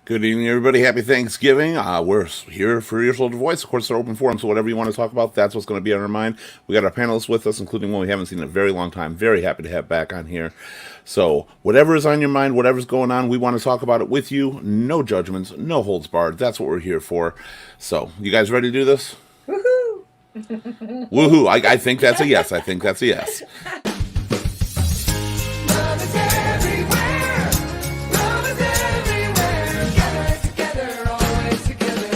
Good evening, everybody. Happy Thanksgiving. We're here for Your Soldier Voice. Of course, they're open forum, so whatever you want to talk about, that's what's going to be on our mind. We got our panelists with us, including one we haven't seen in a very long time. Very happy to have back on here. So, whatever is on your mind, whatever's going on, we want to talk about it with you. No judgments, no holds barred. That's what we're here for. So, you guys ready to do this? Woohoo! Woohoo! I think that's a yes. I think that's a yes. Love is everywhere. Love is everywhere. Gather together, always together.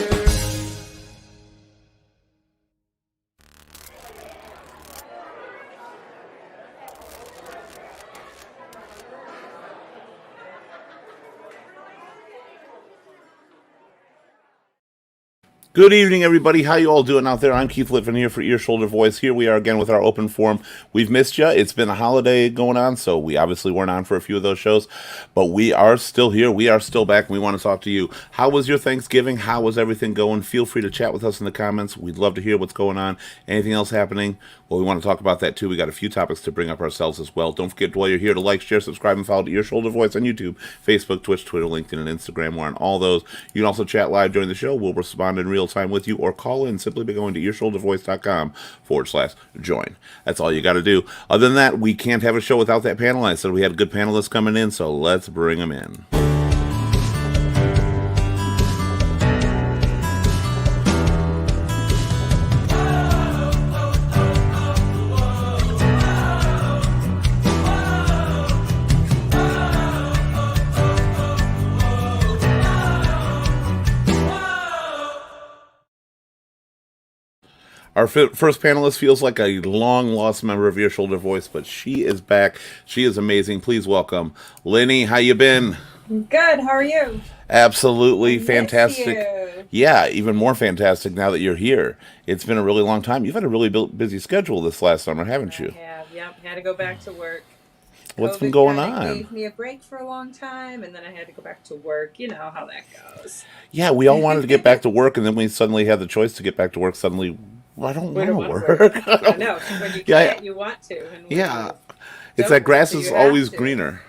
Good evening, everybody. How you all doing out there? I'm Keith Litvin here for Ear, Shoulder, Voice. Here we are again with our open forum. We've missed you. It's been a holiday going on, so we obviously weren't on for a few of those shows, but we are still here. We are still back, and we want to talk to you. How was your Thanksgiving? How was everything going? Feel free to chat with us in the comments. We'd love to hear what's going on. Anything else happening? Well, we want to talk about that too. We got a few topics to bring up ourselves as well. Don't forget, while you're here, to like, share, subscribe, and follow to Ear, Shoulder, Voice on YouTube, Facebook, Twitch, Twitter, LinkedIn, and Instagram. We're on all those. You can also chat live during the show. We'll respond in real time with you, or call in simply by going to earshouldervoice.com/join. That's all you got to do. Other than that, we can't have a show without that panel. I said we had good panelists coming in, so let's bring them in. Our first panelist feels like a long-lost member of Your Shoulder Voice, but she is back. She is amazing. Please welcome Lenny. How you been? Good. How are you? Absolutely Miss fantastic. you. Yeah, even more fantastic now that you're here. It's been a really long time. You've had a really busy schedule this last summer, haven't I you? have. Yep. Had to go back to work. What's been COVID going kind of on? gave me a break for a long time, and then I had to go back to work. You know how that goes. Yeah, we all wanted to get back to work, and then we suddenly had the choice to get back to work. Suddenly, well, I don't We want don't to want to work. work. I know. When you Yeah, can't, you want to, and when yeah. you It's that don't want grass to, is you have always to. greener.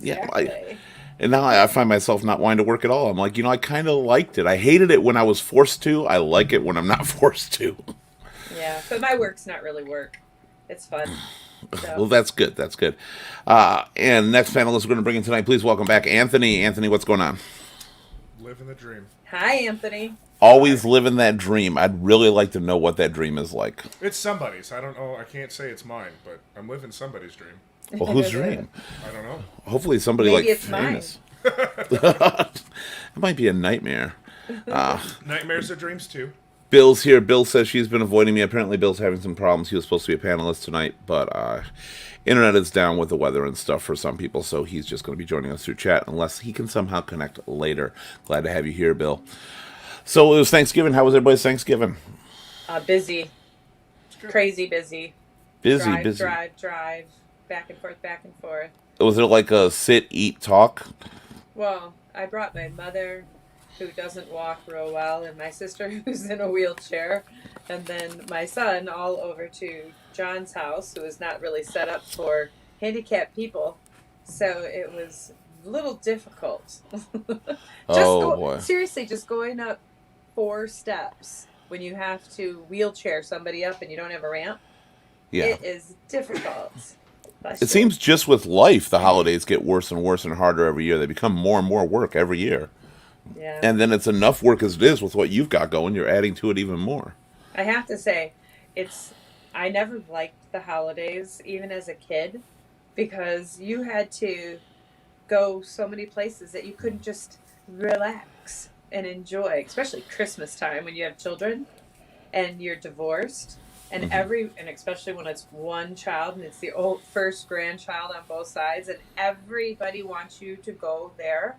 Yeah, Exactly. and now I find myself not wanting to work at all. I'm like, I kind of liked it. I hated it when I was forced to. I like it when I'm not forced to. Yeah, but my work's not really work. It's fun. Well, So, that's good. That's good. And next panelist we're going to bring in tonight, please welcome back Anthony. Anthony, what's going on? Living the dream. hi, Anthony. Always living that dream. I'd really like to know what that dream is like. It's somebody's. I don't know. I can't say it's mine, but I'm living somebody's dream. Well, whose dream? I don't know. Hopefully somebody Maybe like it's mine. famous. It might be a nightmare. Nightmares are dreams too. Bill's here. Bill says she's been avoiding me. Apparently, Bill's having some problems. He was supposed to be a panelist tonight, but internet is down with the weather and stuff for some people, so he's just going to be joining us through chat unless he can somehow connect later. Glad to have you here, Bill. So it was Thanksgiving. How was everybody's Thanksgiving? Busy, crazy busy. Busy, Drive, busy. drive, back and forth, back and forth. Was it like a sit, eat, talk? Well, I brought my mother, who doesn't walk real well, and my sister, who's in a wheelchair, and then my son all over to John's house, who is not really set up for handicapped people. So it was a little difficult. Oh, boy. Seriously, just going up 4 steps when you have to wheelchair somebody up and you don't have a ramp. Yeah. It is difficult. It seems just with life, the holidays get worse and worse and harder every year. They become more and more work every year. Yeah. And then it's enough work as it is with what you've got going. You're adding to it even more. I have to say, I never liked the holidays, even as a kid, because you had to go so many places that you couldn't just relax and enjoy, especially Christmas time when you have children and you're divorced. And and especially when it's one child and it's the first grandchild on both sides, and everybody wants you to go there.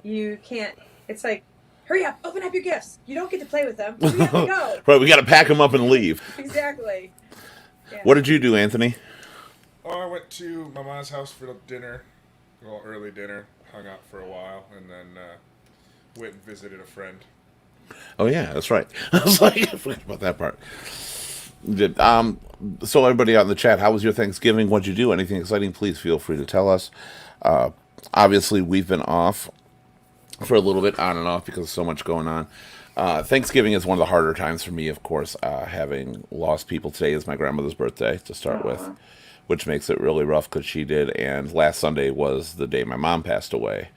You can't. It's like, hurry up, open up your gifts. You don't get to play with them. We have to go. Right, we got to pack them up and leave. Exactly. Yeah. What did you do, Anthony? Oh, I went to my mom's house for dinner. Well, early dinner. Hung out for a while, and then went and visited a friend. Oh, yeah, that's right. I was like, I forgot about that part. So everybody out in the chat, how was your Thanksgiving? What'd you do? Anything exciting? Please feel free to tell us. Obviously, we've been off. for a little bit on and off because of so much going on. Thanksgiving is one of the harder times for me, of course, having lost people. Today is my grandmother's birthday to start with, which makes it really rough because she did. And last Sunday was the day my mom passed away.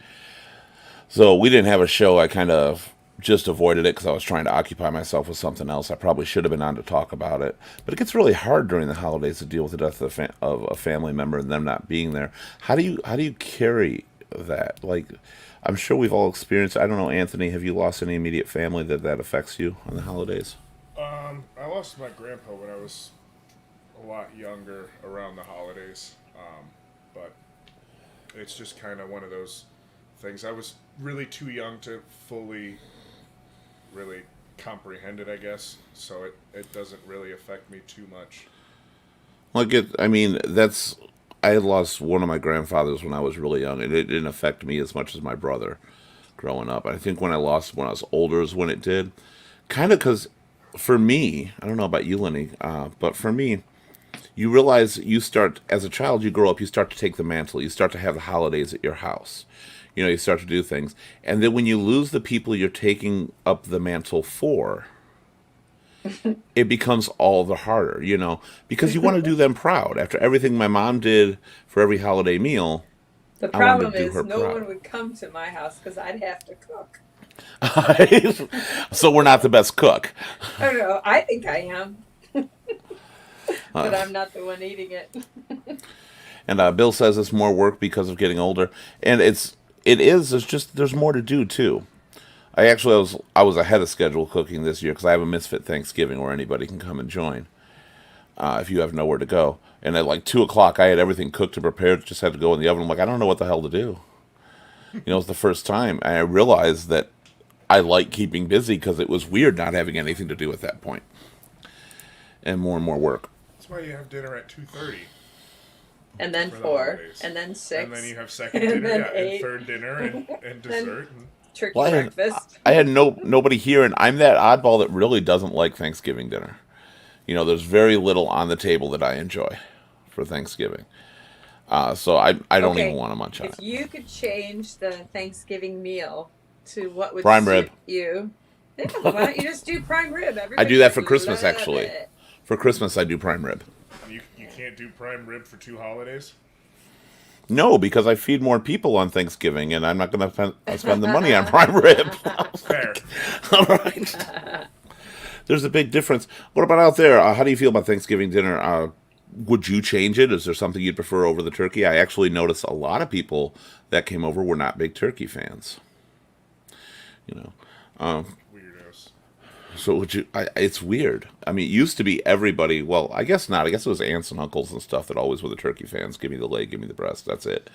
So we didn't have a show. I kind of just avoided it because I was trying to occupy myself with something else. I probably should have been on to talk about it. But it gets really hard during the holidays to deal with the death of a family member and them not being there. How do you carry that? Like, I'm sure we've all experienced. I don't know, Anthony. Have you lost any immediate family that affects you on the holidays? I lost my grandpa when I was a lot younger around the holidays, but it's just kind of one of those things. I was really too young to fully, really comprehend it, I guess. So it doesn't really affect me too much. Like it. I mean, that's. I had lost one of my grandfathers when I was really young, and it didn't affect me as much as my brother growing up. I think when I lost when I was older is when it did. Kind of because for me, I don't know about you, Lenny, but for me, you realize you start as a child, you grow up, you start to take the mantle, you start to have the holidays at your house. You start to do things, and then when you lose the people you're taking up the mantle for, it becomes all the harder, because you want to do them proud. After everything my mom did for every holiday meal, The I wanted problem to do is her no proud. one would come to my house because I'd have to cook. So we're not the best cook. I don't know. I think I am, Uh, but I'm not the one eating it. and Bill says it's more work because of getting older, and it is. It's just there's more to do too. I was ahead of schedule cooking this year because I have a Misfit Thanksgiving where anybody can come and join if you have nowhere to go. And at like 2 o'clock, I had everything cooked and prepared. Just had to go in the oven. I'm like, I don't know what the hell to do. It's the first time and I realized that I like keeping busy because it was weird not having anything to do at that point and more work. That's why you have dinner at 2:30 And then for the 4, holidays. and then And then 6, you have second and dinner, then yeah, and 8, third dinner, and then dessert. And turkey Well, breakfast. I had nobody here, and I'm that oddball that really doesn't like Thanksgiving dinner. There's very little on the table that I enjoy for Thanksgiving. So I don't even Okay, want to munch on if it. you could change the Thanksgiving meal to what would Prime rib. suit you, yeah, why don't you just do prime rib? I do Everybody that would for Christmas, love actually. it. For Christmas, I do prime rib. you can't do prime rib for 2 holidays. No, because I feed more people on Thanksgiving, and I'm not going to spend the money on prime rib. Fair. All right. There's a big difference. What about out there? How do you feel about Thanksgiving dinner? Would you change it? Is there something you'd prefer over the turkey? I actually noticed a lot of people that came over were not big turkey fans. You know, Weirdos. so would you? It's weird. I mean, it used to be everybody. Well, I guess not. I guess it was aunts and uncles and stuff that always were the turkey fans. Give me the leg, give me the breast. That's it.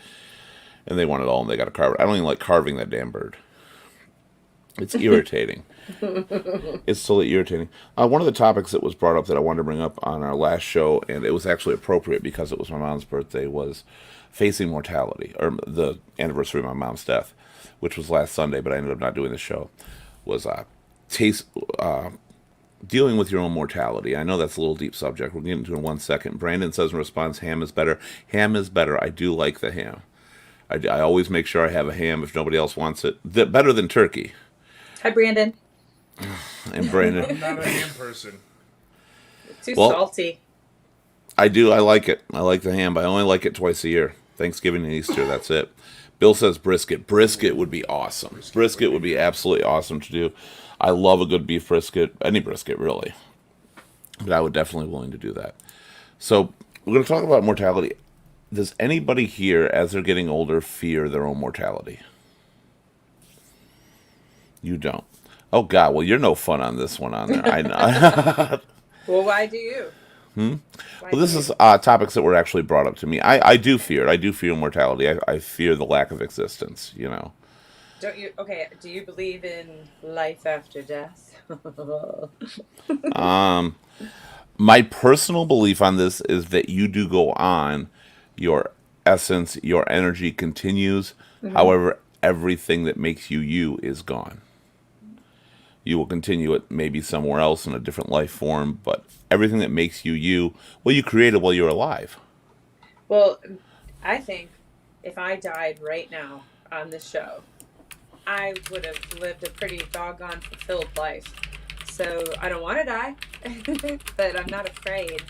And they want it all, and they got to carve it. I don't even like carving that damn bird. It's irritating. It's totally irritating. One of the topics that was brought up that I wanted to bring up on our last show, and it was actually appropriate because it was my mom's birthday, was facing mortality, or the anniversary of my mom's death, which was last Sunday, but I ended up not doing the show, was taste, dealing with your own mortality. I know that's a little deep subject. We'll get into it in 1 second. Brandon says in response, ham is better. Ham is better. I do like the ham. I always make sure I have a ham if nobody else wants it. Better than turkey. Hi, Brandon. And Brandon, I'm not a ham person. Too well, salty. I do. I like it. I like the ham, but I only like it twice a year. Thanksgiving and Easter, that's it. Bill says brisket. Brisket would be awesome. Brisket would be absolutely awesome to do. I love a good beef brisket. Any brisket, really. But I would definitely be willing to do that. So we're going to talk about mortality. Does anybody here, as they're getting older, fear their own mortality? You don't. Oh, God. Well, you're no fun on this one on there. I know. Well, why do you? Why Well, do this you? is topics that were actually brought up to me. I do fear it. I do fear mortality. I fear the lack of existence, Don't you? Okay. Do you believe in life after death? Um, my personal belief on this is that you do go on, your essence, your energy continues. However, everything that makes you you is gone. You will continue it maybe somewhere else in a different life form, but everything that makes you you, well, you created while you were alive. Well, I think if I died right now on this show, I would have lived a pretty doggone fulfilled life. So I don't want to die, but I'm not afraid,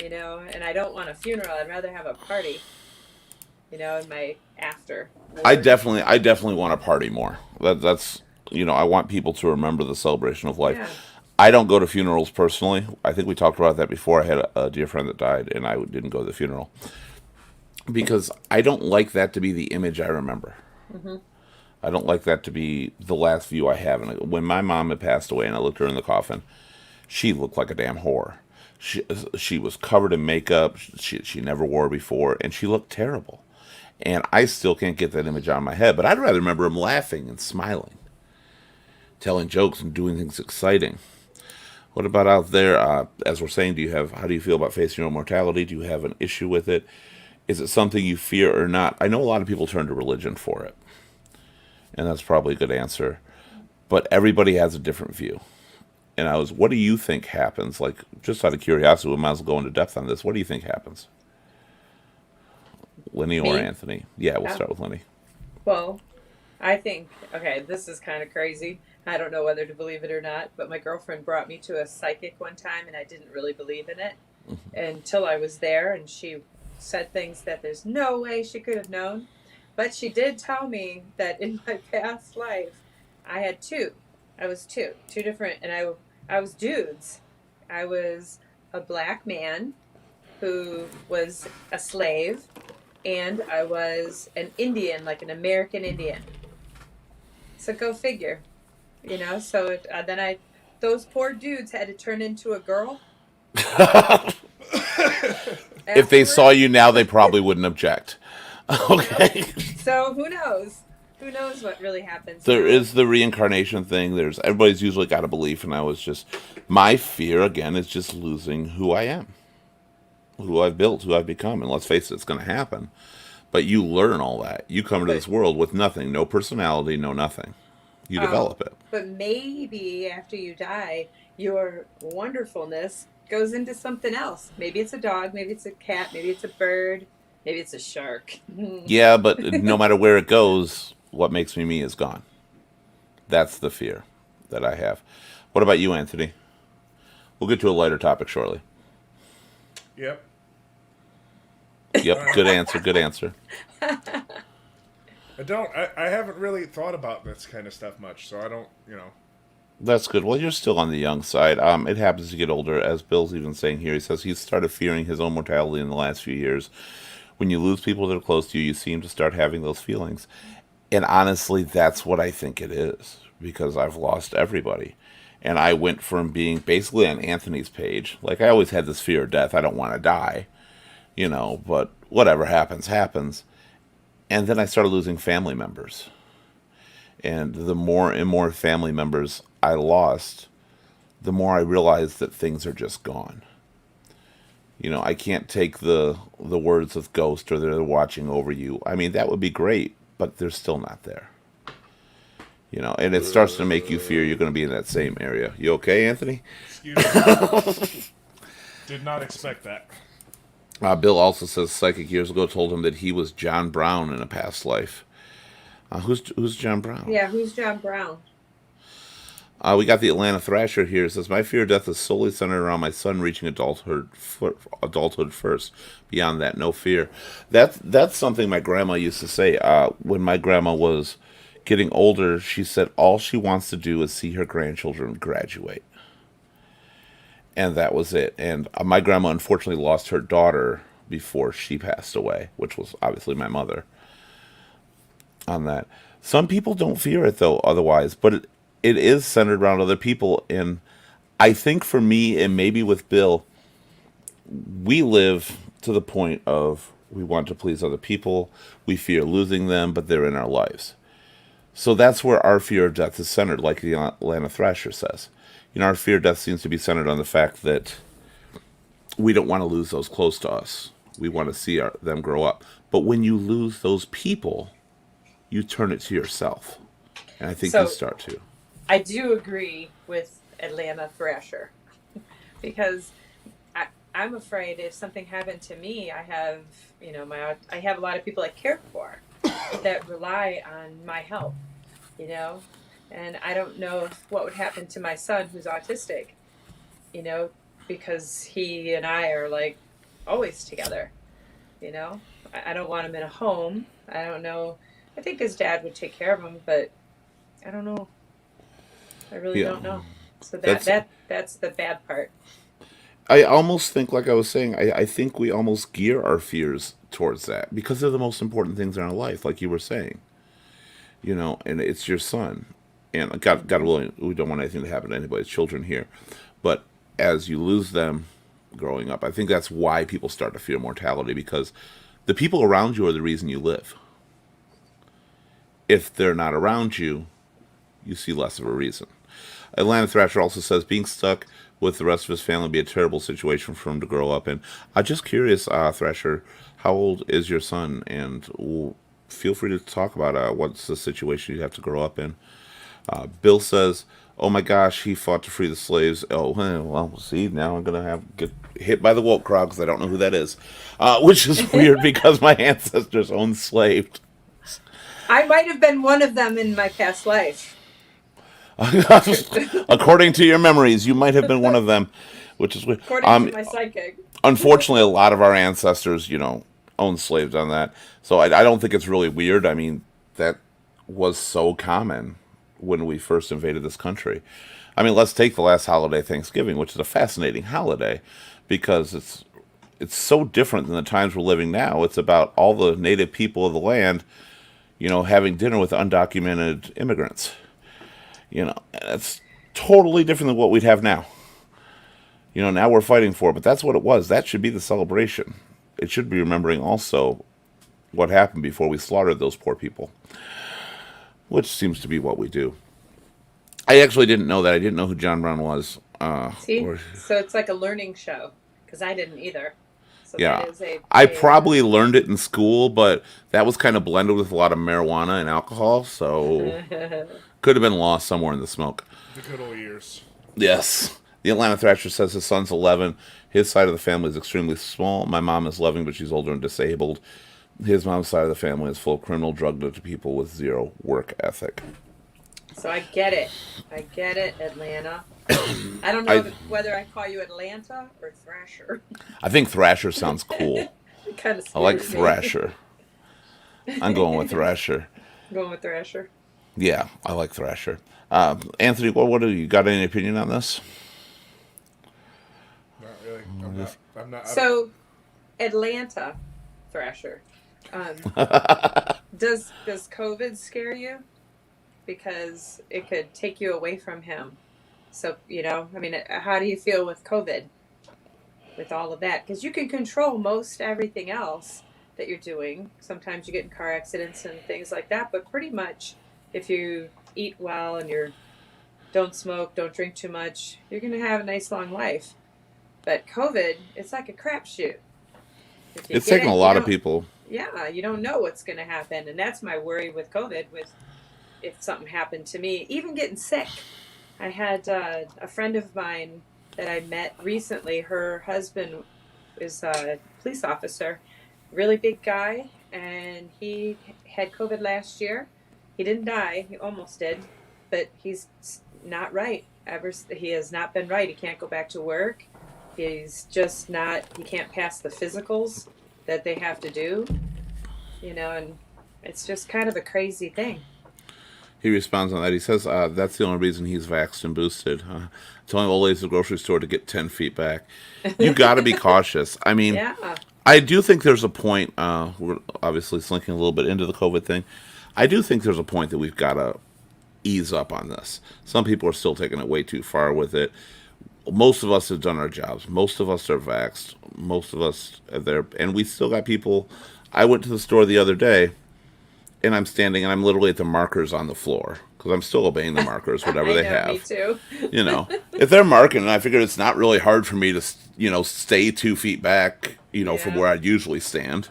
and I don't want a funeral. I'd rather have a party, in my afterward. I definitely want to party more. That's I want people to remember the celebration of life. Yeah. I don't go to funerals personally. I think we talked about that before. I had a dear friend that died, and I didn't go to the funeral because I don't like that to be the image I remember. Hmm. I don't like that to be the last view I have. And when my mom had passed away, and I looked at her in the coffin, she looked like a damn whore. She was covered in makeup. She never wore before, and she looked terrible. And I still can't get that image out of my head. But I'd rather remember him laughing and smiling, telling jokes and doing things exciting. What about out there? As we're saying, how do you feel about facing your own mortality? Do you have an issue with it? Is it something you fear or not? I know a lot of people turn to religion for it, and that's probably a good answer. But everybody has a different view. And what do you think happens? Like, just out of curiosity, we might as well go into depth on this. What do you think happens? Lenny or Me? Anthony? Yeah, we'll Oh, start with Lenny. well, I think, okay, this is kind of crazy. I don't know whether to believe it or not, but my girlfriend brought me to a psychic one time and I didn't really believe in it until I was there and she said things that there's no way she could have known. But she did tell me that in my past life, I had two. I was two different, and I was dudes. I was a black man who was a slave, and I was an Indian, like an American Indian. So go figure, So those poor dudes had to turn into a girl If they saw afterwards. you now, they probably wouldn't object. Okay. So who knows? Who knows what really happens There now? is the reincarnation thing. Everybody's usually got a belief, and my fear again is just losing who I am, who I've built, who I've become. And let's face it, it's going to happen. But you learn all that. You come into But this world with nothing, no personality, no nothing. You oh, develop it. but maybe after you die, your wonderfulness goes into something else. Maybe it's a dog, maybe it's a cat, maybe it's a bird, maybe it's a shark. Yeah, but no matter where it goes, what makes me is gone. That's the fear that I have. What about you, Anthony? We'll get to a lighter topic shortly. Yep. Yep, good answer, good answer. I haven't really thought about this kind of stuff much, so I don't. That's good. Well, you're still on the young side. It happens to get older, as Bill's even saying here. He says he's started fearing his own mortality in the last few years. When you lose people that are close to you, you seem to start having those feelings. And honestly, that's what I think it is, because I've lost everybody. And I went from being basically on Anthony's page. Like, I always had this fear of death. I don't want to die, but whatever happens, happens. And then I started losing family members. And the more and more family members I lost, the more I realized that things are just gone. I can't take the words of ghost or they're watching over you. I mean, that would be great, but they're still not there. And it starts to make you fear you're going to be in that same area. You okay, Anthony? Excuse me. Did not expect that. Bill also says psychic years ago told him that he was John Brown in a past life. Who's John Brown? Yeah, who's John Brown? We got the Atlanta Thrasher here. It says, my fear of death is solely centered around my son reaching adulthood first. Beyond that, no fear. That's something my grandma used to say. When my grandma was getting older, she said all she wants to do is see her grandchildren graduate. And that was it. And my grandma unfortunately lost her daughter before she passed away, which was obviously my mother on that. Some people don't fear it, though, otherwise. But it is centered around other people. And I think for me, and maybe with Bill, we live to the point of we want to please other people. We fear losing them, but they're in our lives. So that's where our fear of death is centered, like the Atlanta Thrasher says. Our fear of death seems to be centered on the fact that we don't want to lose those close to us. We want to see them grow up. But when you lose those people, you turn it to yourself. And I think you So start to. I do agree with Atlanta Thrasher because I'm afraid if something happened to me, I have, I have a lot of people I care for that rely on my help. you know? And I don't know what would happen to my son who's autistic, you know, because he and I are like always together, you know? I don't want him in a home. I don't know. I think his dad would take care of him, but I don't know. I really Yeah, don't know. So that's. that's the bad part. I almost think, like I was saying, I think we almost gear our fears towards that because they're the most important things in our life, like you were saying. And it's your son, and God Hmm. willing, we don't want anything to happen to anybody's children here, but as you lose them growing up, I think that's why people start to fear mortality because the people around you are the reason you live. If they're not around you, you see less of a reason. Atlanta Thrasher also says being stuck with the rest of his family would be a terrible situation for him to grow up in. I'm just curious, Thrasher, how old is your son? And feel free to talk about what's the situation you have to grow up in. Bill says, "Oh my gosh, he fought to free the slaves." Oh well, see, now I'm gonna have get hit by the woke crowd because I don't know who that is, which is weird because my ancestors owned slaves. I might have been one of them in my past life. According to your memories, you might have been one of them, which is weird. According to my psychic. Unfortunately, a lot of our ancestors, owned slaves on that. So I don't think it's really weird. I mean, that was so common when we first invaded this country. I mean, let's take the last holiday, Thanksgiving, which is a fascinating holiday because it's so different than the times we're living now. It's about all the native people of the land, having dinner with undocumented immigrants. That's totally different than what we'd have now. Now we're fighting for it, but that's what it was. That should be the celebration. It should be remembering also what happened before we slaughtered those poor people, which seems to be what we do. I actually didn't know that. I didn't know who John Brown was. See? Or, So it's like a learning show because I didn't either. So that yeah, is I probably learned it in school, but that was kind of blended with a lot of marijuana and alcohol, so could have been lost somewhere in the smoke. The good old years. Yes. The Atlanta Thrasher says his son's 11. His side of the family is extremely small. My mom is loving, but she's older and disabled. His mom's side of the family is full of criminal, drug-addicted people with zero work ethic. So I get it. I get it, Atlanta. I don't I know whether I call you Atlanta or Thrasher. I think Thrasher sounds cool. It kind of I like scares me. Thrasher. I'm going with Thrasher. Going with Thrasher. Yeah, I like Thrasher. Anthony, what do you got? Any opinion on this? Not really. I'm not. So Atlanta Thrasher. Um, does COVID scare you? Because it could take you away from him. So, I mean, how do you feel with COVID? With all of that? Because you can control most everything else that you're doing. Sometimes you get in car accidents and things like that, but pretty much if you eat well and you don't smoke, don't drink too much, you're going to have a nice long life. But COVID, it's like a crapshoot. If you It's get taken it, a lot of people. yeah, you don't know what's going to happen. And that's my worry with COVID, with if something happened to me, even getting sick. I had a friend of mine that I met recently. Her husband is a police officer, really big guy, and he had COVID last year. He didn't die, he almost did, but he's not right. He has not been right. He can't go back to work. He's just not, he can't pass the physicals that they have to do, and it's just kind of a crazy thing. He responds on that. He says that's the only reason he's vaxxed and boosted. Telling old ladies at the grocery store to get 10 feet back. You got to be cautious. I mean, Yeah. I do think there's a point, we're obviously slinking a little bit into the COVID thing. I do think there's a point that we've got to ease up on this. Some people are still taking it way too far with it. Most of us have done our jobs. Most of us are vaxxed. Most of us are there. And we still got people. I went to the store the other day, and I'm standing, and I'm literally at the markers on the floor because I'm still obeying the markers, whatever I they know, have. me too. If they're marking, and I figured it's not really hard for me to, stay 2 feet back, from Yeah. where I'd usually stand.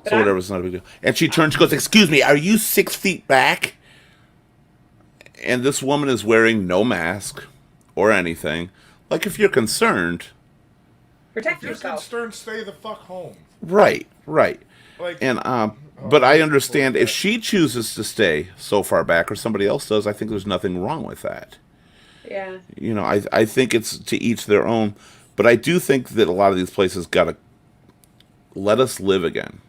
But So whatever, it's not a big deal. And she turns, she goes, "Excuse me, are you 6 feet back?" And this woman is wearing no mask or anything. Like, if you're concerned, Protect If you're yourself. concerned, stay the fuck home. right. Like, And Oh, But I hate people understand like if that. she chooses to stay so far back or somebody else does, I think there's nothing wrong with that. Yeah. I think it's to each their own. But I do think that a lot of these places got to let us live again.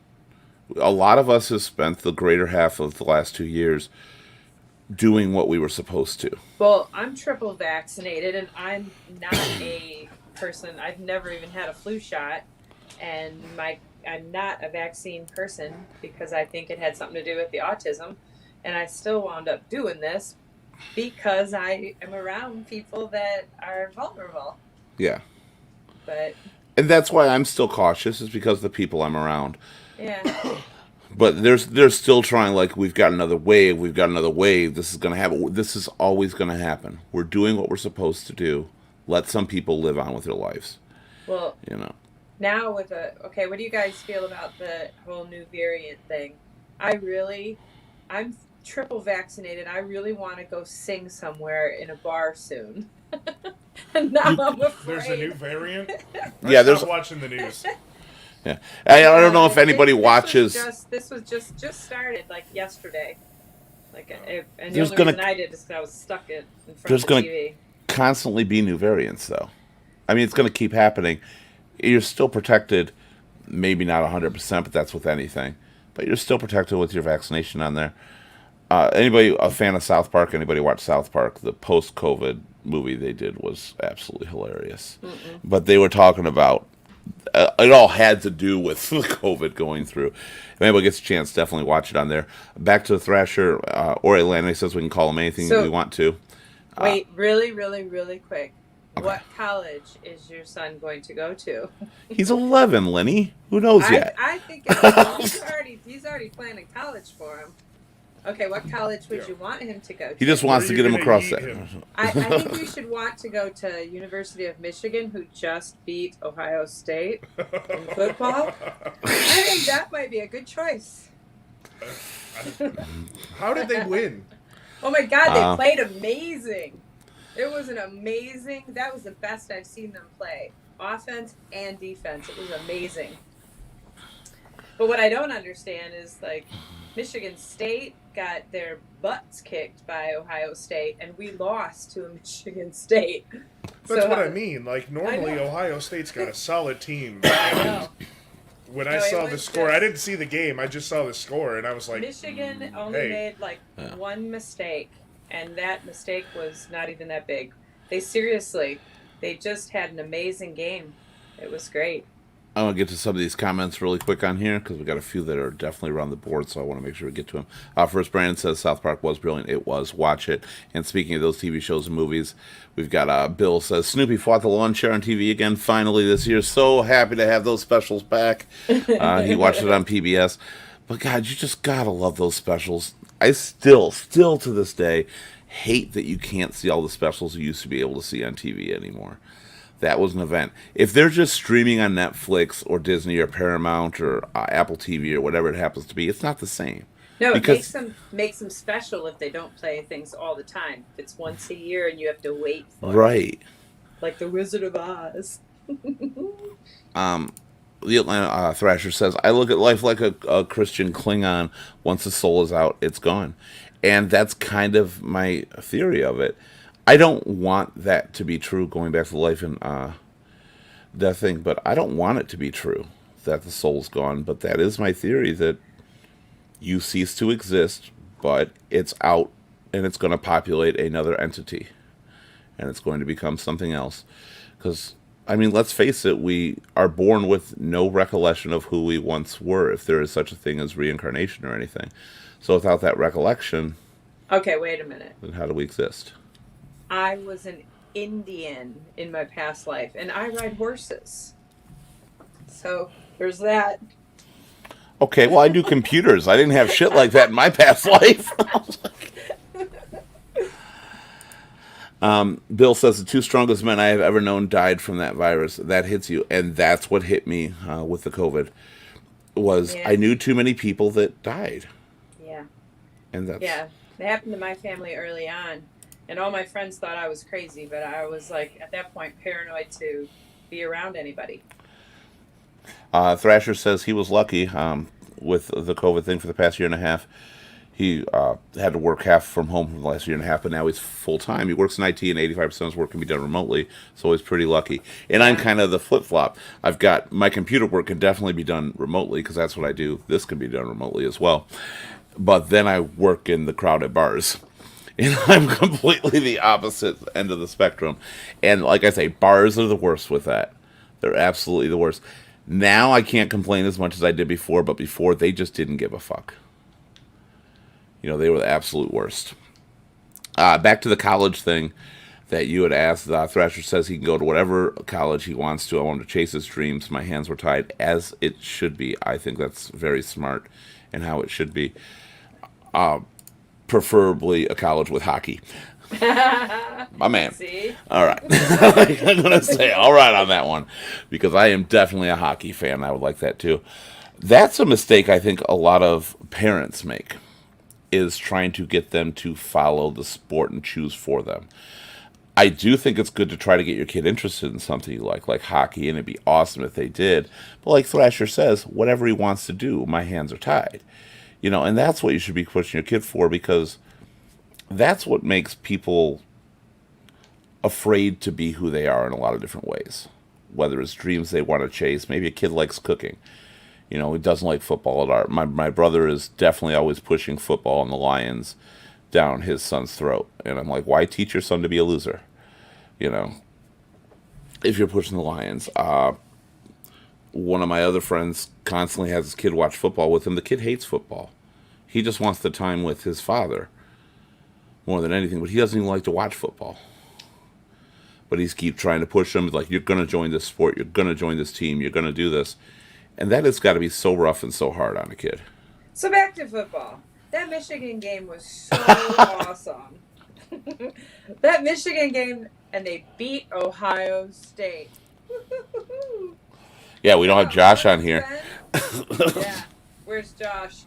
A lot of us have spent the greater half of the last 2 years doing what we were supposed to. Well, I'm triple vaccinated and I'm not a person, I've never even had a flu shot. And I'm not a vaccine person because I think it had something to do with the autism. And I still wound up doing this because I am around people that are vulnerable. Yeah. But And that's why I'm still cautious, is because of the people I'm around. yeah. But they're still trying, like, we've got another wave, we've got another wave, this is going to happen. This is always going to happen. We're doing what we're supposed to do. Let some people live on with their lives, Well, you know. now with okay, what do you guys feel about the whole new variant thing? I'm triple vaccinated. I really want to go sing somewhere in a bar soon. And now I'm There's a new afraid. variant. Yeah, I there's stopped watching the news. yeah. I don't know Yeah, if anybody watches. this was just started like yesterday. And the There's only gonna reason I did is because I was stuck in front there's of the gonna TV. constantly be new variants, though. I mean, it's going to keep happening. You're still protected, maybe not 100%, but that's with anything. But you're still protected with your vaccination on there. Anybody a fan of South Park? Anybody watch South Park? The post-COVID movie they did was absolutely hilarious. Mm-mm. But they were talking about it all had to do with COVID going through. If anybody gets a chance, definitely watch it on there. Back to the Thrasher. Ori Lanley says we can call him anything that we So want to. wait, really, really, really quick. Okay. What college is your son going to go to? He's 11, Lenny. Who knows yet? I think he's already planning college for him. Okay, what college would Yeah. you want him to go He to? just Where wants are to you get him gonna across eat that. him? I think you should want to go to University of Michigan, who just beat Ohio State in football. I think that might be a good choice. How did they win? Oh my God, Uh, they played amazing. It was that was the best I've seen them play. Offense and defense. It was amazing. But what I don't understand is like Michigan State got their butts kicked by Ohio State and we lost to a Michigan State. That's So what I mean. Like, normally know. Ohio State's got a solid team. I And know. when No, I it saw the was score, I just- didn't see the game. I just saw the score, and I was like, Michigan only hey. made like Yeah. one mistake, and that mistake was not even that big. They just had an amazing game. It was great. I want to get to some of these comments really quick on here because we got a few that are definitely around the board, so I want to make sure we get to them. First, Brandon says South Park was brilliant. It was. Watch it. And speaking of those TV shows and movies, we've got Bill says Snoopy fought the lawn chair on TV again finally this year. So happy to have those specials back. He watched it on PBS. But God, you just gotta love those specials. I still to this day, hate that you can't see all the specials you used to be able to see on TV anymore. That was an event. If they're just streaming on Netflix or Disney or Paramount or Apple TV or whatever it happens to be, it's not the same. No, it Because- makes them special if they don't play things all the time. If it's once a year and you have to wait for it. Right. Like the Wizard of Oz. The Atlanta Thrasher says, I look at life like a Christian Klingon. Once the soul is out, it's gone. And that's kind of my theory of it. I don't want that to be true, going back to the life and death thing, but I don't want it to be true that the soul's gone. But that is my theory, that you cease to exist, but it's out and it's going to populate another entity. And it's going to become something else. Because, I mean, let's face it, we are born with no recollection of who we once were, if there is such a thing as reincarnation or anything. So without that recollection, Okay, wait a minute. then how do we exist? I was an Indian in my past life, and I ride horses. So there's that. Okay, well, I do computers. I didn't have shit like that in my past life. Bill says the two strongest men I have ever known died from that virus. That hits you, and that's what hit me with the COVID. Was Yeah. I knew too many people that died, Yeah. and that's Yeah. It happened to my family early on. And all my friends thought I was crazy, but I was like, at that point, paranoid to be around anybody. Thrasher says he was lucky with the COVID thing for the past year and a half. He had to work half from home for the last year and a half, but now he's full time. He works in IT, and 85% of his work can be done remotely, so he's pretty lucky. And I'm kind of the flip flop. I've got my computer work can definitely be done remotely because that's what I do. This can be done remotely as well. But then I work in the crowded bars. And I'm completely the opposite end of the spectrum. And like I say, bars are the worst with that. They're absolutely the worst. Now I can't complain as much as I did before, but before they just didn't give a fuck. You know, they were the absolute worst. Back to the college thing that you had asked. Thrasher says he can go to whatever college he wants to. I want to chase his dreams. My hands were tied, as it should be. I think that's very smart and how it should be. Preferably a college with hockey. My man. See? All right. I'm going to say all right on that one because I am definitely a hockey fan. I would like that too. That's a mistake I think a lot of parents make, is trying to get them to follow the sport and choose for them. I do think it's good to try to get your kid interested in something you like hockey, and it'd be awesome if they did. But like Thrasher says, whatever he wants to do, my hands are tied. You know, and that's what you should be pushing your kid for, because that's what makes people afraid to be who they are in a lot of different ways. Whether it's dreams they want to chase, maybe a kid likes cooking. You know, he doesn't like football at art. My brother is definitely always pushing football and the Lions down his son's throat. And I'm like, why teach your son to be a loser? You know, if you're pushing the Lions. One of my other friends constantly has his kid watch football with him. The kid hates football. He just wants the time with his father more than anything, but he doesn't even like to watch football. But he's keep trying to push him. He's like, you're going to join this sport. You're going to join this team. You're going to do this. And that has got to be so rough and so hard on a kid. So back to football. That Michigan game was so awesome. That Michigan game, and they beat Ohio State. Yeah, we don't have Josh on here. Yeah, where's Josh?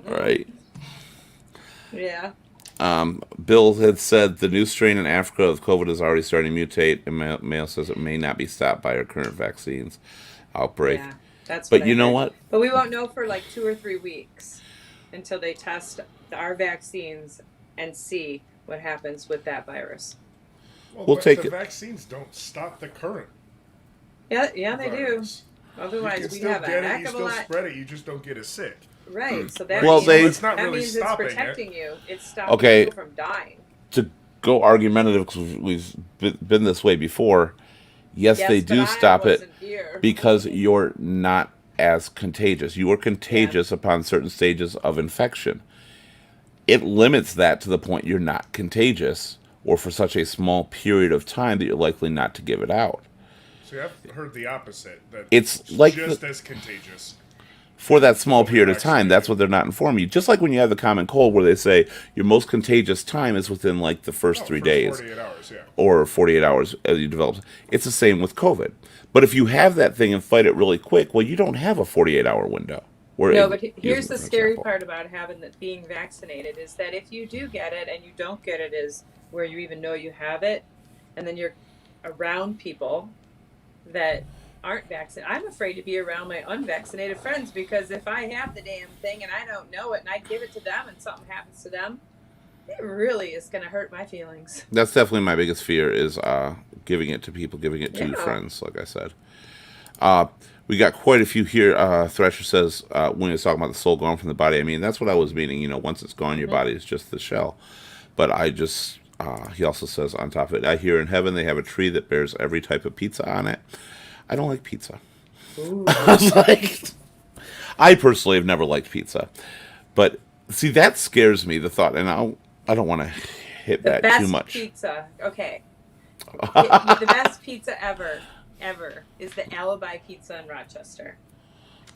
Right. Yeah. Bill had said the new strain in Africa of COVID is already starting to mutate, and Mail says it may not be stopped by our current vaccines outbreak. Yeah, that's But you know what? But we won't know for like 2 or 3 weeks until they test our vaccines and see what happens with that virus. We'll take the it. vaccines don't stop the current. Yeah, they virus. do. Otherwise, You we still have a get it, heck you of a still lot. spread it, you just don't get as sick. Right. So that Well, means, it's not that really means it's stopping protecting you. It's stopping Okay. people from dying. To go argumentative, because we've been this way before, yes, they but do I stop it wasn't here. because you're not as contagious. You are contagious upon certain stages of infection. It limits that to the point you're not contagious, or for such a small period of time that you're likely not to give it out. See, I've heard the opposite. That It's like just as contagious. For that small period of Vaccine. time, that's what they're not informing you. Just like when you have the common cold, where they say your most contagious time is within like the first 3 days 48 hours, yeah. or 48 hours as you develop. It's the same with COVID. But if you have that thing and fight it really quick, well, you don't have a 48-hour window. No, but here's isn't, the for scary example. part about being vaccinated is that if you do get it and you don't get it is where you even know you have it, and then you're around people that aren't vaccinated. I'm afraid to be around my unvaccinated friends, because if I have the damn thing and I don't know it and I give it to them and something happens to them, it really is going to hurt my feelings. That's definitely my biggest fear, is giving it to people, giving it to Yeah. friends, like I said. We got quite a few here. Thresher says, when he's talking about the soul gone from the body, I mean, that's what I was meaning. You know, once it's gone, your body is just the shell. But I just, he also says on top of it, I hear in heaven they have a tree that bears every type of pizza on it. I don't like pizza. I was like, I personally have never liked pizza. But see, that scares me, the thought, and I don't want to hit The that best too much. pizza, okay. The best pizza ever is the Alibi Pizza in Rochester.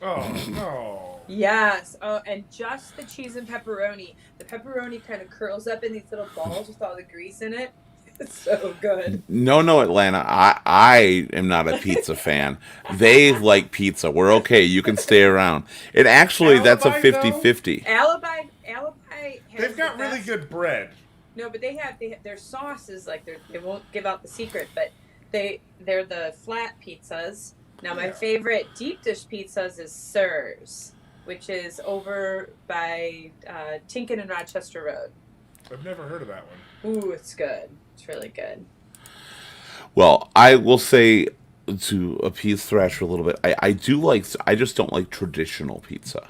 Oh, no. Yes. Oh, and just the cheese and pepperoni. The pepperoni kind of curls up in these little balls with all the grease in it. It's so good. No, Atlanta. I am not a pizza fan. They like pizza. We're okay. You can stay around. And actually, that's a Alibi, though? 50-50. Alibi has They've got the really best- good bread. No, but they have their sauce is like they won't give out the secret, but they're the flat pizzas, Now, my Yeah. favorite deep dish pizzas is Sir's, which is over by Tinkin and Rochester Road. I've never heard of that one. Ooh, it's good. It's really good. Well, I will say to appease Thrasher a little bit, I do like, I just don't like traditional pizza.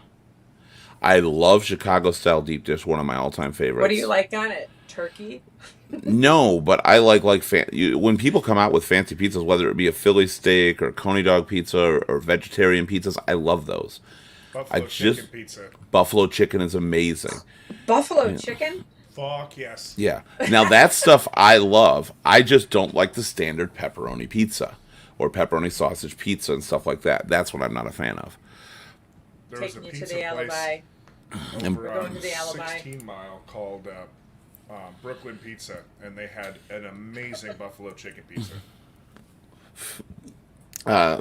I love Chicago style deep dish, one of my all time favorites. What do you like on it? Turkey? No, but I like when people come out with fancy pizzas, whether it be a Philly steak or coney dog pizza or vegetarian pizzas, I love those. Buffalo just- chicken pizza. Buffalo chicken is amazing. Buffalo chicken? Fuck yes. Yeah. Now that stuff I love. I just don't like the standard pepperoni pizza or pepperoni sausage pizza and stuff like that. That's what I'm not a fan of. There was a Taking you to pizza the place alibi. over We're going on to the alibi. 16 Mile called Brooklyn Pizza, and they had an amazing buffalo chicken pizza.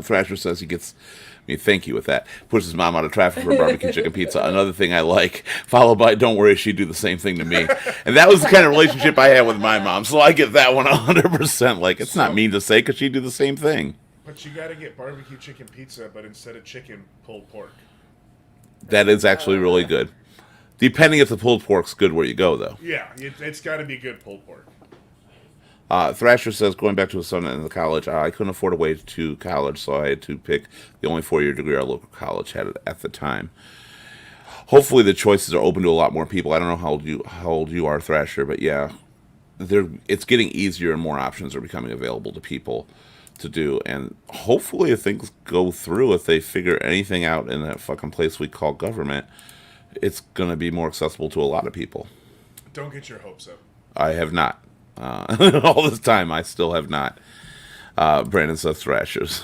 Thrasher says he gets me thank you with that. Pushes his mom out of traffic for barbecue chicken pizza. Another thing I like, followed by don't worry, she'd do the same thing to me. And that was the kind of relationship I had with my mom. So I get that one 100%. Like, it's not mean to say because she'd do the same thing. But you got to get barbecue chicken pizza, but instead of chicken, pulled pork. That is actually really good. Depending if the pulled pork's good where you go, though. Yeah, it's got to be good pulled pork. Thrasher says, going back to his son in the college, I couldn't afford a way to college, so I had to pick the only 4-year degree our local college had at the time. Hopefully the choices are open to a lot more people. I don't know how old you are, Thrasher, but yeah, it's getting easier and more options are becoming available to people to do. And hopefully if things go through, if they figure anything out in that fucking place we call government, it's going to be more accessible to a lot of people. Don't get your hopes up. I have not. All this time, I still have not. Brandon says Thrashers.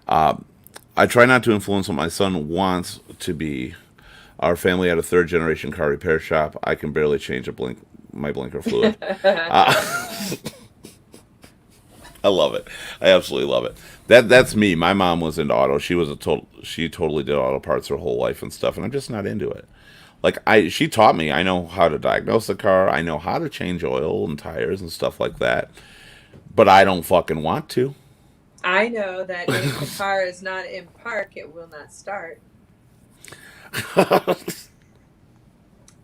I try not to influence what my son wants to be. Our family had a third-generation car repair shop. I can barely change my blinker fluid. I love it. I absolutely love it. That's me. My mom was into auto. She totally did auto parts her whole life and stuff, and I'm just not into it. Like, she taught me. I know how to diagnose a car. I know how to change oil and tires and stuff like that. But I don't fucking want to. I know that if the car is not in park, it will not start.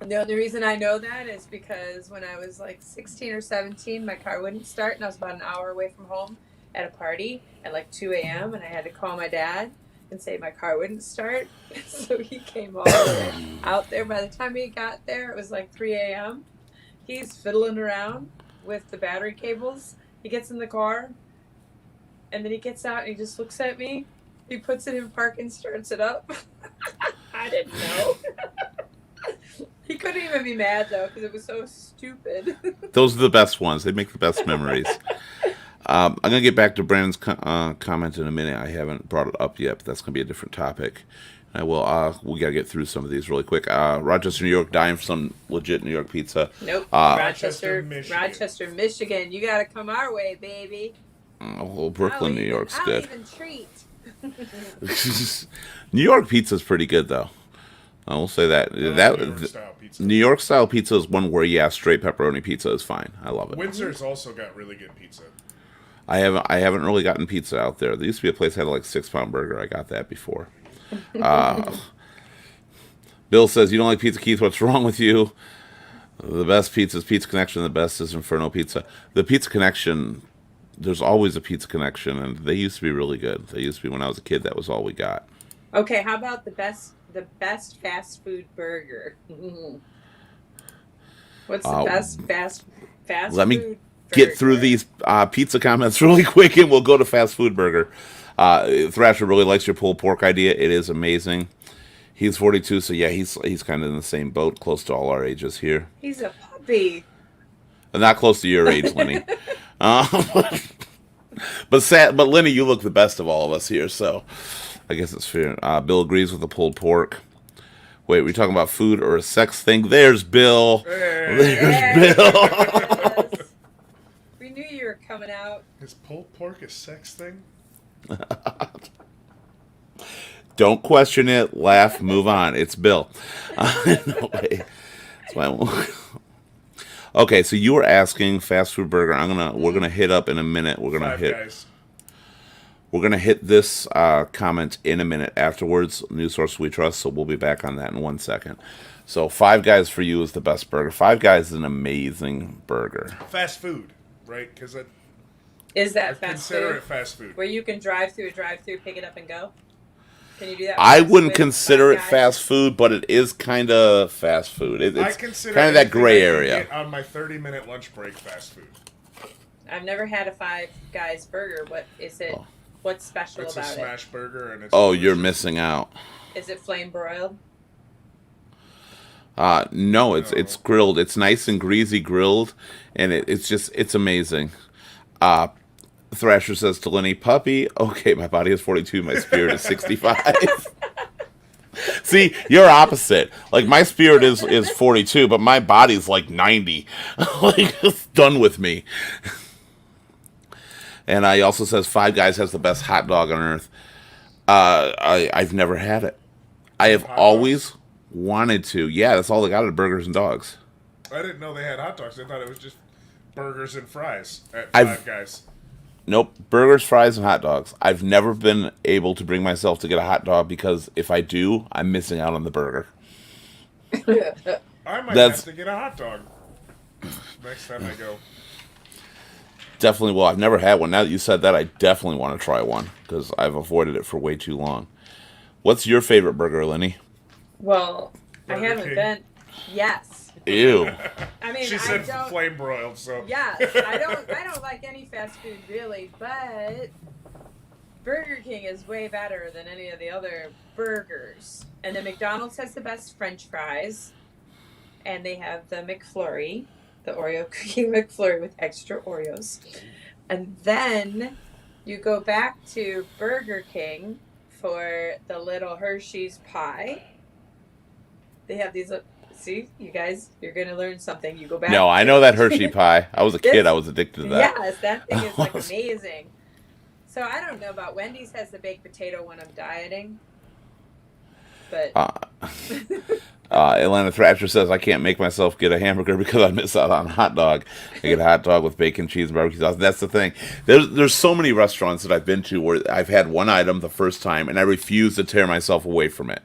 And the only reason I know that is because when I was like 16 or 17, my car wouldn't start, and I was about an hour away from home at a party at like 2 a.m., and I had to call my dad and say my car wouldn't start. So he came all the way out there. By the time he got there, it was like 3 a.m. He's fiddling around with the battery cables. He gets in the car, and then he gets out and he just looks at me. He puts it in park and starts it up. I didn't know. He couldn't even be mad, though, because it was so stupid. Those are the best ones. They make the best memories. I'm going to get back to Brandon's comment in a minute. I haven't brought it up yet, but that's going to be a different topic. I will. We got to get through some of these really quick. Rochester, New York, dying for some legit New York pizza. Nope. Rochester, Michigan. Rochester, Michigan. You got to come our way, baby. Well, Brooklyn, New York's I'll good. even treat. New York pizza's pretty good, though. I will say that. New York style pizza. New York style pizza is one where, yeah, straight pepperoni pizza is fine. I love it. Windsor's also got really good pizza. I haven't really gotten pizza out there. There used to be a place that had like 6-pound burger. I got that before. Bill says, you don't like pizza, Keith? What's wrong with you? The best pizza is Pizza Connection. The best is Inferno Pizza. The Pizza Connection, there's always a Pizza Connection, and they used to be really good. They used to be, when I was a kid, that was all we got. Okay, how about the best fast food burger? What's the best fast Let me food get burger? through these pizza comments really quick, and we'll go to fast food burger. Thrasher really likes your pulled pork idea. It is amazing. He's 42, so yeah, he's kind of in the same boat, close to all our ages here. He's a puppy. Not close to your age, Lenny. But Lenny, you look the best of all of us here, so I guess it's fair. Bill agrees with the pulled pork. Wait, we talking about food or a sex thing? There's Bill. There's Bill. Yes. We knew you were coming out. Is pulled pork a sex thing? Don't question it. Laugh. Move on. It's Bill. No way. That's why I won't. Okay, so you were asking fast food burger. We're gonna hit up in a minute. We're gonna Five hit. Guys. We're going to hit this comment in a minute afterwards. News source we trust, so we'll be back on that in 1 second. So Five Guys for you is the best burger. Five Guys is an amazing burger. Fast food, right? Because I Is that fast consider food? it fast food. Where you can drive through a drive-through, pick it up, and go? Can you do that? I with wouldn't Five consider it Guys? fast food, but it is kind of fast food. I It's consider kind of that anything gray I can area. get on my 30-minute lunch break fast food. I've never had a Five Guys burger. What is it? Oh. What's special It's a about it? smash burger, and it's Oh, you're delicious. missing out. Is it flame broiled? No, it's No. grilled. It's nice and greasy grilled, and it's amazing. Thrasher says to Lenny, puppy, okay, my body is 42, my spirit is 65. See, you're opposite. Like, my spirit is 42, but my body's like 90. Like, it's done with me. And he also says Five Guys has the best hot dog on earth. I've never had it. I have Hot always wanted to. Yeah, that's all they got at Burgers and Dogs. I didn't know they had hot dogs. I thought it was just burgers and fries at I've- Five Guys. Nope, burgers, fries, and hot dogs. I've never been able to bring myself to get a hot dog because if I do, I'm missing out on the burger. I might That's- have to get a hot dog next time I go. Definitely will. I've never had one. Now that you said that, I definitely want to try one because I've avoided it for way too long. What's your favorite burger, Lenny? Well, I Burger haven't King. been. Yes. Ew. I mean, She I said don't. flame broiled, so Yes, I don't like any fast food really, but Burger King is way better than any of the other burgers. And then McDonald's has the best French fries, and they have the McFlurry, the Oreo cookie McFlurry with extra Oreos. And then you go back to Burger King for the little Hershey's pie. They have these. See, you guys, you're gonna learn something. You go back. No, I know that Hershey pie. I was a kid. I was addicted to that. Yes, that thing is like amazing. So I don't know about Wendy's has the baked potato when I'm dieting, but Atlanta Thrasher says, I can't make myself get a hamburger because I miss out on a hot dog. I get a hot dog with bacon, cheese, and barbecue sauce. That's the thing. There's so many restaurants that I've been to where I've had one item the first time and I refuse to tear myself away from it.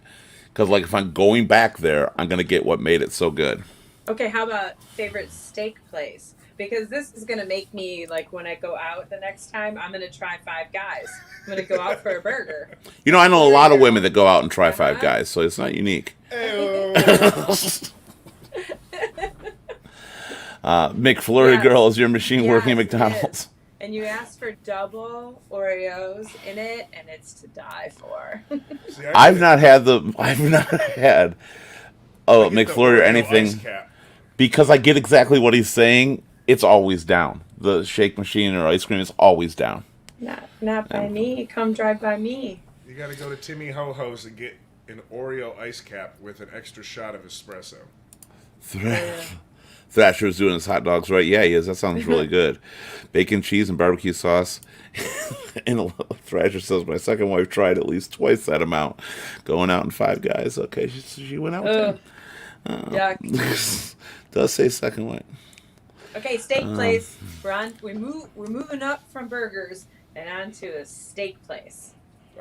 Because, like, if I'm going back there, I'm going to get what made it so good. okay, how about favorite steak place? Because this is gonna make me like when I go out the next time, I'm gonna try Five Guys. I'm gonna go out for a burger. You know, I know a lot of women that go out and try Five Uh-huh. Guys, so it's not unique. Ew. McFlurry Yes. Girl, is your machine working at Yes, it McDonald's? And you ask for double Oreos in it, and it's to die for. See, I I've get not had a the McFlurry or Oreo anything. ice cap. Because I get exactly what he's saying, it's always down. The shake machine or ice cream is always down. Not by me. Come drive by me. You got to go to Timmy Ho Ho's and get an Oreo ice cap with an extra shot of espresso. Thrasher's doing his hot dogs right. Yeah, he is. That sounds really good. Bacon, cheese, and barbecue sauce. And Thrasher says, my second wife tried at least twice that amount. Going out in Five Guys. Okay, she went out with Ugh. him. Yuck. Does say second wife. Okay, steak place. We're moving up from burgers and on to a steak place.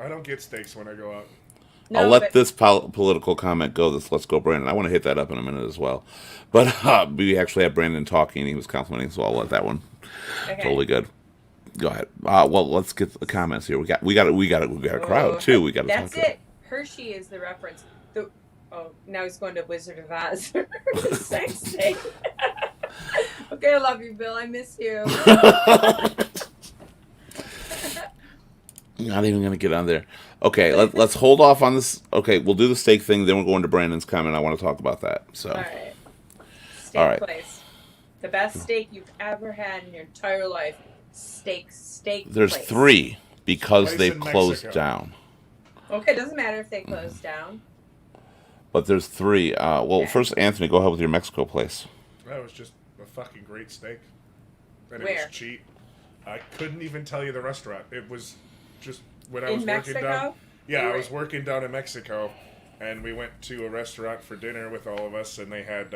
I don't get steaks when I go out. I'll let but- this political comment go. This Let's Go Brandon. I want to hit that up in a minute as well. But we actually had Brandon talking. He was complimenting, so I'll let that one. Okay. Totally good. Go ahead. Well, let's get the comments here. We got a crowd too. We got to talk. That's it. Hershey is the reference. Now he's going to Wizard of Oz. Sex steak. Okay, I love you, Bill. I miss you. Not even gonna get on there. Okay, let's hold off on this. Okay, we'll do the steak thing. Then we're going to Brandon's comment. I want to talk about that. So. All right. Steak All right. place. The best steak you've ever had in your entire life. Steak There's place. 3 because Place they've in closed Mexico. down. Okay, doesn't matter if they closed down. But there's 3. Okay. First, Anthony, go ahead with your Mexico place. That was just a fucking great steak. And it Where? was cheap. I couldn't even tell you the restaurant. It was just when I In was working down. Mexico? Yeah, You I were- was working down in Mexico, and we went to a restaurant for dinner with all of us, and they had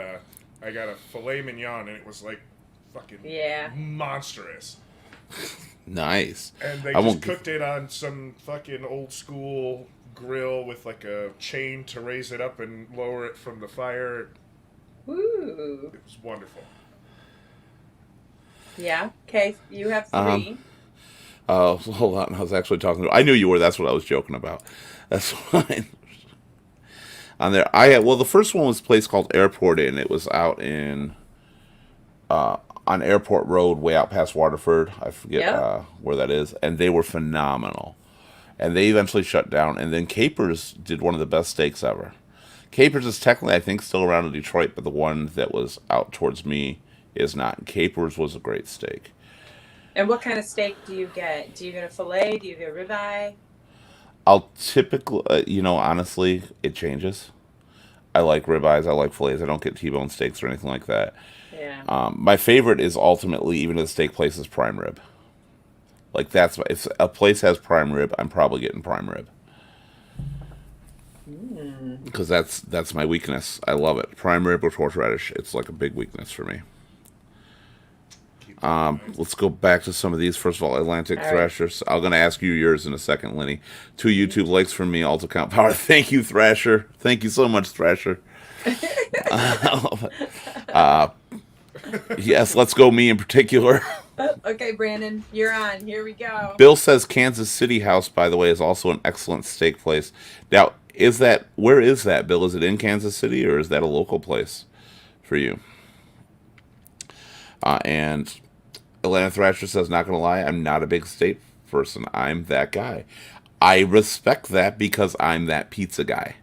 I got a filet mignon, and it was like fucking Yeah. monstrous. Nice. And they I just won't. cooked it on some fucking old school grill with like a chain to raise it up and lower it from the fire. Ooh. It was wonderful. Yeah. Okay. You have 3. Hold on. I was actually talking to. I knew you were. That's what I was joking about. That's fine. On there, the first one was a place called Airport Inn. It was out in on Airport Road, way out past Waterford. I forget Yep. where that is, and they were phenomenal. And they eventually shut down. And then Capers did one of the best steaks ever. Capers is technically, I think, still around in Detroit, but the one that was out towards me is not. Capers was a great steak. And what kind of steak do you get? Do you get a fillet? Do you get a ribeye? I'll typically, honestly, it changes. I like ribeyes. I like fillets. I don't get T-bone steaks or anything like that. Yeah. My favorite is ultimately, even at the steak place, is prime rib. Like if a place has prime rib, I'm probably getting prime rib because that's my weakness. I love it. Prime rib with horseradish. It's like a big weakness for me. Keep that in mind. Let's go back to some of these. First of all, Atlantic All right. Thrashers. I'm going to ask you yours in a second, Lenny. 2 YouTube likes from me, Alt Account Power. Thank you, Thrasher. Thank you so much, Thrasher. Yes, let's go me in particular. Okay, Brandon, you're on. Here we go. Bill says Kansas City House, by the way, is also an excellent steak place. Now, where is that, Bill? Is it in Kansas City or is that a local place for you? And Atlanta Thrasher says, not going to lie, I'm not a big steak person. I'm that guy. I respect that because I'm that pizza guy.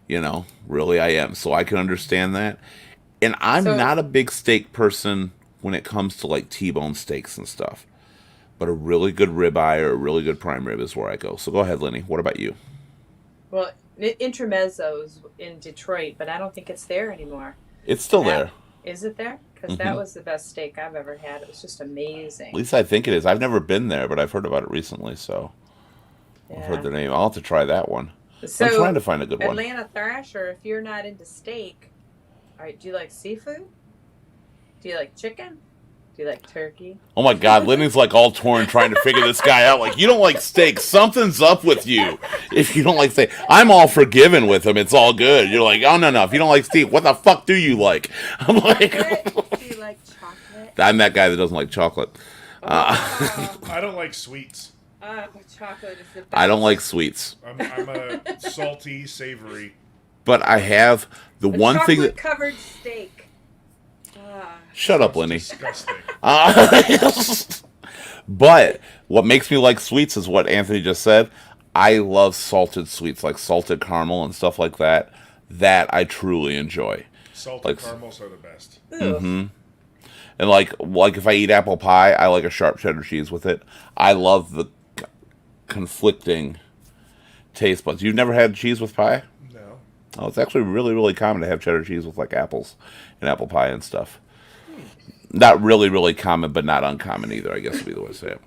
Really I am. So I can understand that. And I'm So- not a big steak person when it comes to like T-bone steaks and stuff. But a really good ribeye or a really good prime rib is where I go. So go ahead, Lenny. What about you? Well, Intermezzo's in Detroit, but I don't think it's there anymore. It's still Yeah. there. Is it there? Because that was the best steak I've ever had. It was just amazing. At least I think it is. I've never been there, but I've heard about it recently. So I've heard their name. I'll have to try that one. So, I'm trying to find a good one. Atlanta Thrasher, if you're not into steak, all right, do you like seafood? Do you like chicken? Do you like turkey? Oh my God, Lenny's like all torn trying to figure this guy out. Like, you don't like steak. Something's up with you. If you don't like steak, I'm all forgiven with him. It's all good. You're like, oh no. If you don't like steak, what the fuck do you like? I'm like, Chocolate? Do you like chocolate? I'm that guy that doesn't like chocolate. Oh, I don't like sweets. chocolate is the best. I don't like sweets. I'm a salty, savory. But I have the A one thing that. chocolate-covered steak. Shut up, Lenny. Disgusting. But what makes me like sweets is what Anthony just said. I love salted sweets, like salted caramel and stuff like that. That I truly enjoy. Salted Like- caramels are the best. Ugh. And like if I eat apple pie, I like a sharp cheddar cheese with it. I love the conflicting taste buds. You've never had cheese with pie? No. Oh, it's actually really, really common to have cheddar cheese with like apples and apple pie and stuff. Not really, really common, but not uncommon either, I guess would be the way to say it.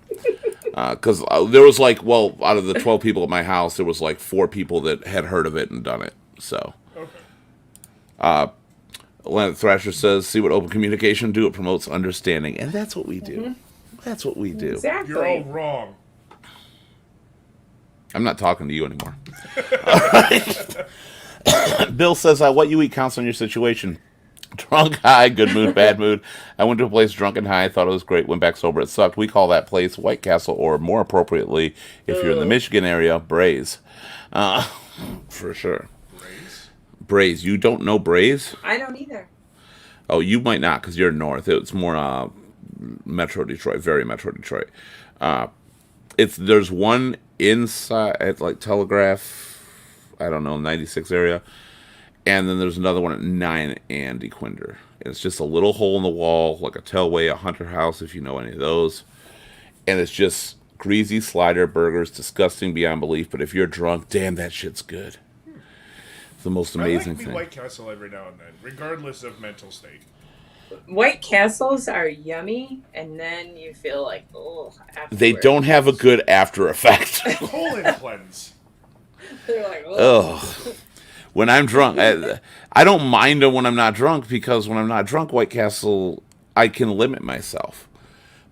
Because there was like, out of the 12 people at my house, there was like 4 people that had heard of it and done it. So, Okay. Atlanta Thrasher says, see what open communication do. It promotes understanding. And that's what we do. That's what we do. Exactly. You're all wrong. I'm not talking to you anymore. Bill says, what you eat counts on your situation. Drunk, high, good mood, bad mood. I went to a place drunk and high, thought it was great, went back sober, it sucked. We call that place White Castle, or more appropriately, if you're in the Michigan area, Braze. For sure. Raise? Braze. You don't know Braze? I don't either. Oh, you might not, because you're north. It's more Metro Detroit, very Metro Detroit. There's one inside at like Telegraph, I don't know, 96 area. And then there's another one at 9 and DeQuinder. It's just a little hole in the wall, like a Telway, a Hunter House, if you know any of those. And it's just greasy slider burgers, disgusting beyond belief. But if you're drunk, damn, that shit's good. It's the most amazing I like thing. White Castle every now and then, regardless of mental state. White Castles are yummy, and then you feel like, oh, They don't have a good after effect. Colon cleanse. They're like, oh. Ugh. When I'm drunk, I don't mind them when I'm not drunk, because when I'm not drunk, White Castle, I can limit myself.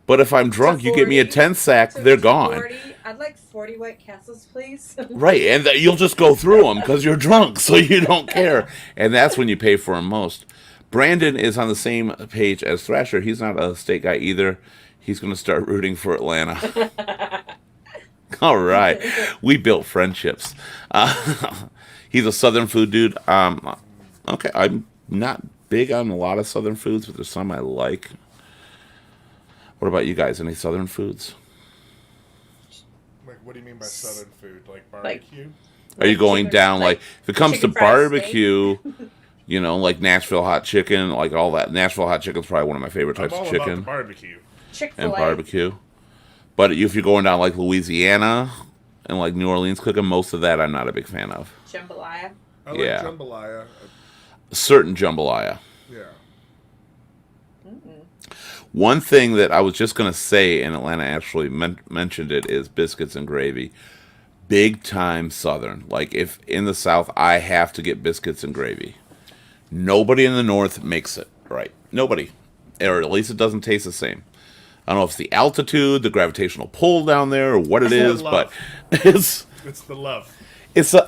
But if I'm drunk, you get me a 10 sack, they're gone. 40. I'd like 40 White Castles, please. Right, and you'll just go through them because you're drunk, so you don't care. And that's when you pay for them most. Brandon is on the same page as Thrasher. He's not a state guy either. He's going to start rooting for Atlanta. All right. We built friendships. He's a Southern food dude. Okay, I'm not big on a lot of Southern foods, but there's some I like. What about you guys? Any Southern foods? Like, what do you mean by Southern food? Like barbecue? Are you going down, like, if it comes to chicken fried barbecue, you know, like Nashville hot chicken, like all that. Nashville hot chicken's probably one of my favorite types I'm all of about the chicken barbecue. Chick-fil-A. and barbecue. But if you're going down like Louisiana and like New Orleans cooking, most of that I'm not a big fan of. Jambalaya. I like Yeah. jambalaya. Certain jambalaya. Yeah. One thing that I was just going to say, and Atlanta actually mentioned it, is biscuits and gravy. Big time Southern. Like, if in the South, I have to get biscuits and gravy. Nobody in the North makes it right. Nobody. Or at least it doesn't taste the same. I don't know if it's the altitude, the gravitational pull down there, or what it is, but It's the love.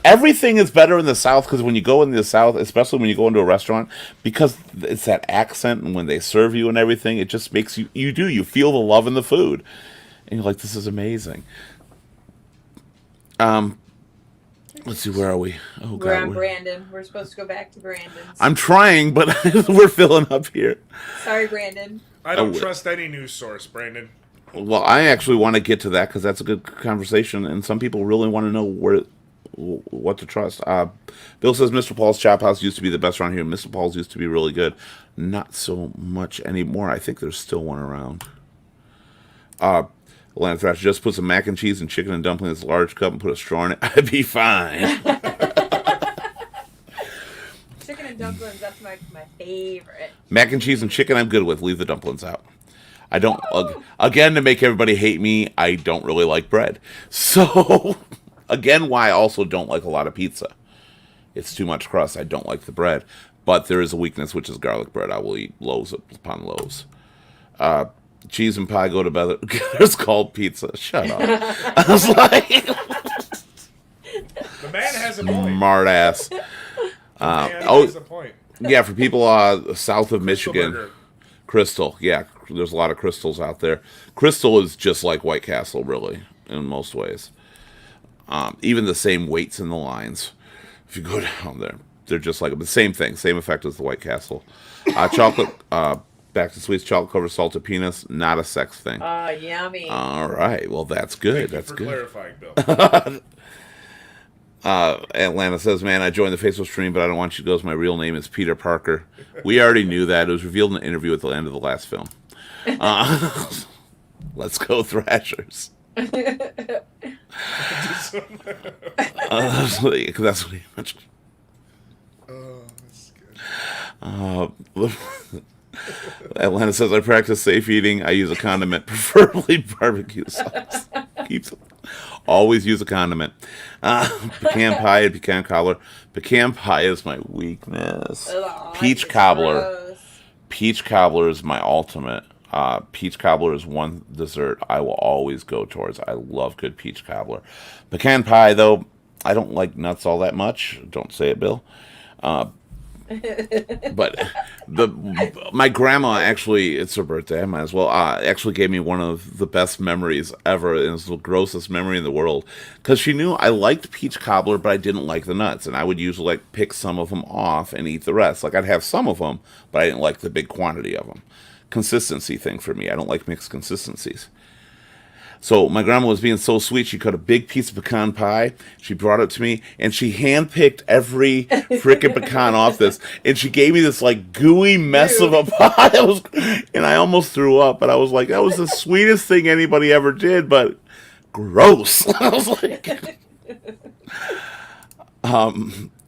everything is better in the South, because when you go in the South, especially when you go into a restaurant, because it's that accent and when they serve you and everything, it just makes you feel the love in the food, and you're like, this is amazing. Let's see, where are we? Oh God, We're on Brandon. We're supposed to go back to Brandon's. I'm trying, but we're filling up here. Sorry, Brandon. I don't trust any news source, Brandon. Well, I actually want to get to that because that's a good conversation, and some people really want to know what to trust. Bill says Mr. Paul's Chop House used to be the best around here. Mr. Paul's used to be really good. Not so much anymore. I think there's still one around. Atlanta Thrash, just put some mac and cheese and chicken and dumplings in a large cup and put a straw in it. I'd be fine. Chicken and dumplings, that's my favorite. Mac and cheese and chicken I'm good with. Leave the dumplings out. I don't, again, to make everybody hate me, I don't really like bread. So, again, why I also don't like a lot of pizza. It's too much crust. I don't like the bread. But there is a weakness, which is garlic bread. I will eat loaves upon loaves. Cheese and pie go together. It's called pizza. Shut up. I was like, The man has a point. smart ass. The man has a point. Yeah, for people south of Michigan. Burger. Crystal, yeah, there's a lot of Crystals out there. Crystal is just like White Castle, really, in most ways. Even the same weights in the lines. If you go down there, they're just like the same thing, same effect as the White Castle. Chocolate, back to sweets, chocolate covered salted peanuts, not a sex thing. Yummy. All right, well that's good. Thank you That's for good. clarifying, Bill. Atlanta says, man, I joined the Facebook stream, but I don't want you to go. My real name is Peter Parker. We already knew that. It was revealed in the interview at the end of the last film. Let's go Thrashers. That's what he mentioned. Oh, that's good. Atlanta says, I practice safe eating. I use a condiment, preferably barbecue sauce. Always use a condiment. Pecan pie and pecan cobbler. Pecan pie is my weakness. Ugh, Peach it's cobbler. gross. Peach cobbler is my ultimate. Peach cobbler is one dessert I will always go towards. I love good peach cobbler. Pecan pie, though, I don't like nuts all that much. Don't say it, Bill. But my grandma actually, it's her birthday, I might as well, actually gave me one of the best memories ever, and it's the grossest memory in the world, because she knew I liked peach cobbler, but I didn't like the nuts, and I would usually like pick some of them off and eat the rest. Like, I'd have some of them, but I didn't like the big quantity of them. Consistency thing for me. I don't like mixed consistencies. So my grandma was being so sweet. She cut a big piece of pecan pie. She brought it to me, and she handpicked every frickin' pecan off this. And she gave me this like gooey mess of a pie. And I almost threw up. But I was like, that was the sweetest thing anybody ever did. But gross. I was like,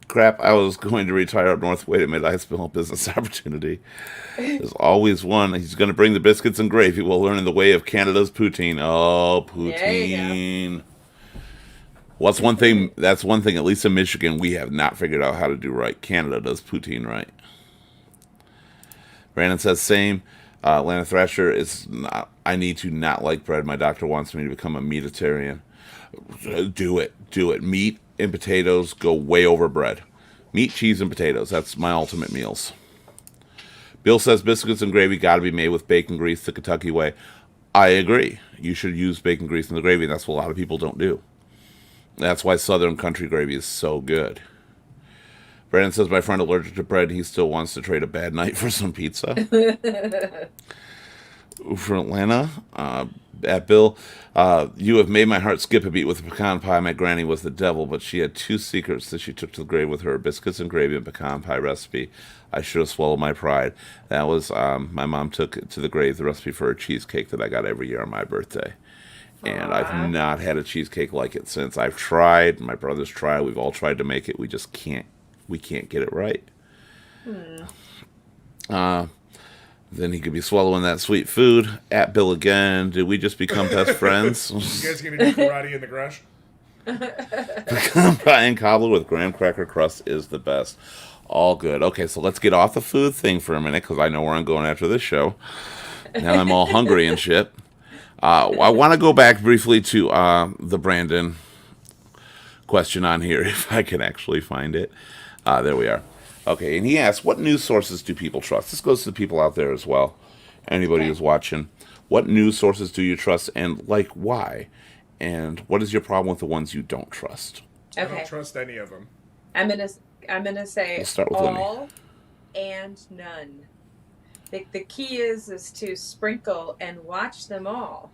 crap. I was going to retire up north. Wait a minute. I still have a business opportunity. There's always one. He's going to bring the biscuits and gravy. We'll learn in the way of Canada's poutine. Oh, poutine. What's one thing? That's one thing, at least in Michigan, we have not figured out how to do right. Canada does poutine right. Brandon says, same. Lana Thrasher is not. I need to not like bread. My doctor wants me to become a meatitarian. Do it. Do it. Meat and potatoes go way over bread. Meat, cheese, and potatoes. That's my ultimate meals. Bill says biscuits and gravy got to be made with bacon grease the Kentucky way. I agree. You should use bacon grease in the gravy. That's what a lot of people don't do. That's why Southern country gravy is so good. Brandon says, my friend allergic to bread. He still wants to trade a bad night for some pizza. For Atlanta, at Bill, you have made my heart skip a beat with the pecan pie. My granny was the devil, but she had 2 secrets that she took to the grave with her: biscuits and gravy and pecan pie recipe. I should have swallowed my pride. That was, my mom took to the grave the recipe for a cheesecake that I got every year on my birthday. And I've not had a cheesecake like it since. I've tried, my brothers tried, we've all tried to make it. We just can't get it right. Then he could be swallowing that sweet food. At Bill again. Did we just become best friends? You guys gonna do karate in the garage? Pecan pie and cobbler with graham cracker crust is the best. All good. Okay, so let's get off the food thing for a minute, because I know where I'm going after this show. Now I'm all hungry and shit. I want to go back briefly to the Brandon question on here, if I can actually find it. There we are. Okay, and he asks, what news sources do people trust? This goes to the people out there as well. Anybody who's watching. What news sources do you trust, and like why? And what is your problem with the ones you don't trust? I don't trust any of them. I'm gonna say Let's start with all Lenny. and none. The key is to sprinkle and watch them all,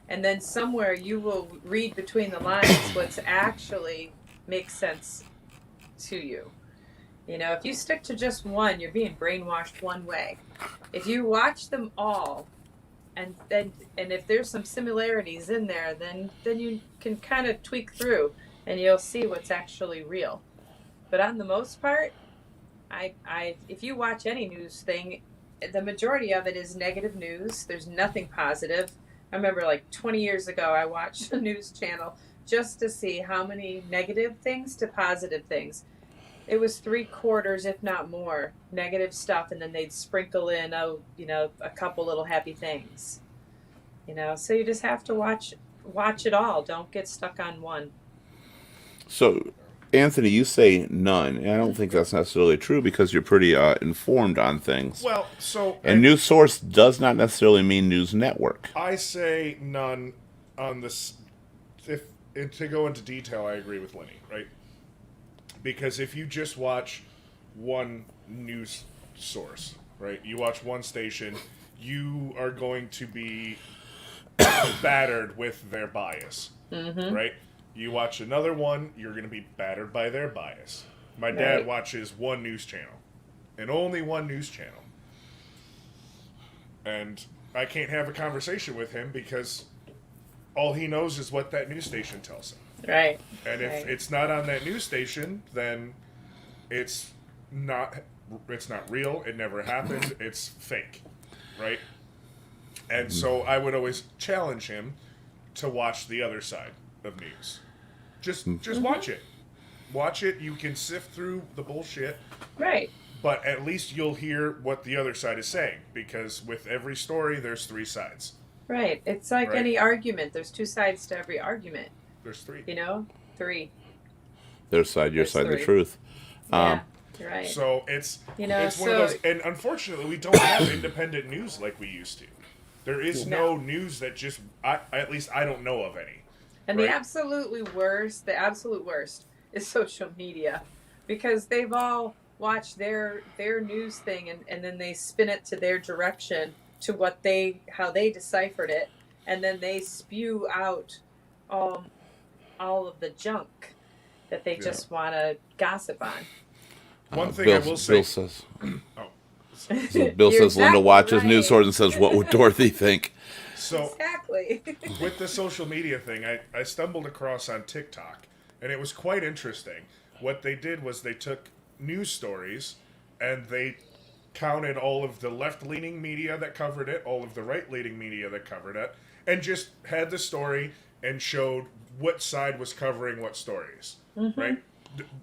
and then somewhere you will read between the lines what's actually makes sense to you. You know, if you stick to just one, you're being brainwashed one way. If you watch them all, and if there's some similarities in there, then you can kind of tweak through, and you'll see what's actually real. But on the most part, if you watch any news thing, the majority of it is negative news. There's nothing positive. I remember like 20 years ago, I watched a news channel just to see how many negative things to positive things. It was 3/4, if not more, negative stuff, and then they'd sprinkle in, a couple little happy things. So you just have to watch it all. Don't get stuck on one. So, Anthony, you say none. And I don't think that's necessarily true, because you're pretty informed on things. Well, And news source does not necessarily mean news network. I say none on this. To go into detail, I agree with Lenny, right? Because if you just watch one news source, right, you watch one station, you are going to be battered with their bias, right? You watch another one, you're going to be battered by their bias. My dad watches one news channel, and only one news channel. And I can't have a conversation with him because all he knows is what that news station tells him. Right. And if it's not on that news station, then it's not real. It never happened. It's fake, right? And so I would always challenge him to watch the other side of news. Just watch it. Watch it. You can sift through the bullshit. Right. But at least you'll hear what the other side is saying, because with every story, there's 3 sides. Right. It's like any argument. There's 2 sides to every argument. There's 3. 3. Their side, your There's side, the 3. truth. Yeah. Right. So it's one of so those, and unfortunately, we don't have independent news like we used to. There is no news that just, at least I don't know of any. And right? the absolute worst is social media, because they've all watched their news thing, and then they spin it to their direction, to how they deciphered it, and then they spew out all of the junk that they just want to gossip on. One thing I will say. Bill says. Oh. So Bill says Linda watches news source and says, "What would Dorothy think?" So exactly. With the social media thing, I stumbled across on TikTok, and it was quite interesting. What they did was they took news stories and they counted all of the left-leaning media that covered it, all of the right-leaning media that covered it, and just had the story and showed what side was covering what stories, right?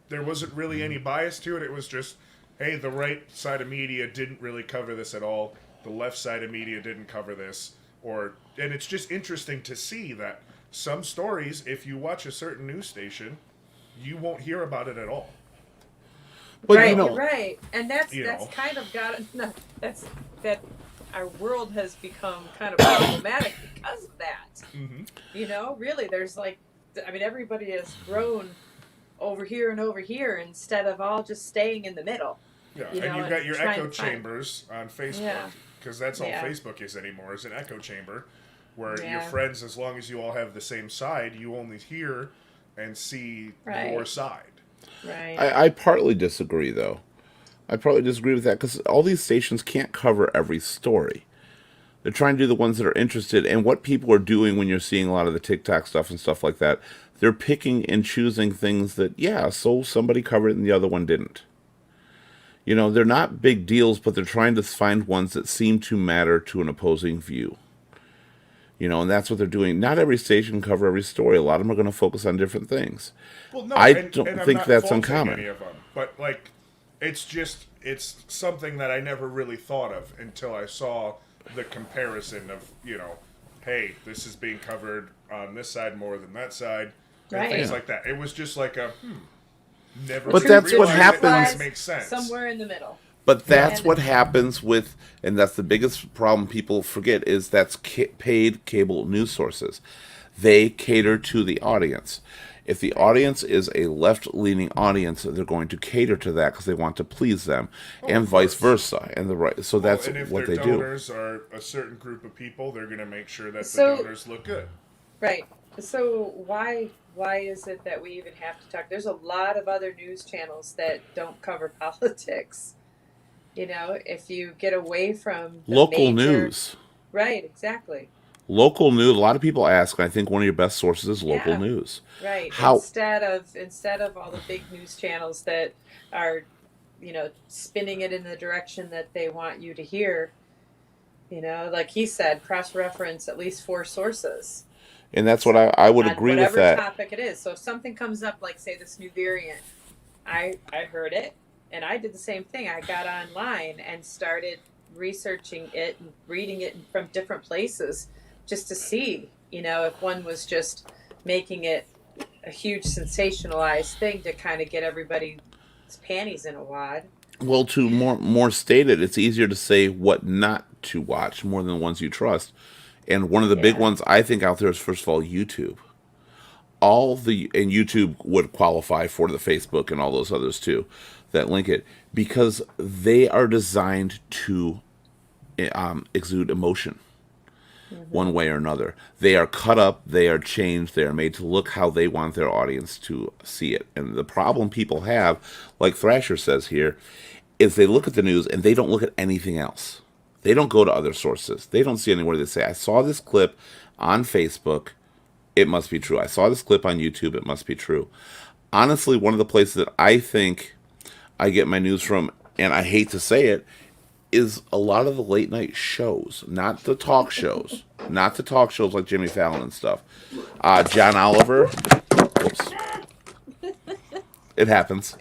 There wasn't really any bias to it. It was just, hey, the right side of media didn't really cover this at all. the left side of media didn't cover this, and it's just interesting to see that some stories, if you watch a certain news station, you won't hear about it at all. But right, you know, right, and that's You know. kind of got no, that's that our world has become kind of problematic because of that. Mm-hmm. You know, really, there's like, I mean, everybody has grown over here and over here instead of all just staying in the middle. Yeah, You and know, you've got and your trying echo to find- chambers on Facebook, Yeah. because that's all Yeah. Facebook is anymore, is an echo chamber, where your Yeah. friends, as long as you all have the same side, you only hear and see Right. your side. Right. I partly disagree, though. I partly disagree with that because all these stations can't cover every story. They're trying to do the ones that are interested, and what people are doing when you're seeing a lot of the TikTok stuff and stuff like that, they're picking and choosing things that, yeah, so somebody covered it and the other one didn't. You know, they're not big deals, but they're trying to find ones that seem to matter to an opposing view. You know, and that's what they're doing. Not every station can cover every story. A lot of them are going to focus on different things. Well, no, I and, don't and I'm think not that's faulting uncommon. Any of them, but like, it's something that I never really thought of until I saw the comparison of, you know, hey, this is being covered on this side more than that side, and Right. things Yeah. like that. It was just like never. But really that's what realized happens- That Lies this makes sense. somewhere in the middle. But that's And- what happens with, and that's the biggest problem people forget, is that's paid cable news sources. They cater to the audience. If the audience is a left-leaning audience, they're going to cater to that because they want to please them, and of vice course. versa. And the right, so that's and if what their they do. donors are a certain group of people, they're going to make sure that So- the donors look good. Right. So why is it that we even have to talk? There's a lot of other news channels that don't cover politics. You know, if you get away from the Local major- news. Right, exactly. Local news. A lot of people ask, and I think one of your best sources is local Yeah. news. Right. How- Instead of all the big news channels that are, you know, spinning it in the direction that they want you to hear, you know, like he said, cross-reference at least 4 sources. And that's what I would on agree with whatever that. topic it is. So if something comes up, like say this new variant, I heard it, and I did the same thing. I got online and started researching it and reading it from different places just to see, you know, if one was just making it a huge sensationalized thing to kind of get everybody's panties in a wad. Well, to more stated, it's easier to say what not to watch more than the ones you trust. And one of the big Yeah. ones I think out there is, first of all, YouTube. And YouTube would qualify for the Facebook and all those others too that link it, because they are designed to exude emotion one way or another. They are cut up, they are changed, they are made to look how they want their audience to see it. And the problem people have, like Thrasher says here, is they look at the news and they don't look at anything else. They don't go to other sources. They don't see anywhere they say, I saw this clip on Facebook, it must be true. I saw this clip on YouTube, it must be true. Honestly, one of the places that I think I get my news from, and I hate to say it, is a lot of the late night shows, not the talk shows, not the talk shows like Jimmy Fallon and stuff. John Oliver, whoops, it happens.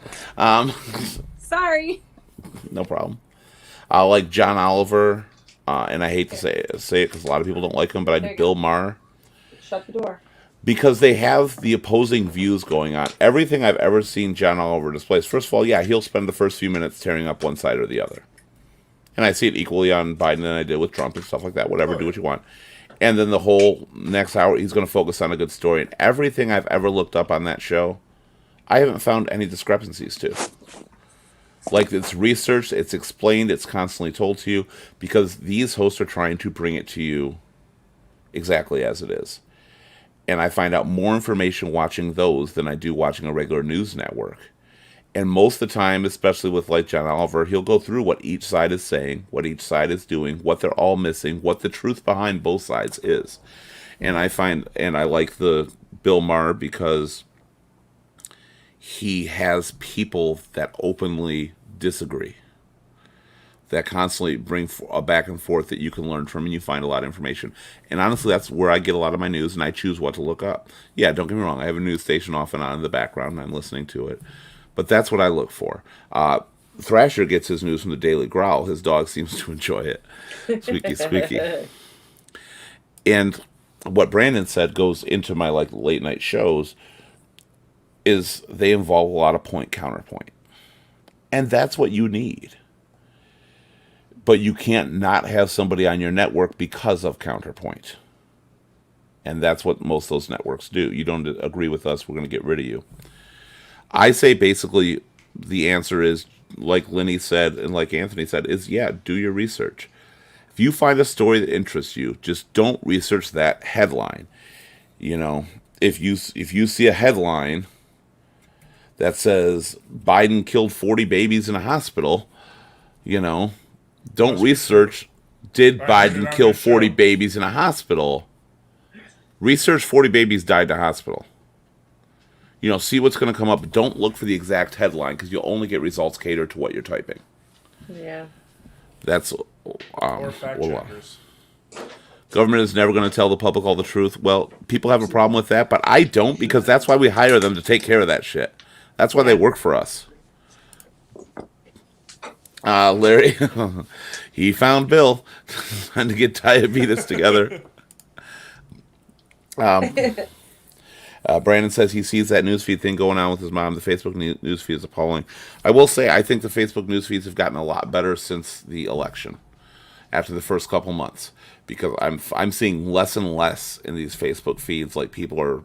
Sorry. No problem. Like John Oliver, and I hate to say it because a lot of people don't like him, but There you Bill Maher, Shut the door. because they have the opposing views going on. Everything I've ever seen John Oliver displays, first of all, yeah, he'll spend the first few minutes tearing up one side or the other. And I see it equally on Biden than I did with Trump and stuff like that. Whatever, do what you want. And then the whole next hour, he's going to focus on a good story. And everything I've ever looked up on that show, I haven't found any discrepancies to. Like, it's researched, it's explained, it's constantly told to you, because these hosts are trying to bring it to you exactly as it is. And I find out more information watching those than I do watching a regular news network. And most of the time, especially with like John Oliver, he'll go through what each side is saying, what each side is doing, what they're all missing, what the truth behind both sides is. And I like the Bill Maher because he has people that openly disagree, that constantly bring a back and forth that you can learn from, and you find a lot of information. And honestly, that's where I get a lot of my news, and I choose what to look up. Yeah, don't get me wrong, I have a news station off and on in the background, and I'm listening to it. But that's what I look for. Thrasher gets his news from the Daily Growl. His dog seems to enjoy it. Squeaky, squeaky. And what Brandon said goes into my like late night shows is they involve a lot of point counterpoint. And that's what you need. But you can't not have somebody on your network because of counterpoint. And that's what most of those networks do. You don't agree with us, we're going to get rid of you. I say basically the answer is, like Lenny said and like Anthony said, is yeah, do your research. If you find a story that interests you, just don't research that headline. You know, if you see a headline that says Biden killed 40 babies in a hospital, you know, don't research, did Biden kill 40 babies in a hospital? Research 40 babies died in a hospital. You know, see what's going to come up. Don't look for the exact headline because you'll only get results catered to what you're typing. Yeah. That's Or fact checkers. Government is never going to tell the public all the truth. Well, people have a problem with that, but I don't, because that's why we hire them to take care of that shit. That's why they work for us. Larry, he found Bill trying to get diabetes together. Brandon says he sees that newsfeed thing going on with his mom. The Facebook newsfeed is appalling. I will say, I think the Facebook newsfeeds have gotten a lot better since the election, after the first couple months, because I'm seeing less and less in these Facebook feeds. Like, people are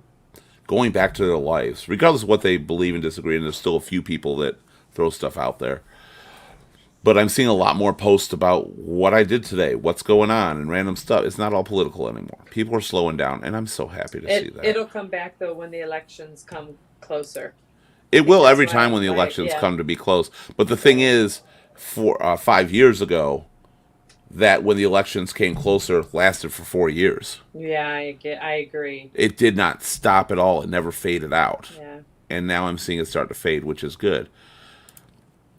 going back to their lives, regardless of what they believe and disagree. And there's still a few people that throw stuff out there. But I'm seeing a lot more posts about what I did today, what's going on, and random stuff. It's not all political anymore. People are slowing down, and I'm so happy to see that. It'll come back, though, when the elections come closer. It will every time when the elections come to be close. But the thing is, for 5 years ago, that when the elections came closer, lasted for 4 years. Yeah, I agree. It did not stop at all. It never faded out. Yeah. And now I'm seeing it start to fade, which is good.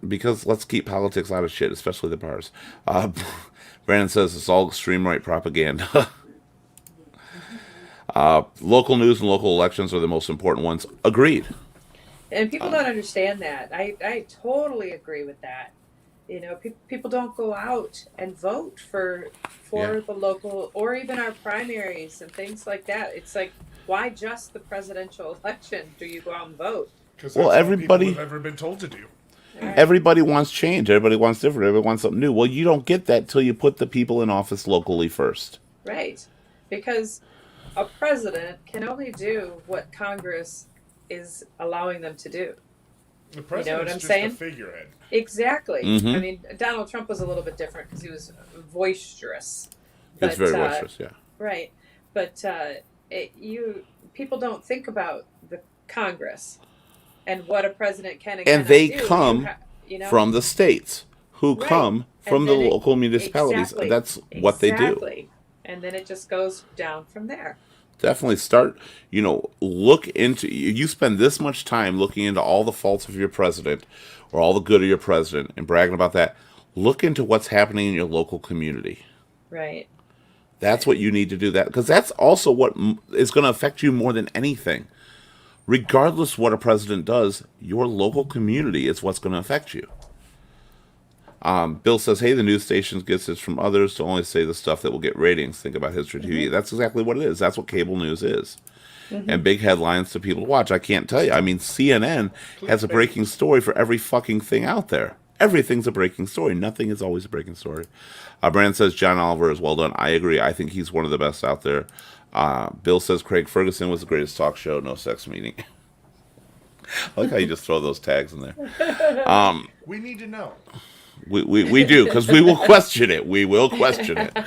Because let's keep politics out of shit, especially the bars. Brandon says it's all extreme right propaganda. Local news and local elections are the most important ones. Agreed. And people don't understand that. I totally agree with that. You know, people don't go out and vote for the local, or even our primaries and things like that. It's like, why just the presidential election do you go out and vote? Because that's what people have ever been told to do. Right. Everybody wants change. Everybody wants different. Everybody wants something new. Well, you don't get that till you put the people in office locally first. Right. Because a president can only do what Congress is allowing them to do. The president's, you know what I'm just saying? a figurehead. Exactly. Mm-hmm. I mean, Donald Trump was a little bit different because he was boisterous. It's very boisterous, yeah. Right. But people don't think about the Congress and what a president can and And they do. come from the states, who come from the local municipalities. Exactly. That's what they do. And then it just goes down from there. Definitely start, look into, you spend this much time looking into all the faults of your president or all the good of your president and bragging about that. Look into what's happening in your local community. Right. That's what you need to do, that because that's also what is going to affect you more than anything. Regardless what a president does, your local community is what's going to affect you. Bill says, hey, the news stations gets this from others to only say the stuff that will get ratings. Think about History TV. That's exactly what it is. That's what cable news is. Mm-hmm. And big headlines to people to watch. I can't tell you. I mean, CNN has a breaking story for every fucking thing out there. Everything's a breaking story. Nothing is always a breaking story. Brandon says, John Oliver is well done. I agree. I think he's one of the best out there. Bill says Craig Ferguson was the greatest talk show, no sex meeting. I like how you just throw those tags in there. We need to know. We do, because we will question it. We will question it.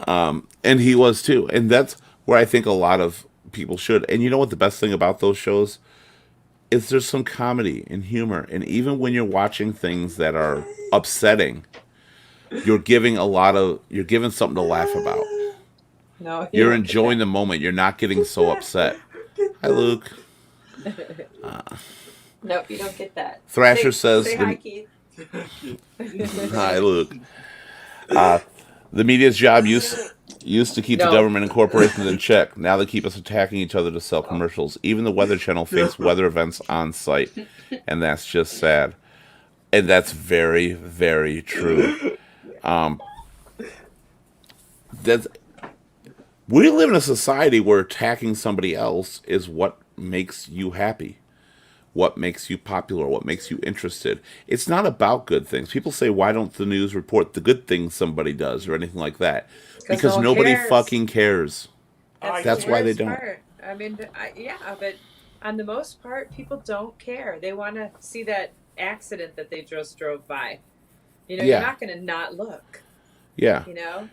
And he was too. And that's where I think a lot of people should. And you know what the best thing about those shows is? There's some comedy and humor. And even when you're watching things that are upsetting, you're giving something to laugh about. No, you're enjoying the moment. You're not getting so upset. Hi, Luke. Nope, you don't get that. Thrasher says... Say hi, Keith. Hi, Luke. The media's job used to keep the government and corporations in check. Now they keep us attacking each other to sell commercials. Even the Weather Channel fakes weather events on site. And that's just sad. And that's very, very true. Um, that's we live in a society where attacking somebody else is what makes you happy, what makes you popular, what makes you interested. It's not about good things. People say, why don't the news report the good things somebody does or anything like that? Because no Because one nobody cares. fucking cares. That's I the That's why they worst don't. part. I mean, yeah, but on the most part, people don't care. They want to see that accident that they just drove by. You know, you're Yeah, not going to not look, yeah. you know?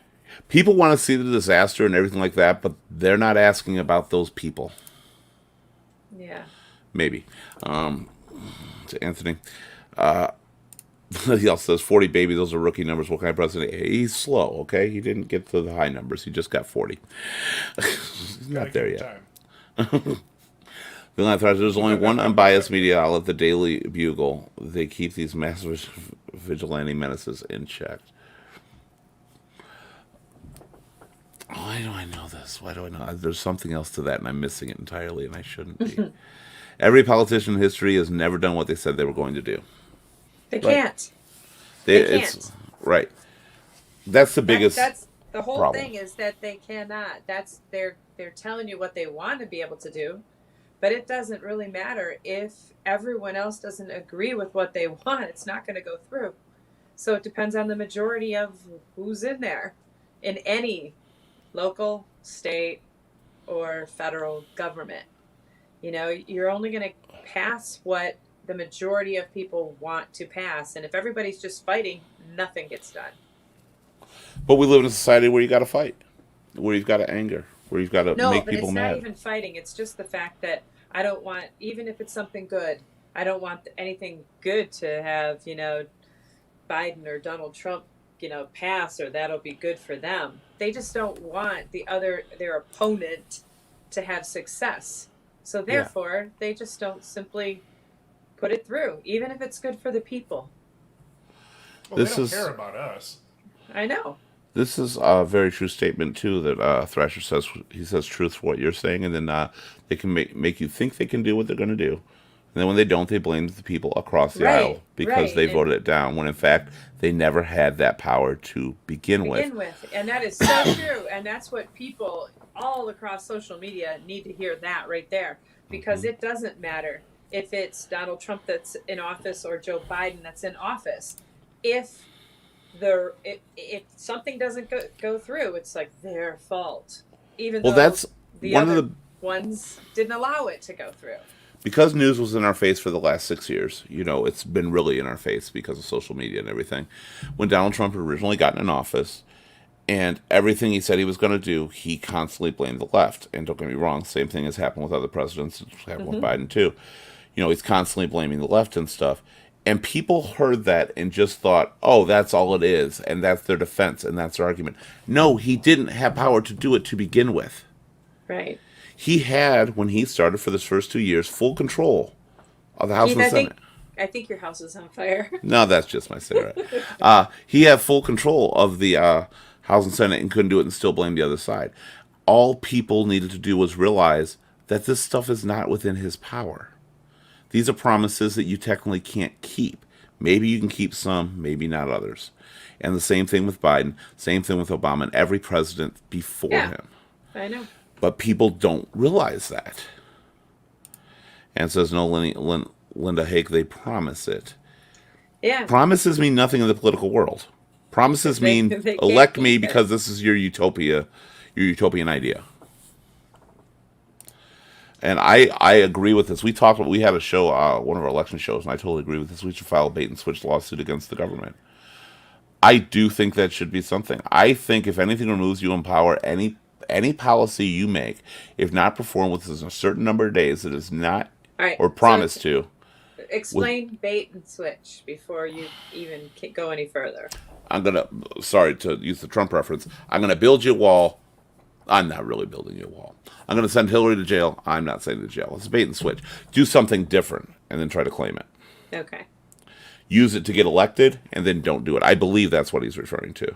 People want to see the disaster and everything like that, but they're not asking about those people. Yeah. Maybe. Um, to Anthony. He also says 40 baby, those are rookie numbers. What kind of president? He's slow, okay? He didn't get to the high numbers. He just got 40. He's Gotta not there give it yet. time. There's only one unbiased media outlet, the Daily Bugle. They keep these massive vigilante menaces in check. Why do I know this? Why do I know? There's something else to that, and I'm missing it entirely, and I shouldn't be. Every politician in history has never done what they said they were going to do. They Right. can't. They It's can't. right. That's the biggest That's the whole problem. thing is that they cannot. That's they're telling you what they want to be able to do, but it doesn't really matter if everyone else doesn't agree with what they want. It's not going to go through. So it depends on the majority of who's in there in any local, state, or federal government. You know, you're only going to pass what the majority of people want to pass. And if everybody's just fighting, nothing gets done. But we live in a society where you got to fight, where you've got to anger, where you've got to No, make but people it's not mad. even fighting. It's just the fact that I don't want, even if it's something good, I don't want anything good to have, you know, Biden or Donald Trump, you know, pass or that'll be good for them. They just don't want their opponent to have success. So Yeah. therefore, they just don't simply put it through, even if it's good for the people. Well, This they don't is care about us. I know. this is a very true statement too that Thrasher says. He says truth for what you're saying, and then they can make you think they can do what they're going to do, and then when they don't, they blame the people across the Right, aisle because right. they And voted it down. When in fact they never had that power to begin with. And that is so true. And that's what people all across social media need to hear that right there, because it doesn't matter if it's Donald Trump that's in office or Joe Biden that's in office. If if something doesn't go through, it's like their fault, even Well, though that's the one of other the ones didn't allow it to go through. because news was in our face for the last 6 years. You know, it's been really in our face because of social media and everything. When Donald Trump had originally gotten in office, and everything he said he was going to do, he constantly blamed the left. And don't get me wrong, same thing has happened with other presidents. It's happened with Biden too. You know, he's constantly blaming the left and stuff. And people heard that and just thought, oh, that's all it is. And that's their defense and that's their argument. No, he didn't have power to do it to begin with. Right. He had, when he started for this first 2 years, full control of the House Keith, and the Senate. I think your house is on fire. No, that's just my cigarette. He had full control of the House and Senate and couldn't do it and still blame the other side. All people needed to do was realize that this stuff is not within his power. These are promises that you technically can't keep. Maybe you can keep some, maybe not others. And the same thing with Biden, same thing with Obama, and every president before Yeah. him. I know. But people don't realize that. And it says, no, Linda Hake, they promise it. Yeah. Promises mean nothing in the political world. Promises mean they can't elect me keep it. because this is your utopia, your utopian idea. And I agree with this. We had a show, one of our election shows, and I totally agree with this. We should file a bait and switch lawsuit against the government. I do think that should be something. I think if anything removes you in power, any policy you make, if not performed within a certain number of days, that is not All right. or promised to. Explain bait and switch before you even go any further. Sorry to use the Trump reference, I'm gonna build you a wall. I'm not really building you a wall. I'm gonna send Hillary to jail. I'm not sending her to jail. It's a bait and switch. Do something different and then try to claim it. Okay. Use it to get elected and then don't do it. I believe that's what he's referring to.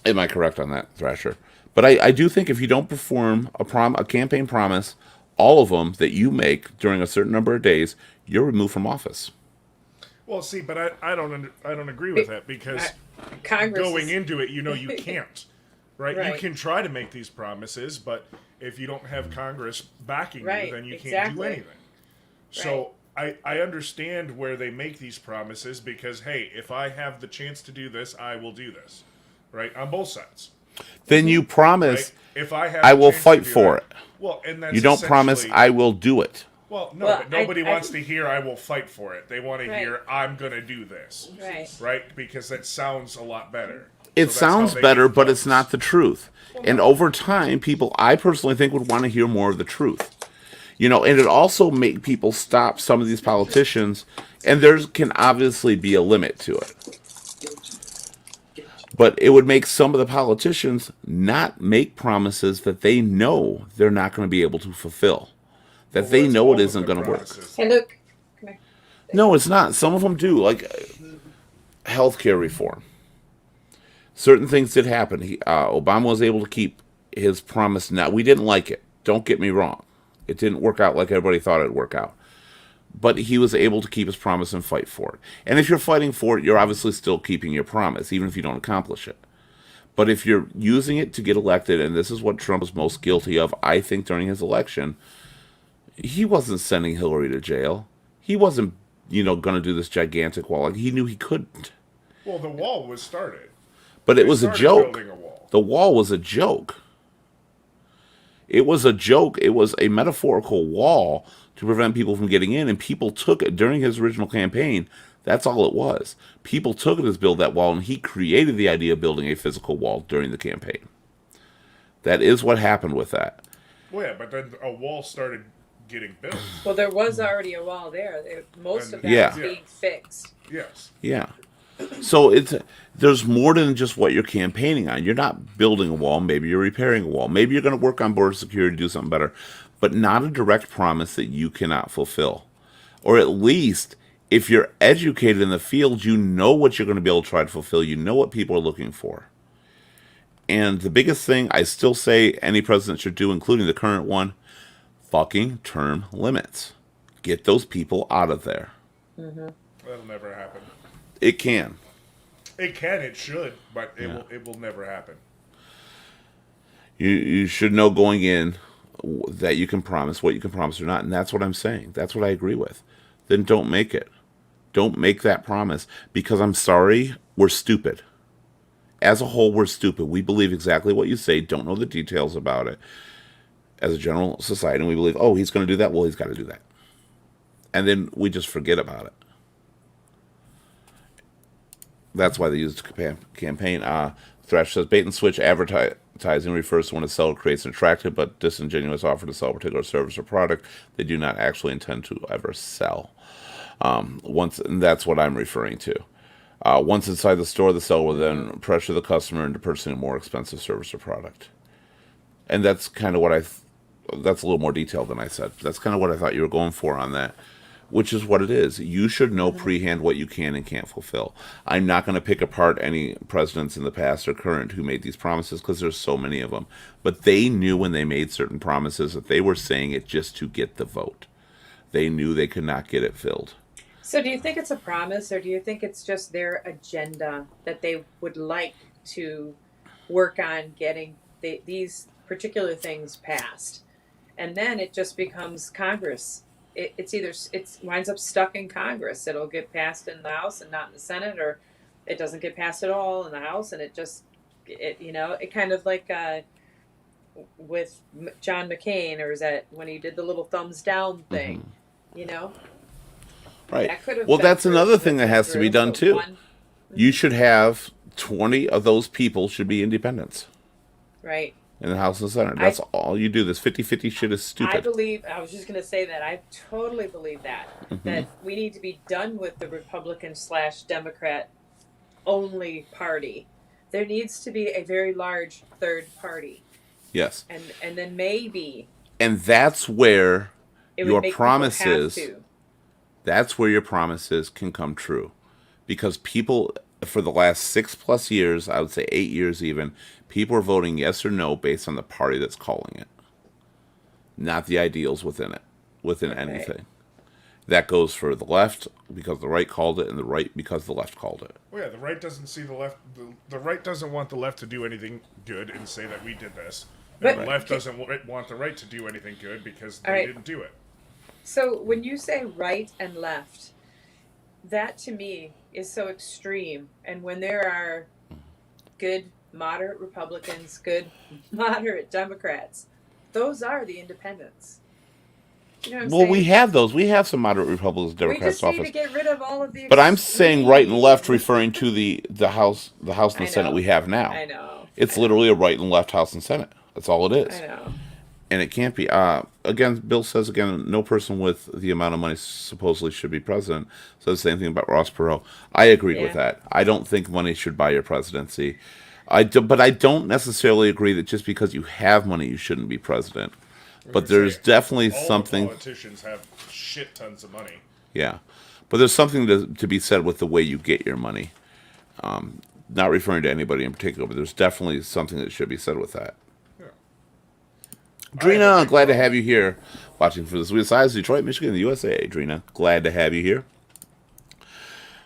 Am I correct on that, Thrasher? But I do think if you don't perform a campaign promise, all of them that you make during a certain number of days, you're removed from office. Well, see, but I don't agree with that because Congress going is, into it, you know, you can't, right? You Right. can try to make these promises, but if you don't have Congress backing Right, you, then you can't do exactly. anything. So I understand where they make these promises because, hey, if I have the chance to do this, I will do this, right? On both sides, Then you promise, right? If I have I the will chance fight to do for that, it. well, and that's You don't promise, essentially- I will do it. Well, no, Well, but nobody I- wants to hear I will fight for it. They want to Right. hear I'm going to do this, right. right? Because that sounds a lot better. It So that's how sounds they better, get but it's votes. not the truth. And over time, people, I personally think, would want to hear more of the truth. You know, and it also make people stop some of these politicians, and there can obviously be a limit to it. But it would make some of the politicians not make promises that they know they're not going to be able to fulfill, that Well, they that's know all it of isn't the going to work. promises. Hey, Luke, come here. No, it's not. Some of them do, like healthcare reform. Certain things did happen. Obama was able to keep his promise. Now, we didn't like it. Don't get me wrong. It didn't work out like everybody thought it'd work out. But he was able to keep his promise and fight for it. And if you're fighting for it, you're obviously still keeping your promise, even if you don't accomplish it. But if you're using it to get elected, and this is what Trump was most guilty of, I think, during his election, he wasn't sending Hillary to jail. He wasn't, going to do this gigantic wall. Like, he knew he couldn't. Well, the wall was started. But it They was a started joke. Building a wall. The wall was a joke. It was a joke. It was a metaphorical wall to prevent people from getting in, and people took it during his original campaign. That's all it was. People took it as build that wall, and he created the idea of building a physical wall during the campaign. That is what happened with that. Well, yeah, but then a wall started getting built. Well, there was already a wall there. Most of that Yeah. was being fixed. Yes. Yeah. So there's more than just what you're campaigning on. You're not building a wall. Maybe you're repairing a wall. Maybe you're going to work on border security, do something better, but not a direct promise that you cannot fulfill. Or at least, if you're educated in the field, you know what you're going to be able to try to fulfill. You know what people are looking for. And the biggest thing I still say any president should do, including the current one, fucking term limits. Get those people out of there. That'll never happen. It can. It can, it should, but it will never happen. You should know going in that you can promise what you can promise or not, and that's what I'm saying. That's what I agree with. Then don't make it. Don't make that promise, because I'm sorry, we're stupid. As a whole, we're stupid. We believe exactly what you say, don't know the details about it as a general society, and we believe, oh, he's going to do that, well, he's got to do that. And then we just forget about it. That's why they use the campaign. Thrash says, bait and switch advertising refers to when a seller creates an attractive but disingenuous offer to sell a particular service or product they do not actually intend to ever sell. And that's what I'm referring to. Once inside the store, the seller will then pressure the customer into purchasing a more expensive service or product. And that's kind of what that's a little more detailed than I said. That's kind of what I thought you were going for on that, which is what it is. You should know prehand what you can and can't fulfill. I'm not going to pick apart any presidents in the past or current who made these promises, because there's so many of them. But they knew when they made certain promises that they were saying it just to get the vote. They knew they could not get it filled. So do you think it's a promise, or do you think it's just their agenda that they would like to work on getting these particular things passed? And then it just becomes Congress. It winds up stuck in Congress. It'll get passed in the House and not in the Senate, or it doesn't get passed at all in the House, and it kind of like with John McCain, or is that when he did the little thumbs down thing, Right. That could have Well, been that's through- another thing that has to be through, done but too. one- You should have 20 of those people should be independents right. in the House and Senate. That's all you do. This 50-50 shit is stupid. I was just going to say that. I totally believe that. Mm-hmm. That we need to be done with the Republican/Democrat only party. There needs to be a very large third party. Yes. And then maybe And that's where it would your make people promises, have to. that's where your promises can come true. Because people, for the last 6+ years, I would say 8 years even, people are voting yes or no based on the party that's calling it, not the ideals within it, within anything. That goes for the left because the right called it, and the right because the left called it. Well, yeah, the right doesn't see the left. The right doesn't want the left to do anything good and say that we did this. But- And the left doesn't want the right to do anything good because they Alright. didn't do it. So when you say right and left, that to me is so extreme. And when there are good moderate Republicans, good moderate Democrats, those are the independents. You know what I'm Well, saying? we have those. We have some moderate Republicans, We Democrats just need office. to get rid of all of the. But I'm saying right and extreme- left, referring to the House, and I the Senate know. we have now. I know. It's literally a right and left House and Senate. That's all it is. I know. And it can't be. Again, Bill says again, no person with the amount of money supposedly should be president. Says the same thing about Ross Perot. I agree with Yeah. that. I don't think money should buy your presidency. But I don't necessarily agree that just because you have money, you shouldn't be president. But there's Say, definitely all something. The politicians have shit tons of money. Yeah, but there's something to be said with the way you get your money. Not referring to anybody in particular, but there's definitely something that should be said with that. Yeah. Drina, glad to have you here, watching for the Sweet Sides, Detroit, Michigan, the USA. Drina, glad to have you here.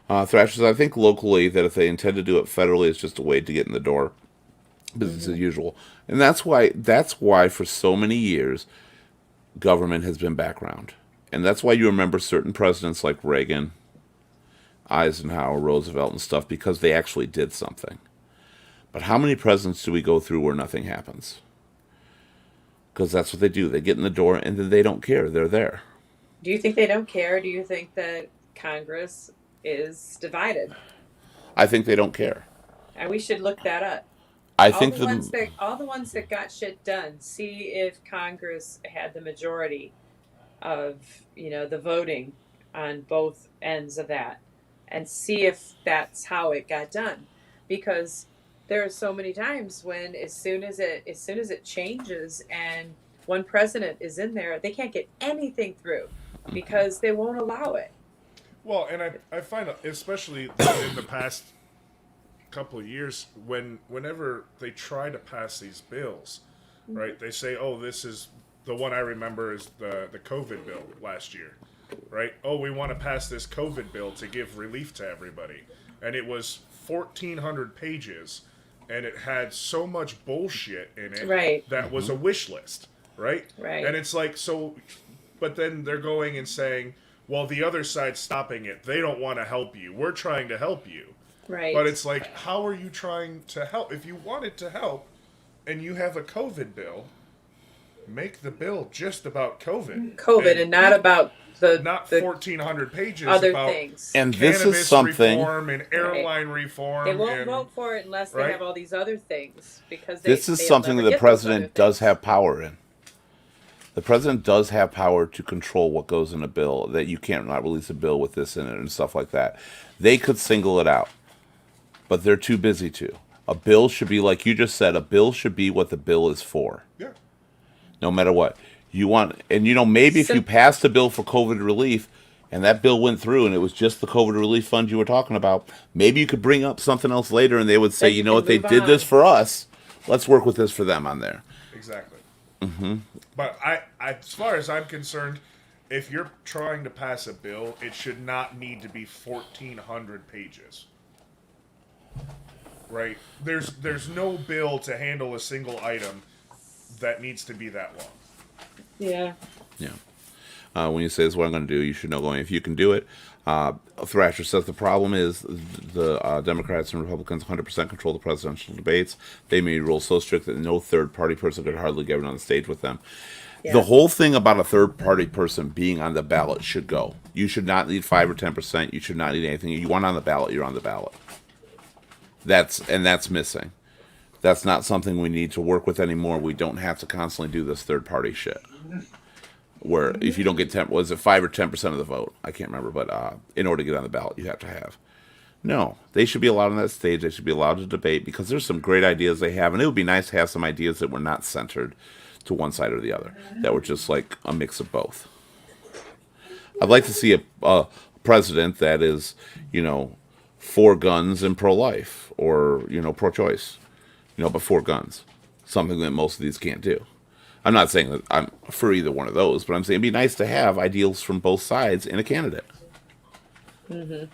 Thrashers, I think locally that if they intend to do it federally, it's just a way to get in the door, business as usual, and that's why for so many years, government has been background, and that's why you remember certain presidents like Reagan, Eisenhower, Roosevelt, and stuff because they actually did something. But how many presidents do we go through where nothing happens? Because that's what they do. They get in the door and then they don't care. They're there. Do you think they don't care? Do you think that Congress is divided? I think they don't care. And we should look that up. I think all the ones that got shit done. See if Congress had the majority of the voting on both ends of that, and see if that's how it got done. Because there are so many times when as soon as it changes and one president is in there, they can't get anything through because they won't allow it. Well, and I find, especially in the past couple of years, whenever they try to pass these bills, right, they say, oh, this is, the one I remember is the COVID bill last year, right? Oh, we want to pass this COVID bill to give relief to everybody. And it was 1,400 pages, and it had so much bullshit in it Right. that was a wish list, right? Right. And it's like, so, but then they're going and saying, well, the other side's stopping it. They don't want to help you. We're trying to help you. Right. But it's like, how are you trying to help? If you wanted to help and you have a COVID bill, make the bill just about COVID. And not about the 1,400 pages other about things. and this cannabis is something. reform and airline reform. They won't and, vote for it unless they right? have all these other things because This is they'll something never that the get those other president does things. have power in. The president does have power to control what goes in a bill, that you can't not release a bill with this in it and stuff like that. They could single it out, but they're too busy to. A bill should be, like you just said, a bill should be what the bill is for, Yeah. no matter what. You want, and maybe if you passed a bill for COVID relief and that bill went through and it was just the COVID relief fund you were talking about, maybe you could bring up something else later and they would say, Then you you know what, can they move did this on. for us. Let's work with this for them on there. Exactly. Mm-hmm. But I, as far as I'm concerned, if you're trying to pass a bill, it should not need to be 1,400 pages. Right? There's no bill to handle a single item that needs to be that long. Yeah. Yeah. When you say this is what I'm going to do, you should know going, if you can do it. Thrasher says the problem is the Democrats and Republicans 100% control the presidential debates. They made rules so strict that no third-party person could hardly get on the stage with them. Yeah. The whole thing about a third-party person being on the ballot should go. You should not need 5 or 10%. You should not need anything. You want on the ballot, you're on the ballot. That's missing. That's not something we need to work with anymore. We don't have to constantly do this third-party shit. Where if you don't get 5 or 10% of the vote? I can't remember, but in order to get on the ballot, you have to have. No, they should be allowed on that stage. They should be allowed to debate because there's some great ideas they have, and it would be nice to have some ideas that were not centered to one side or the other, that were just like a mix of both. I'd like to see a president that is, for guns and pro-life, or pro-choice, but for guns, something that most of these can't do. I'm not saying that I'm for either one of those, but I'm saying it'd be nice to have ideals from both sides in a candidate. Mm-hmm.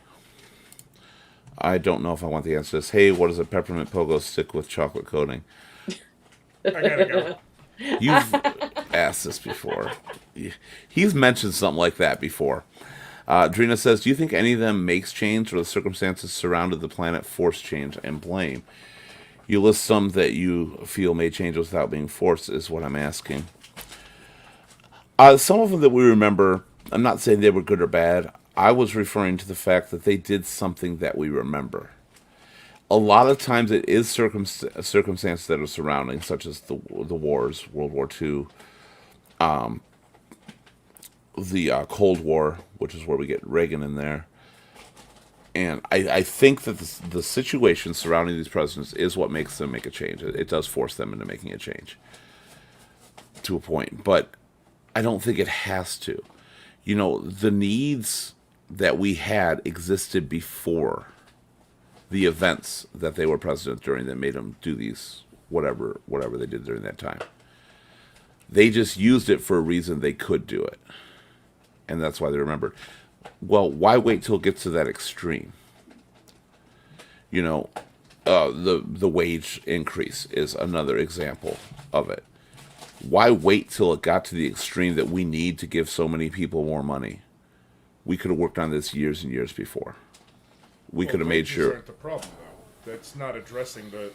I don't know if I want the answer to this. Hey, what is a peppermint pogo stick with chocolate coating? I gotta go. You've asked this before. He's mentioned something like that before. Drina says, do you think any of them makes change or the circumstances surrounded the planet force change and blame? You list some that you feel may change without being forced is what I'm asking. Some of them that we remember, I'm not saying they were good or bad. I was referring to the fact that they did something that we remember. A lot of times it is circumstances that are surrounding, such as the wars, World War II, the Cold War, which is where we get Reagan in there. And I think that the situation surrounding these presidents is what makes them make a change. It does force them into making a change to a point. But I don't think it has to. You know, the needs that we had existed before the events that they were president during that made them do these whatever they did during that time. They just used it for a reason they could do it. And that's why they remembered. Well, why wait till it gets to that extreme? You know, the wage increase is another example of it. Why wait till it got to the extreme that we need to give so many people more money? We could have worked on this years and years before. We could have made Wages sure. aren't the problem, though. That's not addressing the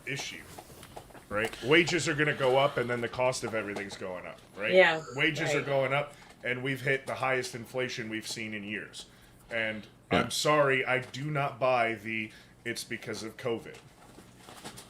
issue, right? Wages are going to go up, and then the cost of everything's going up, right? Yeah, Wages right. are going up, and we've hit the highest inflation we've seen in years. And Yeah. I'm sorry, I do not buy it's because of COVID.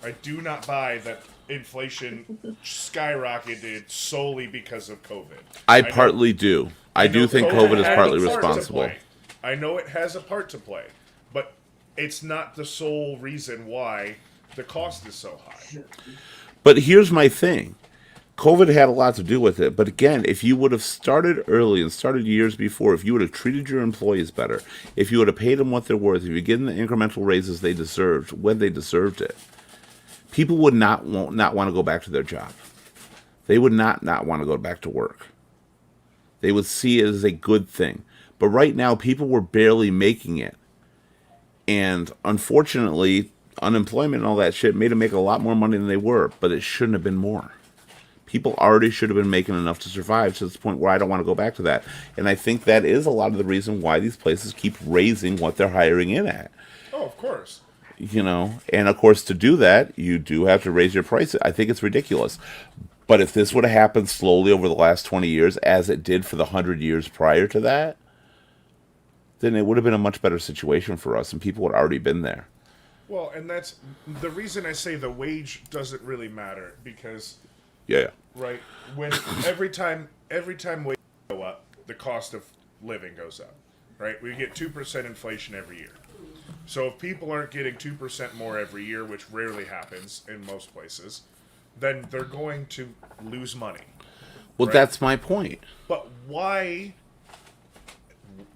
I do not buy that inflation skyrocketed solely because of COVID. I know- partly do. I do know think COVID is had a partly part to responsible. play. I know it has a part to play, but it's not the sole reason why the cost is so high. But here's my thing. COVID had a lot to do with it. But again, if you would have started early and started years before, if you would have treated your employees better, if you would have paid them what they're worth, if you given the incremental raises they deserved when they deserved it, people would not want to go back to their job. They would not want to go back to work. They would see it as a good thing. But right now, people were barely making it. And unfortunately, unemployment and all that shit made them make a lot more money than they were. But it shouldn't have been more. People already should have been making enough to survive to the point where I don't want to go back to that. And I think that is a lot of the reason why these places keep raising what they're hiring in at. Oh, of course. You know, and of course, to do that, you do have to raise your prices. I think it's ridiculous. But if this would have happened slowly over the last 20 years, as it did for the 100 years prior to that, then it would have been a much better situation for us, and people would have already been there. Well, and that's the reason I say the wage doesn't really matter, because Yeah. right when every time wages go up, the cost of living goes up. Right, we get 2% inflation every year. So if people aren't getting 2% more every year, which rarely happens in most places, then they're going to lose money. Well, Right. that's my point. But why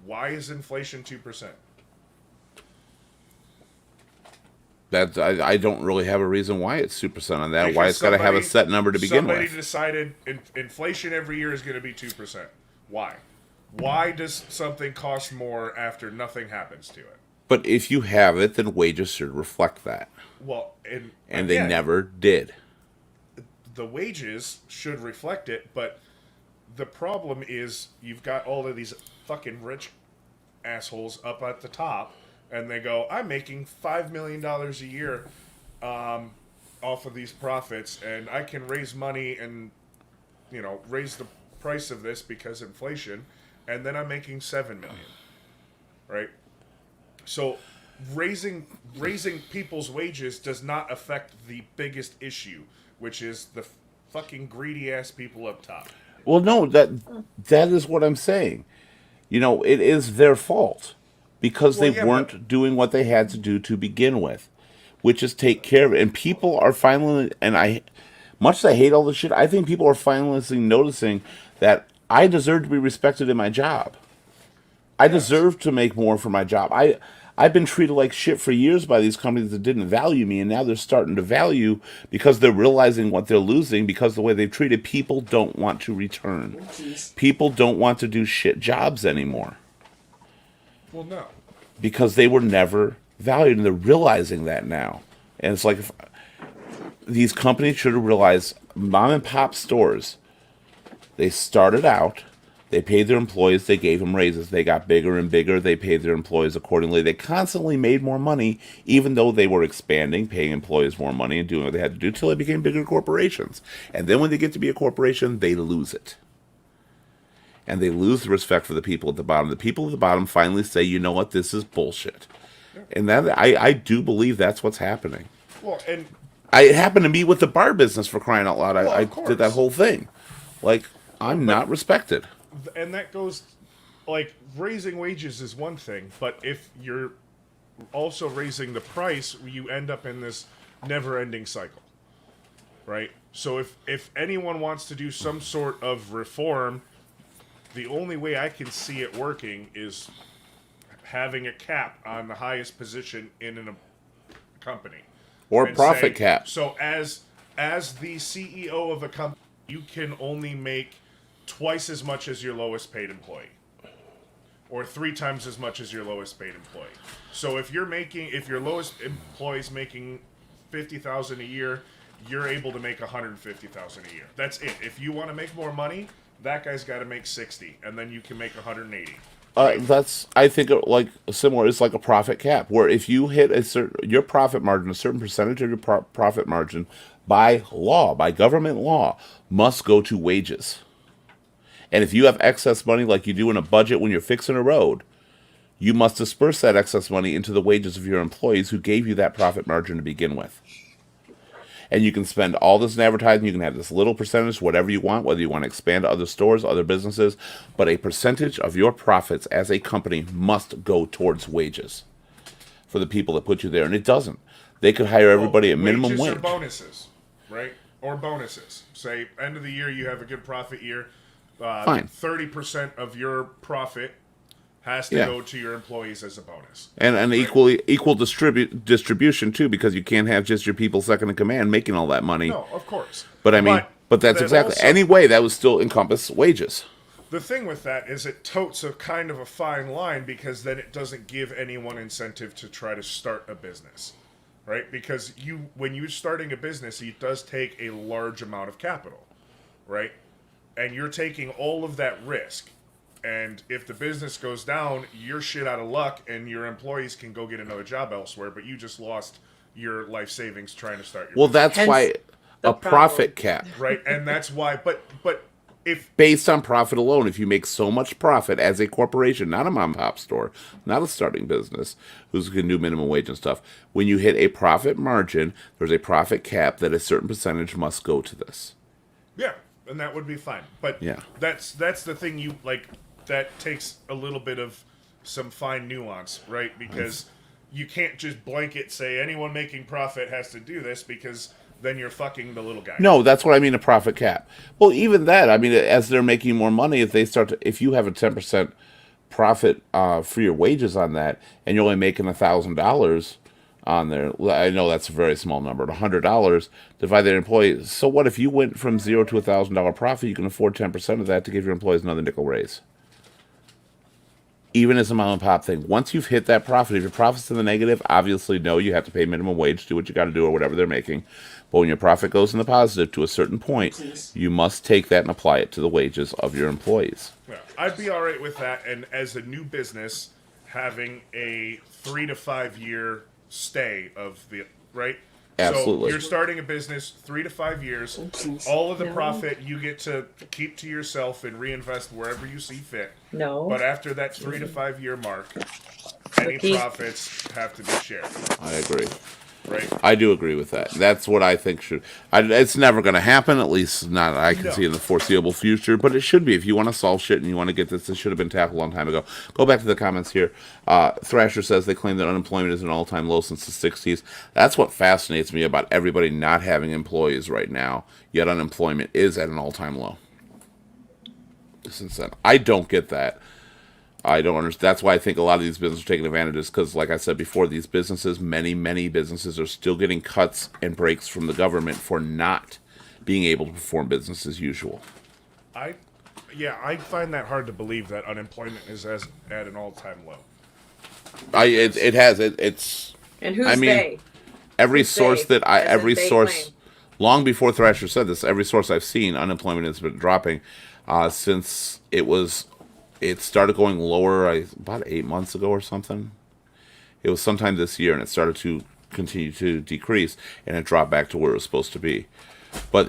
is inflation 2%? I don't really have a reason why it's 2% on that. Because Why it's got to have a set number to begin somebody with. decided inflation every year is going to be 2%. Why? Why does something cost more after nothing happens to it? But if you have it, then wages should reflect that. Well, And they again, never did. the wages should reflect it, but the problem is you've got all of these fucking rich assholes up at the top, and they go, I'm making $5 million a year off of these profits, and I can raise money and, raise the price of this because inflation, and then I'm making $7 million, right? So raising people's wages does not affect the biggest issue, which is the fucking greedy ass people up top. Well, no, that is what I'm saying. You know, it is their fault because Well, they yeah, weren't doing what they had to do to begin with, which is take care of it. And people are finally, much as I hate all this shit, I think people are finally noticing that I deserve to be respected in my job. I deserve to make more for my job. I've been treated like shit for years by these companies that didn't value me, and now they're starting to value because they're realizing what they're losing because the way they've treated people don't want to return. People don't want to do shit jobs anymore Well, no. because they were never valued, and they're realizing that now. And it's like these companies should have realized mom and pop stores, they started out, they paid their employees, they gave them raises, they got bigger and bigger, they paid their employees accordingly. They constantly made more money, even though they were expanding, paying employees more money and doing what they had to do till they became bigger corporations. And then when they get to be a corporation, they lose it. And they lose the respect for the people at the bottom. The people at the bottom finally say, you know what, this is bullshit. And that I do believe that's what's happening. Well, and It happened to me with the bar business, for crying out loud. Well, I of course. did that whole thing. Like, I'm not respected. that goes, like, raising wages is one thing, but if you're also raising the price, you end up in this never-ending cycle, right? So if anyone wants to do some sort of reform, the only way I can see it working is having a cap on the highest position in a company. Or And profit say, cap. So as the CEO of a company, you can only make twice as much as your lowest paid employee, or 3 times as much as your lowest paid employee. So if your lowest employee's making $50,000 a year, you're able to make $150,000 a year. That's it. If you want to make more money, that guy's got to make 60, and then you can make 180. I think like similar. It's like a profit cap, where if you hit your profit margin, a certain percentage of your profit margin, by law, by government law, must go to wages. And if you have excess money, like you do in a budget when you're fixing a road, you must disperse that excess money into the wages of your employees who gave you that profit margin to begin with. And you can spend all this in advertising. You can have this little percentage, whatever you want, whether you want to expand to other stores, other businesses. But a percentage of your profits as a company must go towards wages for the people that put you there. And it doesn't. They could hire everybody at minimum wages wage. or bonuses, right? Or bonuses. Say, end of the year, you have a good profit year. Fine. 30% of your profit has to Yeah. go to your employees as a bonus. And equal distribution, too, because you can't have just your people second in command making all that money. No, of course. But I mean, but that's then exactly. also- Anyway, that would still encompass wages. The thing with that is it totes a kind of a fine line, because then it doesn't give anyone incentive to try to start a business, right? Because when you're starting a business, it does take a large amount of capital, right? And you're taking all of that risk. And if the business goes down, you're shit out of luck, and your employees can go get another job elsewhere, but you just lost your life savings trying to start your Well, business. that's Hence why the a profit problem. cap. Right? And that's why, but if Based on profit alone, if you make so much profit as a corporation, not a mom and pop store, not a starting business who's going to do minimum wage and stuff, when you hit a profit margin, there's a profit cap that a certain percentage must go to this. yeah, and that would be fine. But Yeah. that's the thing, you like, that takes a little bit of some fine nuance, right? Because you can't just blanket say anyone making profit has to do this, because then you're fucking the little guy. No, that's what I mean, a profit cap. Well, even that, I mean, as they're making more money, if you have a 10% profit for your wages on that, and you're only making $1,000 on there, I know that's a very small number, but $100 divided by employees. So what if you went from $0 to $1,000 profit? You can afford 10% of that to give your employees another nickel raise. Even as a mom and pop thing, once you've hit that profit, if your profit's in the negative, obviously no, you have to pay minimum wage, do what you got to do, or whatever they're making. But when your profit goes in the positive to a certain point, you must take that and apply it to the wages of your employees. Yeah, I'd be all right with that. And as a new business, having a 3 to 5 year stay of the right. Absolutely. So you're starting a business 3 to 5 years. All of the profit you get to keep to yourself and reinvest wherever you see fit. No. But after that 3 to 5 year mark, any Keith- profits have to be shared. I agree. Right. I do agree with that. That's what I think should. It's never going to happen, at least not I can No. see in the foreseeable future. But it should be. If you want to solve shit and you want to get this, this should have been tackled a long time ago. Go back to the comments here. Thrasher says they claim that unemployment is an all-time low since the '60s. That's what fascinates me about everybody not having employees right now. Yet unemployment is at an all-time low since then. I don't get that. I don't understand. That's why I think a lot of these businesses are taking advantage, because, like I said before, these businesses, many businesses, are still getting cuts and breaks from the government for not being able to perform business as usual. I, yeah, I find that hard to believe that unemployment is at an all-time low. It's. And who's I mean, they? every Who's source they? that I, As in every they source, claim. long before Thrasher said this, every source I've seen, unemployment has been dropping since it started going lower about 8 months ago or something. It was sometime this year, and it started to continue to decrease, and it dropped back to where it was supposed to be. But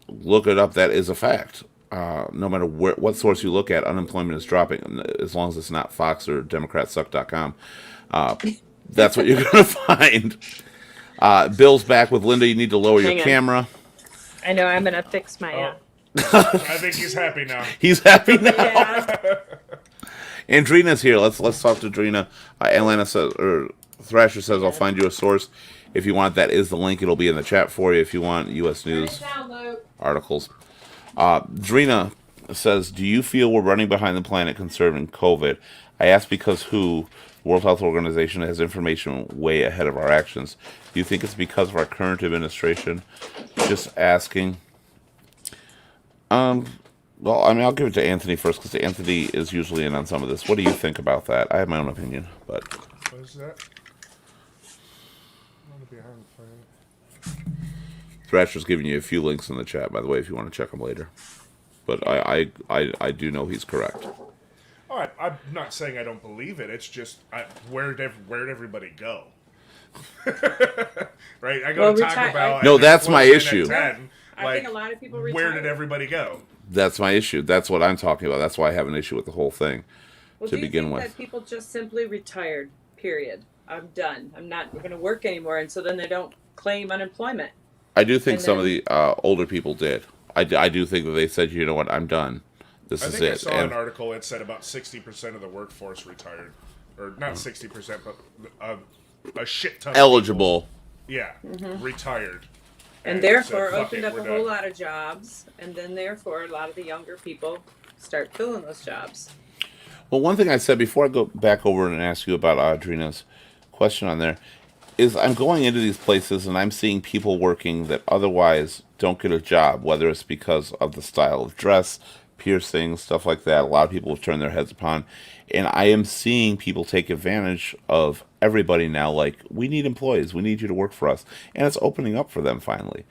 look it up. That is a fact. No matter what source you look at, unemployment is dropping. As long as it's not Fox or DemocratSuck.com, that's what you're going to find. Bill's back with Linda. You need to lower your Hang on. camera. I know I'm gonna fix my. Oh. I think he's happy now. He's happy now. Yeah. And Drina's here. Let's talk to Drina. Atlanta says, or Thrasher says, I'll find you a source if you want. That is the link. It'll be in the chat for you if you want U.S. News articles. Drina says, do you feel we're running behind the planet concerning COVID? I ask because World Health Organization, has information way ahead of our actions. Do you think it's because of our current administration? Just asking. Well, I mean, I'll give it to Anthony first, because Anthony is usually in on some of this. What do you think about that? I have my own opinion, but What is that? Running behind the planet. Thrasher's giving you a few links in the chat, by the way, if you want to check them later. But I do know he's correct. All right, I'm not saying I don't believe it. It's just where'd everybody go? Right, I go to Taco Bell. No, and that's it's my closing issue. at 10. I think a lot of people retired. Where did everybody go? That's my issue. That's what I'm talking about. That's why I have an issue with the whole thing Well, to do you begin think with. that people just simply retired? Period. I'm done. I'm not going to work anymore, and so then they don't claim unemployment. I do think And some of then- the older people did. I do think that they said, you know what, I'm done. This I is think I it. saw And an article that said about 60% of the workforce retired, or not 60%, but a shit ton. Of eligible. people, retired. And therefore said, "Fuck opened it, up we're a whole done." lot of jobs, and then therefore a lot of the younger people start filling those jobs. Well, one thing I said before I go back over and ask you about Audrina's question on there is I'm going into these places and I'm seeing people working that otherwise don't get a job, whether it's because of the style of dress, piercings, stuff like that. A lot of people have turned their heads upon. And I am seeing people take advantage of everybody now, like, we need employees, we need you to work for us. And it's opening up for them finally.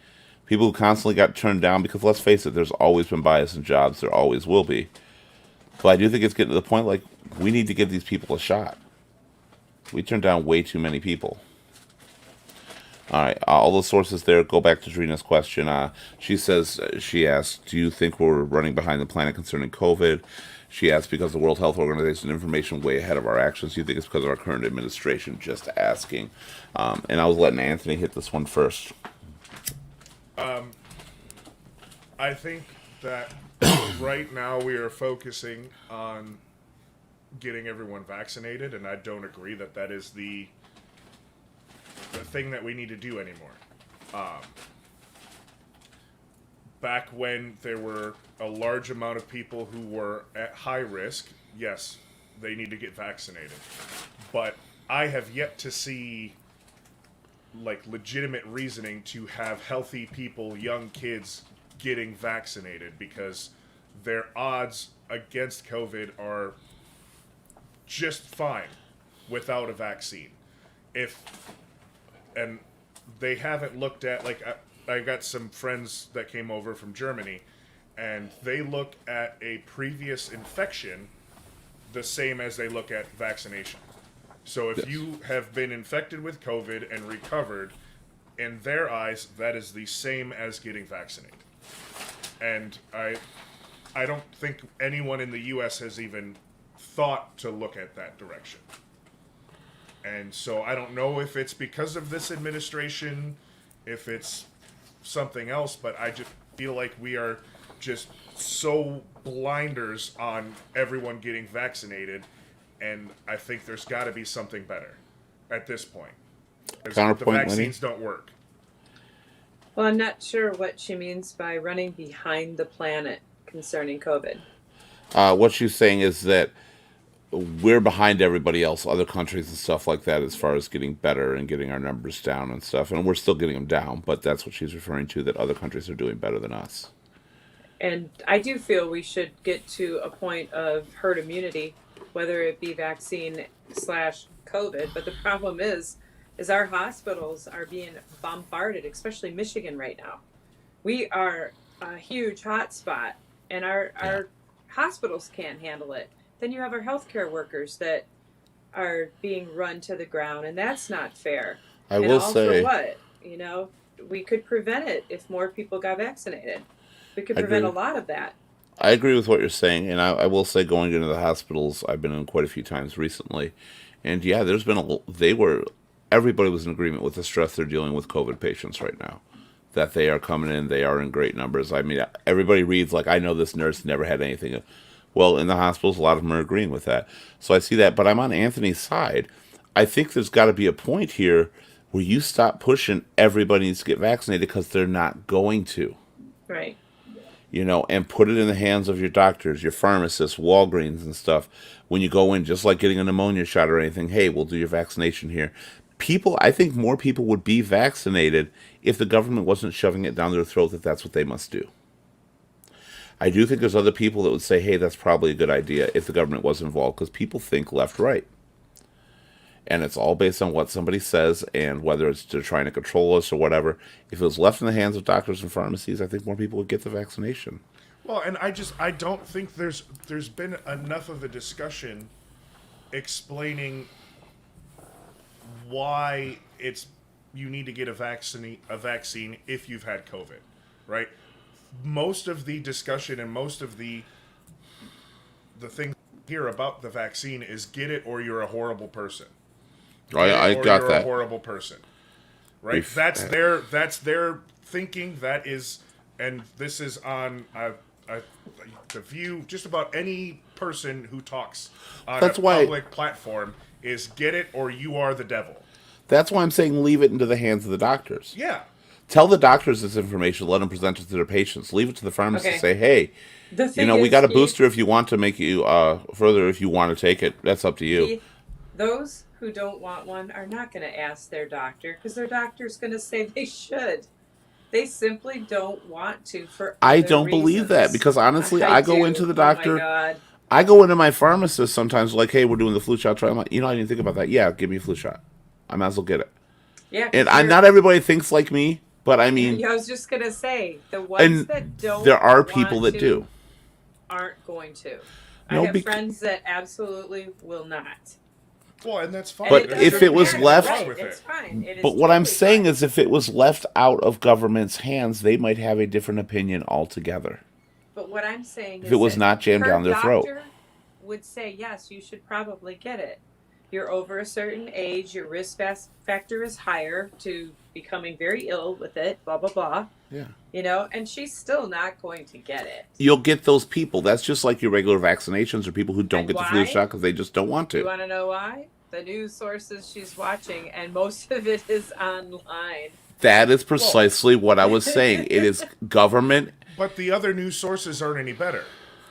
People who constantly got turned down, because let's face it, there's always been bias in jobs, there always will be. But I do think it's getting to the point, like, we need to give these people a shot. We turned down way too many people. All right, all the sources there. Go back to Drina's question. She asked, do you think we're running behind the planet concerning COVID? She asked, because the World Health Organization information way ahead of our actions. Do you think it's because of our current administration? Just asking. And I was letting Anthony hit this one first. I think that right now we are focusing on getting everyone vaccinated, and I don't agree that that is the thing that we need to do anymore. Back when there were a large amount of people who were at high risk, yes, they need to get vaccinated. But I have yet to see like legitimate reasoning to have healthy people, young kids, getting vaccinated, because their odds against COVID are just fine without a vaccine. And they haven't looked at, like, I got some friends that came over from Germany, and they look at a previous infection the same as they look at vaccination. So if you have been infected with COVID and recovered, in their eyes, that is the same as getting vaccinated. And I don't think anyone in the U.S. has even thought to look at that direction. And so I don't know if it's because of this administration, if it's something else, but I just feel like we are just so blinders on everyone getting vaccinated, and I think there's got to be something better at this point. 'Cause the Counterpoint, vaccines don't work. Well, I'm not sure what she means by running behind the planet concerning COVID. What she's saying is that we're behind everybody else, other countries and stuff like that, as far as getting better and getting our numbers down and stuff. And we're still getting them down, but that's what she's referring to, that other countries are doing better than us. And I do feel we should get to a point of herd immunity, whether it be vaccine slash COVID. But the problem is our hospitals are being bombarded, especially Michigan right now. We are a huge hot spot, and our hospitals can't handle it. Then you have our healthcare workers that are being run to the ground, and that's not fair. I And will all say, for what? You know, we could prevent it if more people got vaccinated. We could I prevent a agree. lot of that. I agree with what you're saying, and I will say, going into the hospitals, I've been in quite a few times recently, and yeah, there's been everybody was in agreement with the stress they're dealing with COVID patients right now. That they are coming in, they are in great numbers. I mean, everybody reads like, I know this nurse never had anything. Well, in the hospitals, a lot of them are agreeing with that. So I see that, but I'm on Anthony's side. I think there's got to be a point here where you stop pushing everybody needs to get vaccinated because they're not going to. Right. And put it in the hands of your doctors, your pharmacists, Walgreens and stuff. When you go in, just like getting a pneumonia shot or anything, hey, we'll do your vaccination here. I think more people would be vaccinated if the government wasn't shoving it down their throat that that's what they must do. I do think there's other people that would say, hey, that's probably a good idea if the government was involved, because people think left, right. And it's all based on what somebody says and whether it's they're trying to control us or whatever. If it was left in the hands of doctors and pharmacies, I think more people would get the vaccination. Well, and I don't think there's been enough of a discussion explaining why you need to get a vaccine if you've had COVID, right? Most of the discussion and most of the thing here about the vaccine is get it or you're a horrible person. I Or got you're that. a horrible person, right? We've- That's their thinking. That is, and this is on the View. Just about any person who talks on That's a why- public platform is get it or you are the devil. That's why I'm saying leave it into the hands of the doctors. Yeah, Tell the doctors this information. Let them present it to their patients. Leave it to the pharmacist Okay. to say, hey, The thing we is, got a Keith, booster if you want to make you further if you want to take it. That's up to you. Keith, those who don't want one are not going to ask their doctor because their doctor's going to say they should. They simply don't want to for I other don't believe that reasons. because honestly, I go do. into the Oh doctor. my God. I go into my pharmacist sometimes like, hey, we're doing the flu shot trial. I'm like, I didn't think about that. Yeah, give me a flu shot. I might as well get it. Yeah, 'cause And not everybody thinks like me, but I mean, I was just going to say, the ones and that don't there are want people that to do. aren't going to. No, I have bec- friends that absolutely will not. well, and that's fine. But There's if nothing it was wrong left- with it's it. fine. It is But what I'm totally saying fine. is if it was left out of government's hands, they might have a different opinion altogether. But what I'm saying is If it was that not jammed her down their throat. doctor would say, yes, you should probably get it. You're over a certain age, your risk factor is higher to becoming very ill with it, blah, blah, blah. Yeah. And she's still not going to get it. You'll get those people. That's just like your regular vaccinations or people who don't And get the flu why? shot because they just don't want You to. want to know why? The news sources she's watching, and most of it is online. That is precisely what I was saying. It is government. But the other news sources aren't any better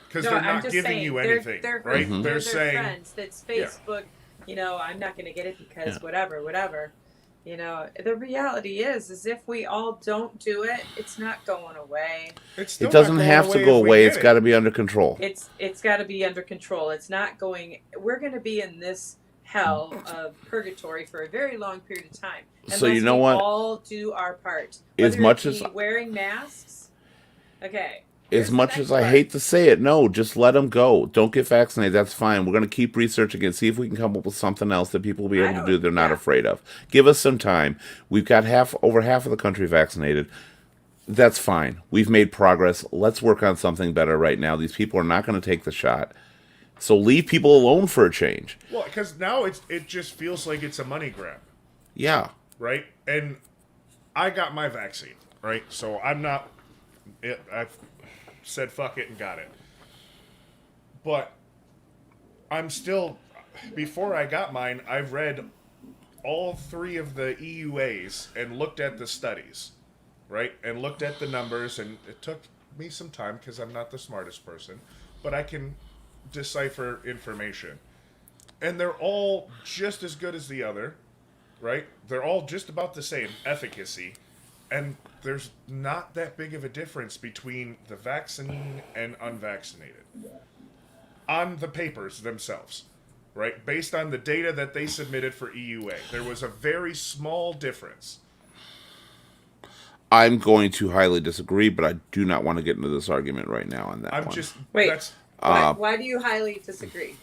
because No, they're I'm not just giving saying, you they're- anything, they're right? Mhm. They're their saying friends. That's Yeah. Facebook. I'm not going to get it because Yeah. whatever. The reality is if we all don't do it, it's not going away. it's still It doesn't not going have to away go if we away. get It's it. got to be under control. It's got to be under control. It's not going. We're going to be in this hell of purgatory for a very long period of time. So unless you know we what? all do our part. As Whether much it as- be wearing masks. Okay. As here's the much next as I part. hate to say it, no, just let them go. Don't get vaccinated. That's fine. We're going to keep researching and see if we can come up with something else that people will be I able to don't- do they're not yeah. afraid of. Give us some time. We've got over half of the country vaccinated. That's fine. We've made progress. Let's work on something better right now. These people are not going to take the shot. So leave people alone for a change. Well, because now it just feels like it's a money grab, Yeah. right? And I got my vaccine, right? So I'm not. I've said fuck it and got it. But I'm still. Before I got mine, I've read all 3 of the EUAs and looked at the studies, right? And looked at the numbers, and it took me some time because I'm not the smartest person, but I can decipher information. And they're all just as good as the other, right? They're all just about the same efficacy. And there's not that big of a difference between the vaccine and unvaccinated on the papers themselves, right? Based on the data that they submitted for EUA, there was a very small difference. I'm going to highly disagree, but I do not want to get into this argument right now on that I'm one. just Wait. that's Why do you highly disagree?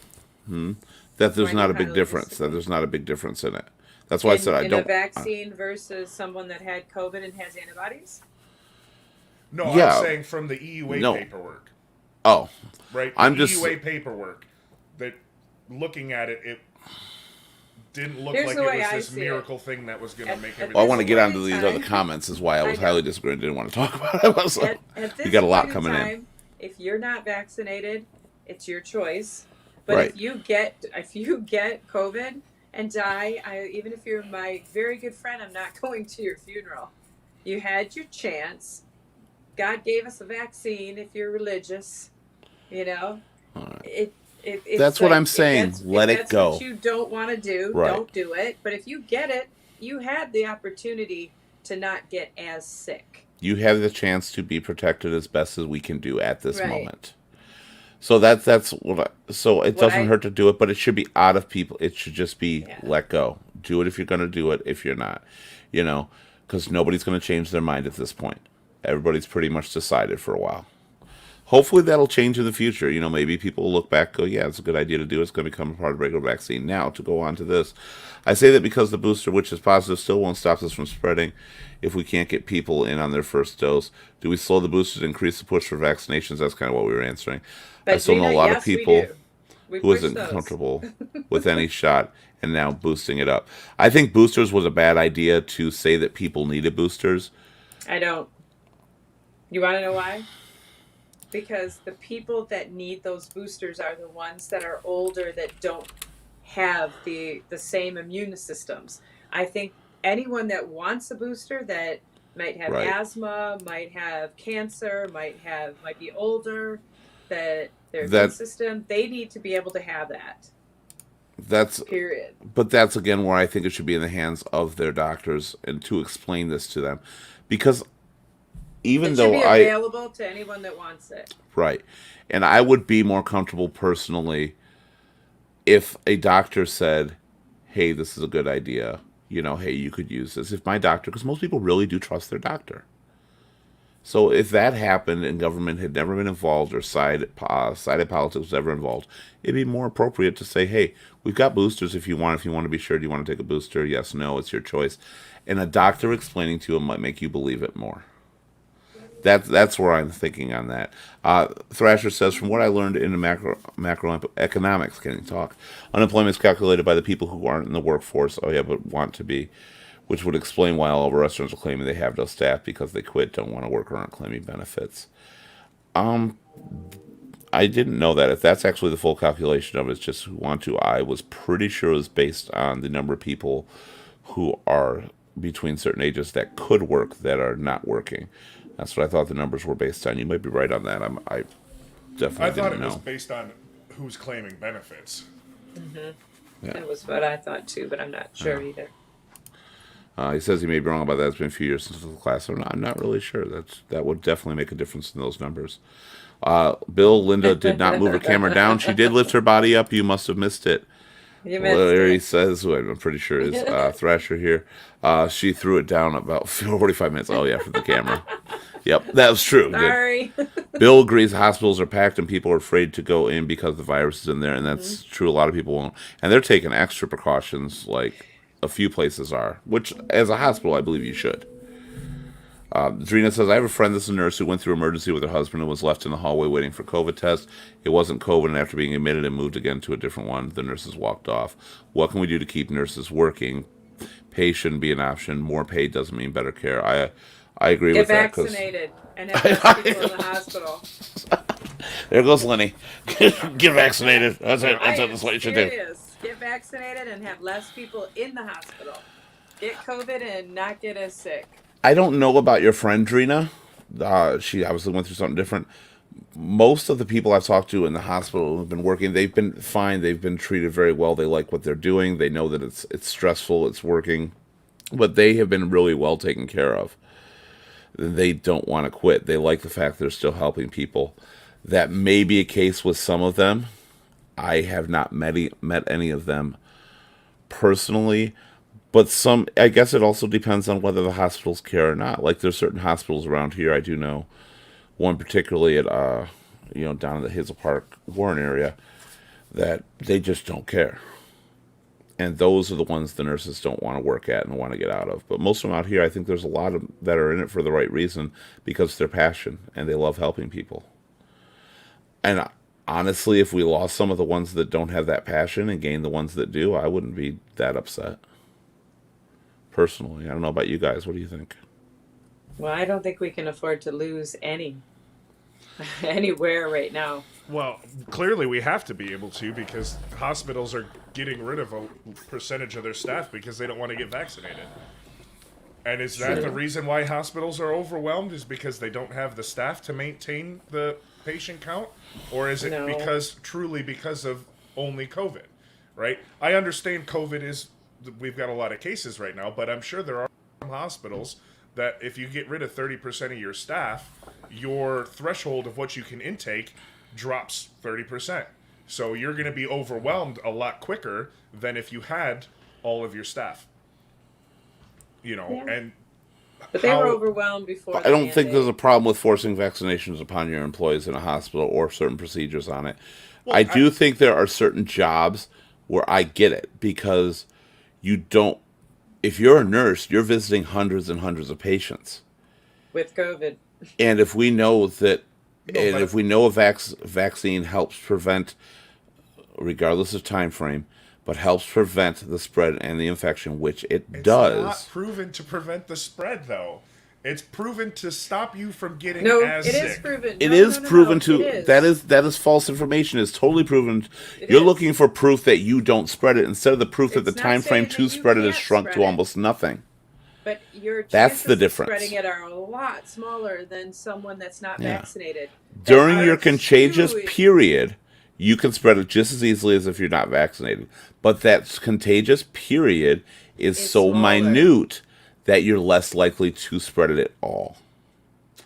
That there's Why not do a big highly difference. disagree? That there's not a big difference in it. That's why I said I in don't. a vaccine versus someone that had COVID and has antibodies? no. Yeah. I'm saying from the EUA No. paperwork, Oh, right? I'm The just- EUA paperwork. That looking at it, it didn't look Here's like the it way was I this see it. miracle thing that was going to At- make at everything. well, I want to this get point onto in these time- other comments. Is why I was I know. highly disagreeing. Didn't want to talk about it. I was like, At this you got a lot point coming in. time, if you're not vaccinated, it's your choice. But Right. if you get COVID and die, even if you're my very good friend, I'm not going to your funeral. You had your chance. God gave us a vaccine. If you're religious, you know, it's That's what like, I'm saying. if Let it that's go. What you don't want to do, Right. don't do it. But if you get it, you had the opportunity to not get as sick. You have the chance to be protected as best as we can do at this Right. moment. So that's what. So it What doesn't I- hurt to do it, but it should be out of people. It should just be Yeah. let go. Do it if you're going to do it. If you're not, because nobody's going to change their mind at this point. Everybody's pretty much decided for a while. Hopefully that'll change in the future. Maybe people will look back, go, yeah, it's a good idea to do. It's going to become a part of regular vaccine. Now, to go on to this, I say that because the booster, which is positive, still won't stop this from spreading. If we can't get people in on their first dose, do we slow the boosters, increase the push for vaccinations? That's kind of what we were answering. I still know a Gina, lot yes, of people we do. We who push isn't those. comfortable with any shot and now boosting it up. I think boosters was a bad idea to say that people needed boosters. I don't. You want to know why? Because the people that need those boosters are the ones that are older that don't have the same immune systems. I think anyone that wants a booster that might have Right. asthma, might have cancer, might be older, that their immune That- system, they need to be able to have that. That's Period. But that's again where I think it should be in the hands of their doctors and to explain this to them, because even It though should be available to anyone that wants it. right, and I would be more comfortable personally if a doctor said, "Hey, this is a good idea. Hey, you could use this." If my doctor, because most people really do trust their doctor. So if that happened and government had never been involved or sided politics was ever involved, it'd be more appropriate to say, hey, we've got boosters if you want to be sure. Do you want to take a booster? Yes, no, it's your choice. And a doctor explaining to him might make you believe it more. That's where I'm thinking on that. Thrasher says, from what I learned in the macroeconomics, can't even talk, unemployment is calculated by the people who aren't in the workforce, but want to be, which would explain why all the restaurants are claiming they have no staff because they quit, don't want to work, or aren't claiming benefits. I didn't know that. If that's actually the full calculation of it, it's just who want to. I was pretty sure it was based on the number of people who are between certain ages that could work that are not working. That's what I thought the numbers were based on. You might be right on that. I definitely I thought didn't it was know. based on who's claiming benefits. Yeah. That was what I thought too, but I'm not sure either. He says he may be wrong about that. It's been a few years since the class. So I'm not really sure. That would definitely make a difference in those numbers. Linda did not move her camera down. She did lift her body up. You must have missed it. You missed Larry it. says, who I'm pretty sure is Thrasher here. She threw it down about 45 minutes. Oh, yeah, from the camera. Yep, that was true. Good. Sorry. Bill agrees hospitals are packed and people are afraid to go in because the virus is in there, and that's true. A lot of people won't. And they're taking extra precautions, like a few places are, which, as a hospital, I believe you should. Drina says, I have a friend that's a nurse who went through emergency with her husband and was left in the hallway waiting for COVID test. It wasn't COVID, and after being admitted and moved again to a different one, the nurses walked off. What can we do to keep nurses working? Pay shouldn't be an option. More pay doesn't mean better care. I agree Get with that. vaccinated and have less people in the hospital. There goes Lenny. Get vaccinated. That's it. I am That's what you should do. serious. Get vaccinated and have less people in the hospital. Get COVID and not get as sick. I don't know about your friend, Drina. She obviously went through something different. most of the people I've talked to in the hospital who've been working, they've been fine. They've been treated very well. They like what they're doing. They know that it's stressful, it's working, but they have been really well taken care of. They don't want to quit. They like the fact they're still helping people. That may be a case with some of them. I have not met any of them personally, but some, I guess it also depends on whether the hospitals care or not. Like there's certain hospitals around here, I do know one particularly at down in the Hazel Park, Warren area, that they just don't care. And those are the ones the nurses don't want to work at and want to get out of. But most of them out here, I think there's a lot of that are in it for the right reason because of their passion and they love helping people. And honestly, if we lost some of the ones that don't have that passion and gained the ones that do, I wouldn't be that upset. Personally, I don't know about you guys. What do you think? Well, I don't think we can afford to lose anywhere right now. Well, clearly we have to be able to because hospitals are getting rid of a percentage of their staff because they don't want to get vaccinated. And is that the reason why hospitals are overwhelmed? Is because they don't have the staff to maintain the patient count? Or is it No. truly because of only COVID, right? I understand COVID we've got a lot of cases right now, but I'm sure there are some hospitals that if you get rid of 30% of your staff, your threshold of what you can intake drops 30%. So you're going to be overwhelmed a lot quicker than if you had all of your staff. Yeah. And But they were overwhelmed before. I don't think there's a problem with forcing vaccinations upon your employees in a hospital or certain procedures on it. Well, I do think there are certain jobs where I get it because you don't, if you're a nurse, you're visiting hundreds and hundreds of patients. with COVID. And if we know that, and but- if we know a vaccine helps prevent, regardless of time frame, but helps prevent the spread and the infection, which it It's does. not proven to prevent the spread, though. It's proven to stop you from getting No, as it sick. is proven. It No, is no, no, proven no. to It is. that is false information. It's totally proven. It You're is. looking for proof that you don't spread it instead of the proof that It's the not time frame saying to that you spread it is can't shrunk to spread it. almost nothing. But your That's chances the of difference. spreading it are a lot smaller than someone that's not Yeah. vaccinated. During That your are contagious huge. period, you can spread it just as easily as if you're not vaccinated. But that contagious period is It's so smaller. minute that you're less likely to spread it at all.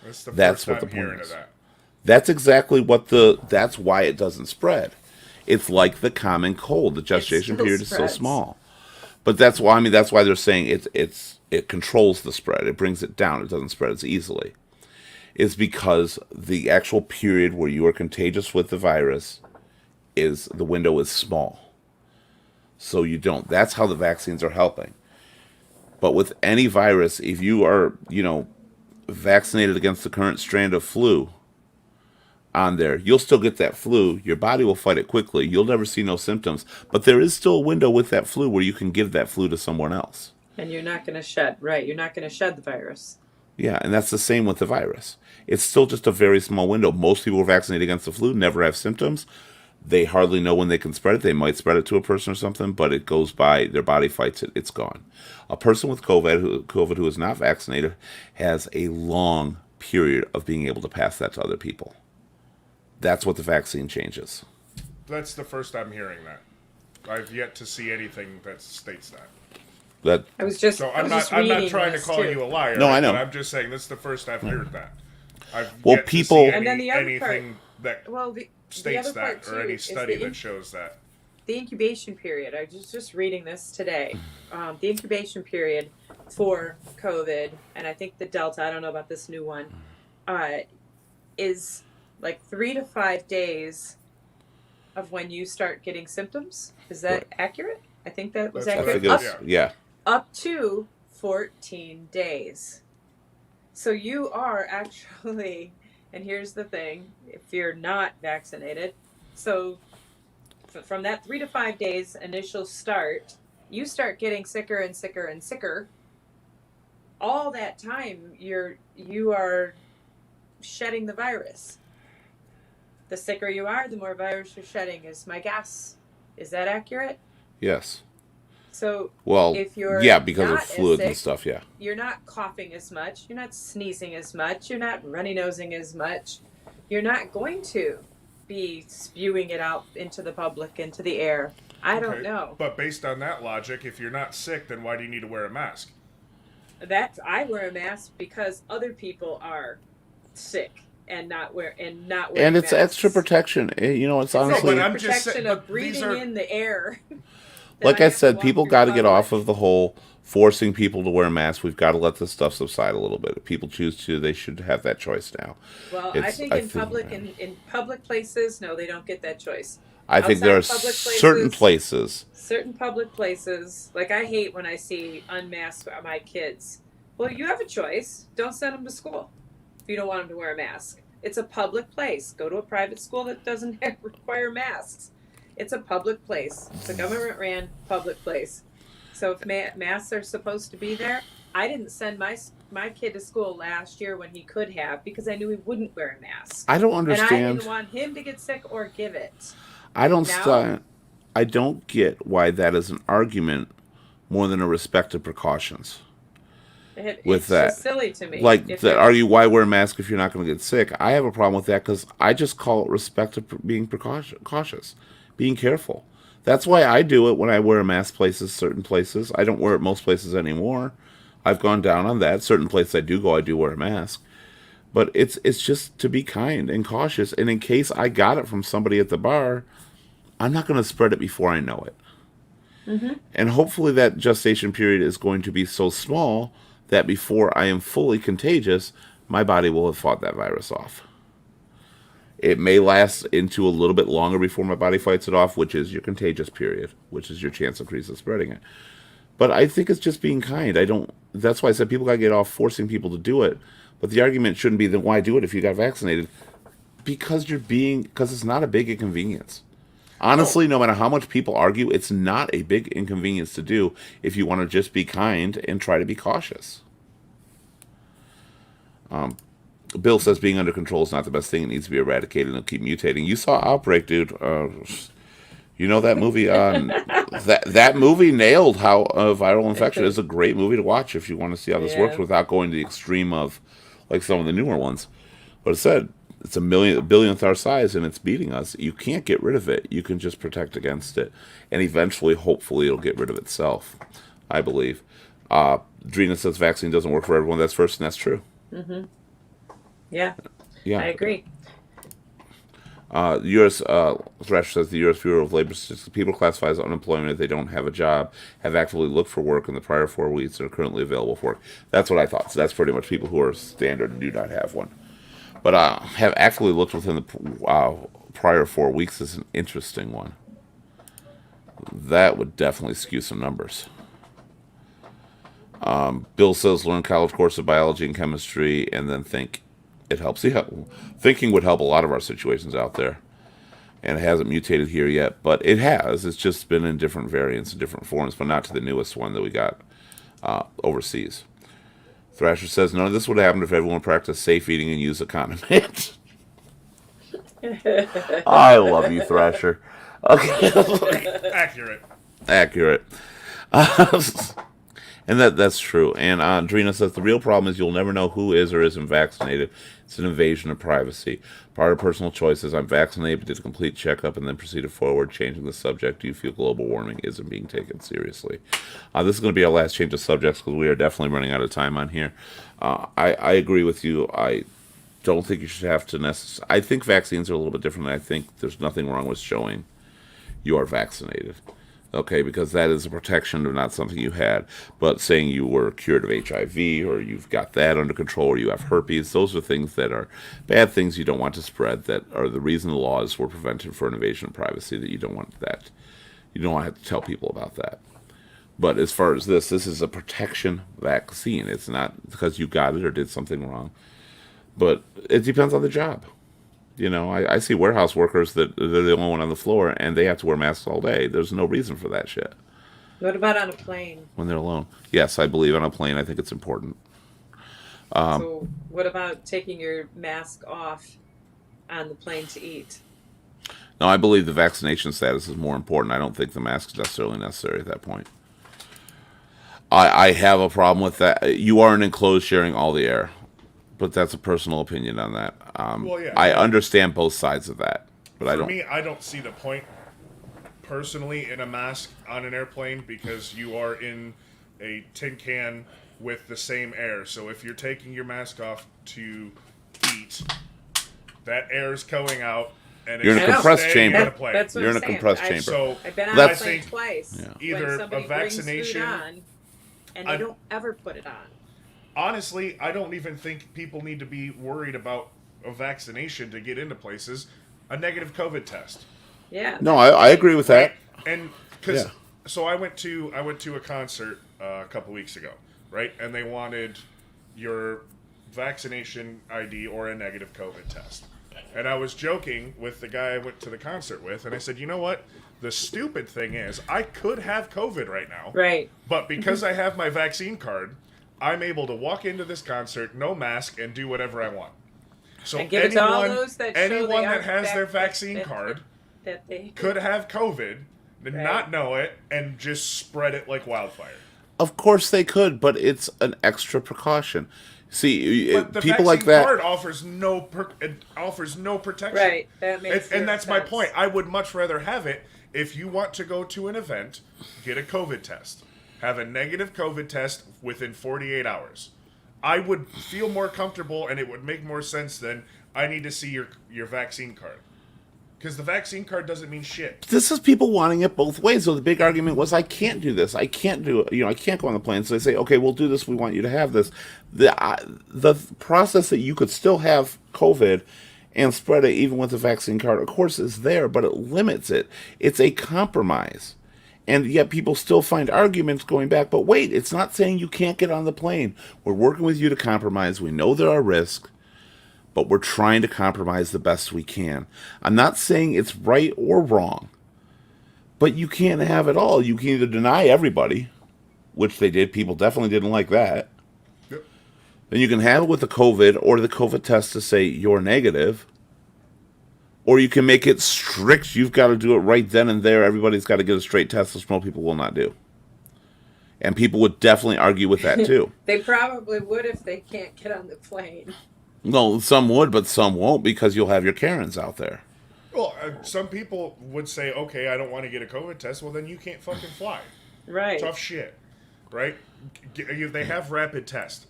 That's That's first what I'm the point hearing is. of that. That's exactly that's why it doesn't spread. It's like the common cold. The gestation still period is so spreads. small. But that's why they're saying it controls the spread. It brings it down. It doesn't spread as easily. It's because the actual period where you are contagious with the virus the window is small. So you don't. That's how the vaccines are helping. But with any virus, if you are, vaccinated against the current strand of flu on there, you'll still get that flu. Your body will fight it quickly. You'll never see no symptoms. But there is still a window with that flu where you can give that flu to someone else. And you're not going to shed, right? You're not going to shed the virus. Yeah, and that's the same with the virus. It's still just a very small window. Most people who are vaccinated against the flu never have symptoms. They hardly know when they can spread it. They might spread it to a person or something, but it goes by, their body fights it, it's gone. A person with COVID who is not vaccinated has a long period of being able to pass that to other people. That's what the vaccine changes. That's the first I'm hearing that. I've yet to see anything that states that. I was just. So I I'm was not. just I'm not reading trying to this, call too. you a liar. No, I know. But I'm just saying that's the first I've heard that. I've Well, yet people- to see And then the other anything that Well, the states other part that too or any is study the that shows that. the incubation period. I was just reading this today. The incubation period for COVID, and I think the Delta, I don't know about this new one, is like 3 to 5 days of when you start getting symptoms. Is that Right. accurate? I think that was That's I what accurate. think think it's, yeah. Up to 14 days. So you are actually, and here's the thing, if you're not vaccinated, so from that 3 to 5 days initial start, you start getting sicker and sicker and sicker. All that time you are shedding the virus. The sicker you are, the more virus you're shedding is my guess. Is that accurate? Yes. So Well, if you're yeah, because of not as fluids and sick, stuff, yeah. you're not coughing as much, you're not sneezing as much, you're not runny nosing as much. you're not going to be spewing it out into the public, into the air. I don't know. But based on that logic, if you're not sick, then why do you need to wear a mask? That I wear a mask because other people are sick and not wearing And it's masks. extra protection. It's honestly, but I'm just protection saying- of but these breathing are- in the air. that like I have to said, walk people through got to get public. off of the whole forcing people to wear masks. We've got to let this stuff subside a little bit. If people choose to, they should have that choice now. Well, I think in public places, no, they don't get that choice. I think there are Outside public certain places. Certain public places, like I hate when I see unmasked my kids. Well, you have a choice. Don't send them to school if you don't want them to wear a mask. It's a public place. Go to a private school that doesn't require masks. It's a public place. It's a government-ran public place. So if masks are supposed to be there, I didn't send my kid to school last year when he could have because I knew he wouldn't wear a mask. I don't And I understand. didn't want him to get sick or give it. I don't. Now- I don't get why that is an argument more than a respect of precautions. With It's that. just silly to me. Like, If that, it- argue why wear a mask if you're not going to get sick. I have a problem with that because I just call it respect of being cautious, being careful. That's why I do it when I wear a mask certain places. I don't wear it most places anymore. I've gone down on that. Certain places I do wear a mask. But it's just to be kind and cautious. And in case I got it from somebody at the bar, I'm not going to spread it before I know it. Mm-hmm. And hopefully that gestation period is going to be so small that before I am fully contagious, my body will have fought that virus off. It may last into a little bit longer before my body fights it off, which is your contagious period, which is your chance increase of spreading it. But I think it's just being kind. That's why I said people got to get off forcing people to do it. But the argument shouldn't be, then why do it if you got vaccinated? Because it's not a big inconvenience. Honestly, no matter how much people argue, it's not a big inconvenience to do if you want to just be kind and try to be cautious. Bill says being under control is not the best thing. It needs to be eradicated and keep mutating. You saw Outbreak, dude. You know that movie? That movie nailed how a viral infection is a great movie to watch if you want to see how this works without going to the extreme of like some of the newer ones. But it said it's a billionth our size and it's beating us. You can't get rid of it. You can just protect against it. And eventually, hopefully, it'll get rid of itself, I believe. Drina says vaccine doesn't work for everyone. That's first, and that's true. Mm-hmm. Yeah, Yeah, I agree. U.S. Thresh says the U.S. Bureau of Labor Statistics, people classified as unemployment if they don't have a job, have actively looked for work in the prior 4 weeks and are currently available for work. That's what I thought. So that's pretty much people who are standard and do not have one. But have actively looked within the prior 4 weeks is an interesting one. That would definitely skew some numbers. Bill says learn college course of biology and chemistry and then think. It helps. Yeah, thinking would help a lot of our situations out there. And it hasn't mutated here yet, but it has. It's just been in different variants and different forms, but not to the newest one that we got overseas. Thrasher says, none of this would happen if everyone practiced safe eating and used a condom. I love you, Thrasher. Okay. Accurate. And that's true. And Drina says, the real problem is you'll never know who is or isn't vaccinated. It's an invasion of privacy. Part of personal choice is I'm vaccinated, but did a complete checkup and then proceeded forward, changing the subject. Do you feel global warming isn't being taken seriously? This is going to be our last change of subjects because we are definitely running out of time on here. I agree with you. I don't think you should have to necessarily... I think vaccines are a little bit different. I think there's nothing wrong with showing you are vaccinated. Okay, because that is a protection of not something you had. But saying you were cured of HIV or you've got that under control or you have herpes, those are things that are bad things you don't want to spread, that are the reason the laws were prevented for an invasion of privacy, that you don't want that. You don't want to have to tell people about that. But as far as this is a protection vaccine. It's not because you got it or did something wrong. But it depends on the job. You know, I see warehouse workers that they're the only one on the floor and they have to wear masks all day. There's no reason for that shit. What about on a plane? When they're alone. Yes, I believe on a plane, I think it's important. So what about taking your mask off on the plane to eat? No, I believe the vaccination status is more important. I don't think the mask is necessarily necessary at that point. I have a problem with that. You are in enclosed sharing all the air. but that's a personal opinion on that. Well, yeah. I understand both sides of that, but I For don't. me, I don't see the point personally in a mask on an airplane because you are in a tin can with the same air. So if you're taking your mask off to eat, that air is going out and You're in a it's compressed staying chamber. in the plane. That's what You're I'm in a saying. compressed I- chamber. So I've been on That's- a plane think twice. Yeah. either when somebody a brings vaccination- food on, and they I- don't ever put it on. honestly, I don't even think people need to be worried about a vaccination to get into places. A negative COVID test. Yeah. No, I agree with that. Right? And because Yeah. so I went to a concert a couple weeks ago, right? And they wanted your vaccination ID or a negative COVID test. And I was joking with the guy I went to the concert with, and I said, you know what? The stupid thing is, I could have COVID right now, Right. but because I have my vaccine card, I'm able to walk into this concert, no mask, and do whatever I want. So And give it to all anyone, those that show they anyone that are has their vac- vaccine that- card That they could have COVID, and Right. not know it, and just spread it like wildfire. Of course they could, but it's an extra precaution. See, But the people vaccine like that. card offers no protection. Right. That makes And zero that's my sense. point. I would much rather have it if you want to go to an event, get a COVID test, have a negative COVID test within 48 hours. I would feel more comfortable, and it would make more sense than I need to see your vaccine card. Because the vaccine card doesn't mean shit. This is people wanting it both ways. So the big argument was, I can't do this. I can't do it. I can't go on the plane. So they say, okay, we'll do this. We want you to have this. The process that you could still have COVID and spread it even with the vaccine card, of course, is there, but it limits it. It's a compromise. And yet people still find arguments going back. But wait, it's not saying you can't get on the plane. We're working with you to compromise. We know there are risks, but we're trying to compromise the best we can. I'm not saying it's right or wrong, but you can't have it all. You can either deny everybody, which they did. People definitely didn't like that. Yep. Then you can have it with the COVID or the COVID test to say you're negative. Or you can make it strict. You've got to do it right then and there. Everybody's got to get a straight test, which most people will not do. And people would definitely argue with that too. They probably would if they can't get on the plane. No, some would, but some won't because you'll have your Karens out there. Well, some people would say, okay, I don't want to get a COVID test. Well, then you can't fucking fly. Right. Tough shit. Right? They have rapid test.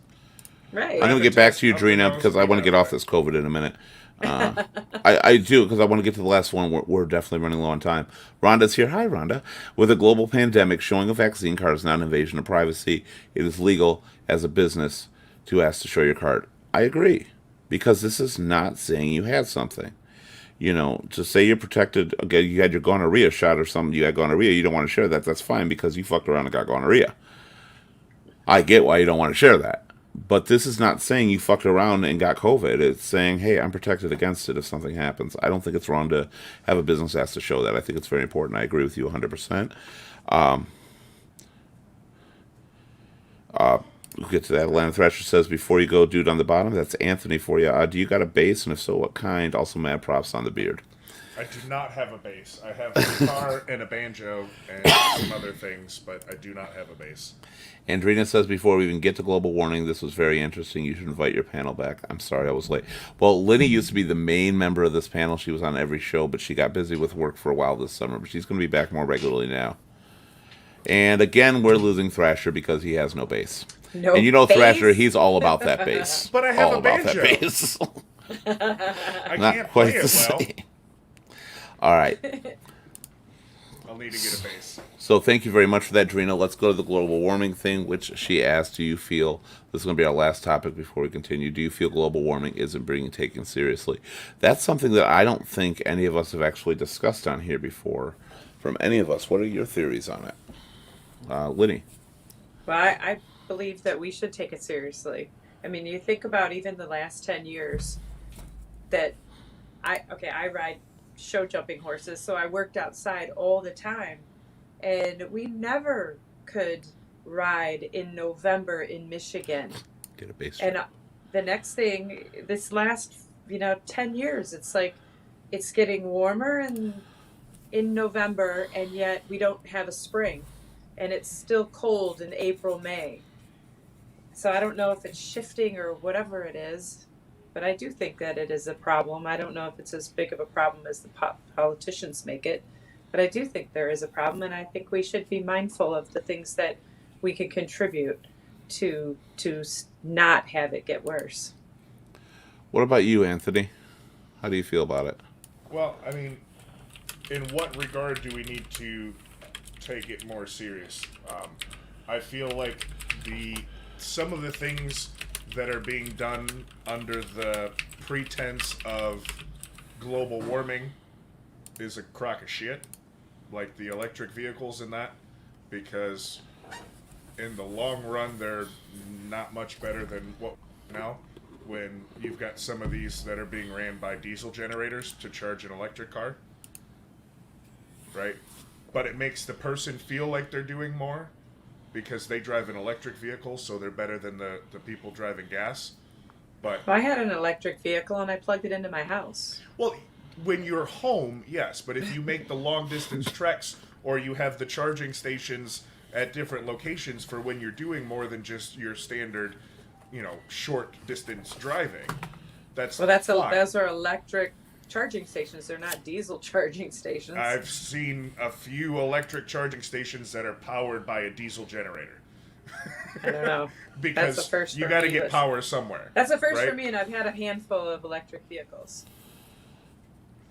Right. I'm going to get back to you, Up and Drina, down, because I want to get off this COVID in a minute. I do, because I want to get to the last one. We're definitely running low on time. Rhonda's here. Hi, Rhonda. With a global pandemic, showing a vaccine card is not an invasion of privacy. It is legal as a business to ask to show your card. I agree, because this is not saying you had something. To say you're protected, again, you had your gonorrhea shot or something, you had gonorrhea, you don't want to share that, that's fine, because you fucked around and got gonorrhea. I get why you don't want to share that. But this is not saying you fucked around and got COVID. It's saying, hey, I'm protected against it if something happens. I don't think it's wrong to have a business ask to show that. I think it's very important. I agree with you 100%. We'll get to that. Atlanta Thrasher says, before you go, dude on the bottom, that's Anthony for you. Do you got a bass? And if so, what kind? Also, mad props on the beard. I do not have a bass. I have a guitar and a banjo and some other things, but I do not have a bass. Andrina says, before we even get to global warming, this was very interesting. You should invite your panel back. I'm sorry I was late. Well, Linny used to be the main member of this panel. She was on every show, but she got busy with work for a while this summer. But she's going to be back more regularly now. And again, we're losing Thrasher because he has no bass. No And bass? Thrasher, he's all about that bass. But I have all a about banjo. that bass. I Not can't quite play the it well. same. All right. I'll need to get a bass. So thank you very much for that, Drina. Let's go to the global warming thing, which she asked, do you feel, this is going to be our last topic before we continue, do you feel global warming isn't being taken seriously? That's something that I don't think any of us have actually discussed on here before from any of us. What are your theories on it? Linny? Well, I believe that we should take it seriously. I mean, you think about even the last 10 years that I ride show jumping horses, so I worked outside all the time. And we never could ride in November in Michigan. Get a bass. And the next thing, this last, 10 years, it's like it's getting warmer in November, and yet we don't have a spring. And it's still cold in April, May. So I don't know if it's shifting or whatever it is, but I do think that it is a problem. I don't know if it's as big of a problem as the politicians make it, but I do think there is a problem, and I think we should be mindful of the things that we can contribute to not have it get worse. What about you, Anthony? How do you feel about it? Well, I mean, in what regard do we need to take it more serious? I feel like some of the things that are being done under the pretense of global warming is a crock of shit, like the electric vehicles and that, because in the long run they're not much better than what now, when you've got some of these that are being ran by diesel generators to charge an electric car, right? But it makes the person feel like they're doing more because they drive an electric vehicle, so they're better than the people driving gas. But Well, I had an electric vehicle and I plugged it into my house. well, when you're home, yes, but if you make the long distance treks or you have the charging stations at different locations for when you're doing more than just your standard, short distance driving, that's Well, fine. those are electric charging stations. They're not diesel charging stations. I've seen a few electric charging stations that are powered by a diesel generator. I don't know. Because That's the first you for got to me, get but- power somewhere. That's the first right? for me, and I've had a handful of electric vehicles.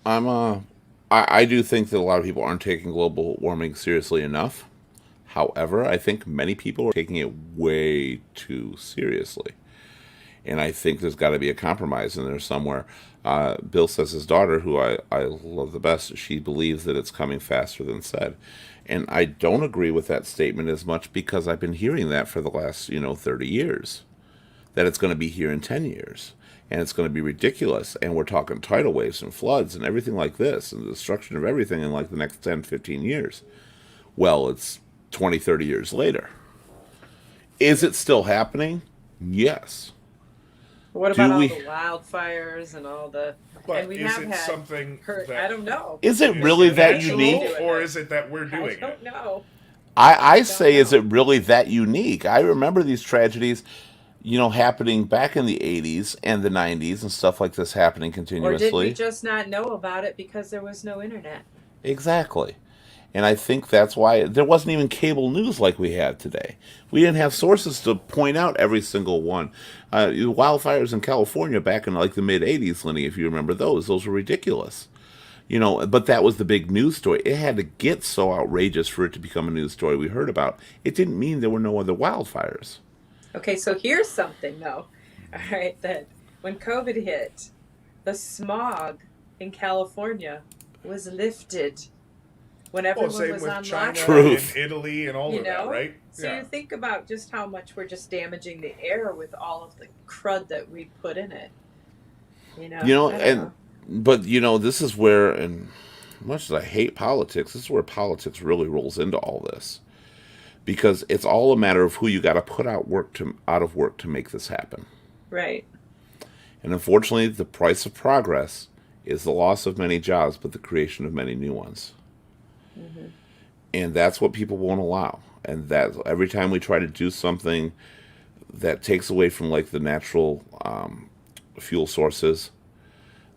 I do think that a lot of people aren't taking global warming seriously enough. However, I think many people are taking it way too seriously. And I think there's got to be a compromise in there somewhere. Bill says his daughter, who I love the best, she believes that it's coming faster than said. And I don't agree with that statement as much because I've been hearing that for the last, 30 years. That it's going to be here in 10 years. And it's going to be ridiculous. And we're talking tidal waves and floods and everything like this and the destruction of everything in like the next 10, 15 years. Well, it's 20, 30 years later. Is it still happening? Yes. What Do about all we- the wildfires and all the? But and we is have it had something hurt. that I don't know. Is it is really that natural, unique? or is it that we're I doing don't it? know. I say, know. is it really that unique? I remember these tragedies, happening back in the 80s and the 90s and stuff like this happening Or did continuously. we just not know about it because there was no internet? Exactly. And I think that's why there wasn't even cable news like we have today. We didn't have sources to point out every single one. Wildfires in California back in like the mid 80s, Lenny, if you remember those were ridiculous. But that was the big news story. It had to get so outrageous for it to become a news story we heard about. It didn't mean there were no other wildfires. Okay, so here's something though. All right, that when COVID hit, the smog in California was lifted when Well, everyone same was with on China lockdown. Truth. and Italy and all You of that, know? right? So you think about just how much we're just damaging the air with all of the crud that we put in it. I don't know. But this is where, and much as I hate politics, this is where politics really rolls into all this, because it's all a matter of who you got to put out of work to make this happen. Right. And unfortunately, the price of progress is the loss of many jobs, but the creation of many new ones. Mm-hmm. And that's what people won't allow. And that every time we try to do something that takes away from like the natural fuel sources,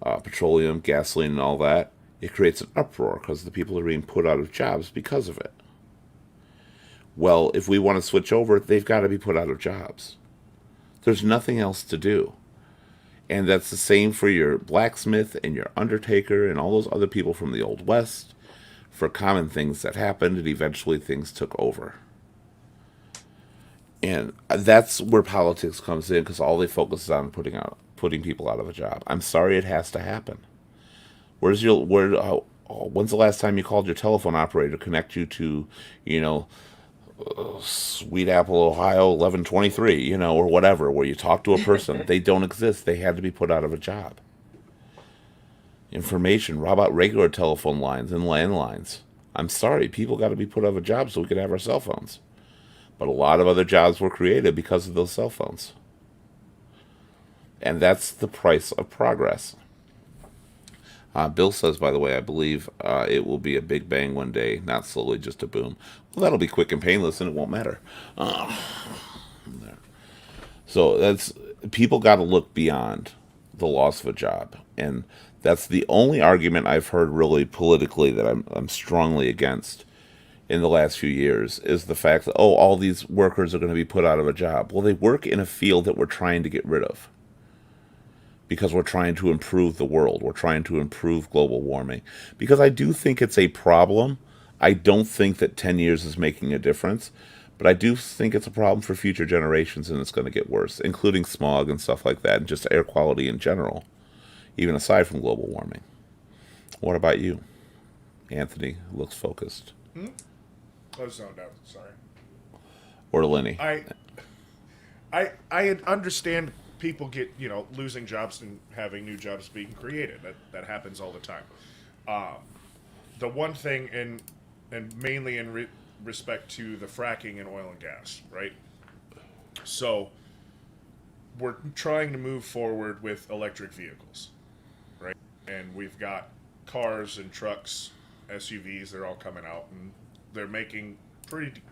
petroleum, gasoline, and all that, it creates an uproar because the people are being put out of jobs because of it. Well, if we want to switch over, they've got to be put out of jobs. There's nothing else to do. And that's the same for your blacksmith and your undertaker and all those other people from the Old West, for common things that happened, and eventually things took over. And that's where politics comes in, because all they focus is on putting people out of a job. I'm sorry, it has to happen. When's the last time you called your telephone operator to connect you to, Sweet Apple, Ohio, 1123, or whatever, where you talk to a person? They don't exist. They had to be put out of a job. Information, how about regular telephone lines and landlines? I'm sorry, people got to be put out of a job so we could have our cell phones. But a lot of other jobs were created because of those cell phones. And that's the price of progress. Bill says, by the way, I believe it will be a big bang one day, not slowly, just a boom. Well, that'll be quick and painless, and it won't matter. So that's people got to look beyond the loss of a job, and that's the only argument I've heard really politically that I'm strongly against in the last few years is the fact that all these workers are going to be put out of a job. Well, they work in a field that we're trying to get rid of because we're trying to improve the world. We're trying to improve global warming because I do think it's a problem. I don't think that 10 years is making a difference, but I do think it's a problem for future generations and it's going to get worse, including smog and stuff like that, and just air quality in general, even aside from global warming. What about you? Anthony looks focused. I was zoned out. Sorry. Or Lenny. I understand people get losing jobs and having new jobs being created. That happens all the time. The one thing and mainly in respect to the fracking and oil and gas, right? So we're trying to move forward with electric vehicles, right? And we've got cars and trucks, SUVs. They're all coming out and they're making pretty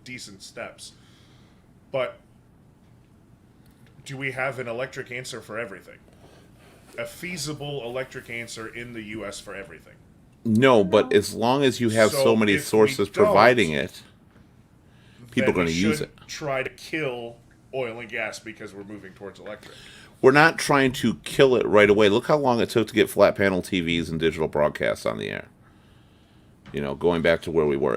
decent steps. But do we have an electric answer for everything? A feasible electric answer in the U.S. for everything? No, but as long as you have so many if we sources don't, providing it, people are then going to we use shouldn't it. try to kill oil and gas because we're moving towards electric. We're not trying to kill it right away. Look how long it took to get flat panel TVs and digital broadcasts on the air. Going back to where we were.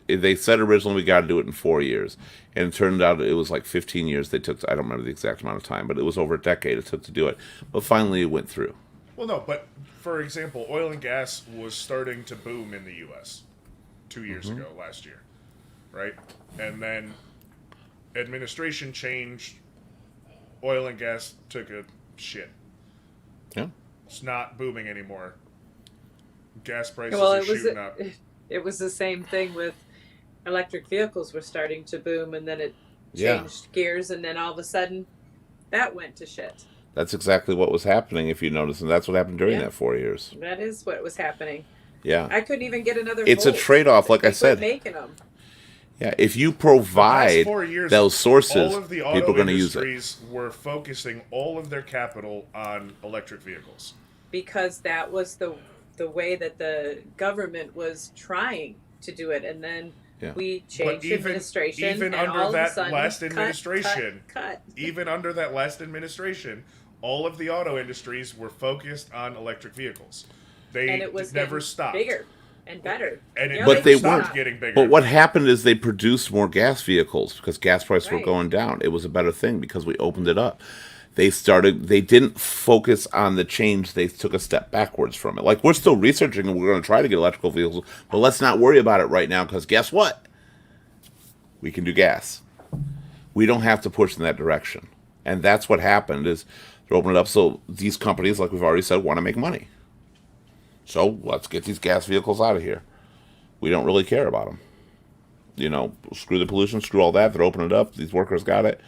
They said originally we got to do it in 4 years. And it turned out it was like 15 years they took. I don't remember the exact amount of time, but it was over a decade it took to do it. But finally it went through. Well, no, but for example, oil and gas was starting to boom in the U.S. 2 years ago, last year, right? And then administration changed, oil and gas took a shit. Yeah. It's not booming anymore. Gas prices Well, are shooting up. it was the same thing with electric vehicles were starting to boom, and then it Yeah. changed gears, and then all of a sudden, that went to shit. That's exactly what was happening, if you notice, and that's what happened during that 4 years. That is what was happening. Yeah. I couldn't even get another. It's a Volt. trade-off, like They I said. quit making them. Yeah, if you The provide past 4 years, those sources, all of the people auto are going to use it. industries were focusing all of their capital on electric vehicles. Because that was the way that the government was trying to do it, and then Yeah. we changed administration. Even and under all of a that sudden, last cut, administration, cut. even under that last administration, all of the auto industries were focused on electric vehicles. They And it was never getting stopped. bigger and better. And it You know, But never they stopped weren't. getting bigger. But what happened is they produced more gas vehicles because gas prices were Right. going down. It was a better thing because we opened it up. They didn't focus on the change. They took a step backwards from it. Like, we're still researching and we're going to try to get electrical vehicles, but let's not worry about it right now because guess what? We can do gas. We don't have to push in that direction. And that's what happened is they're opening it up. So these companies, like we've already said, want to make money. So let's get these gas vehicles out of here. We don't really care about them. Screw the pollution, screw all that. They're opening it up. These workers got it.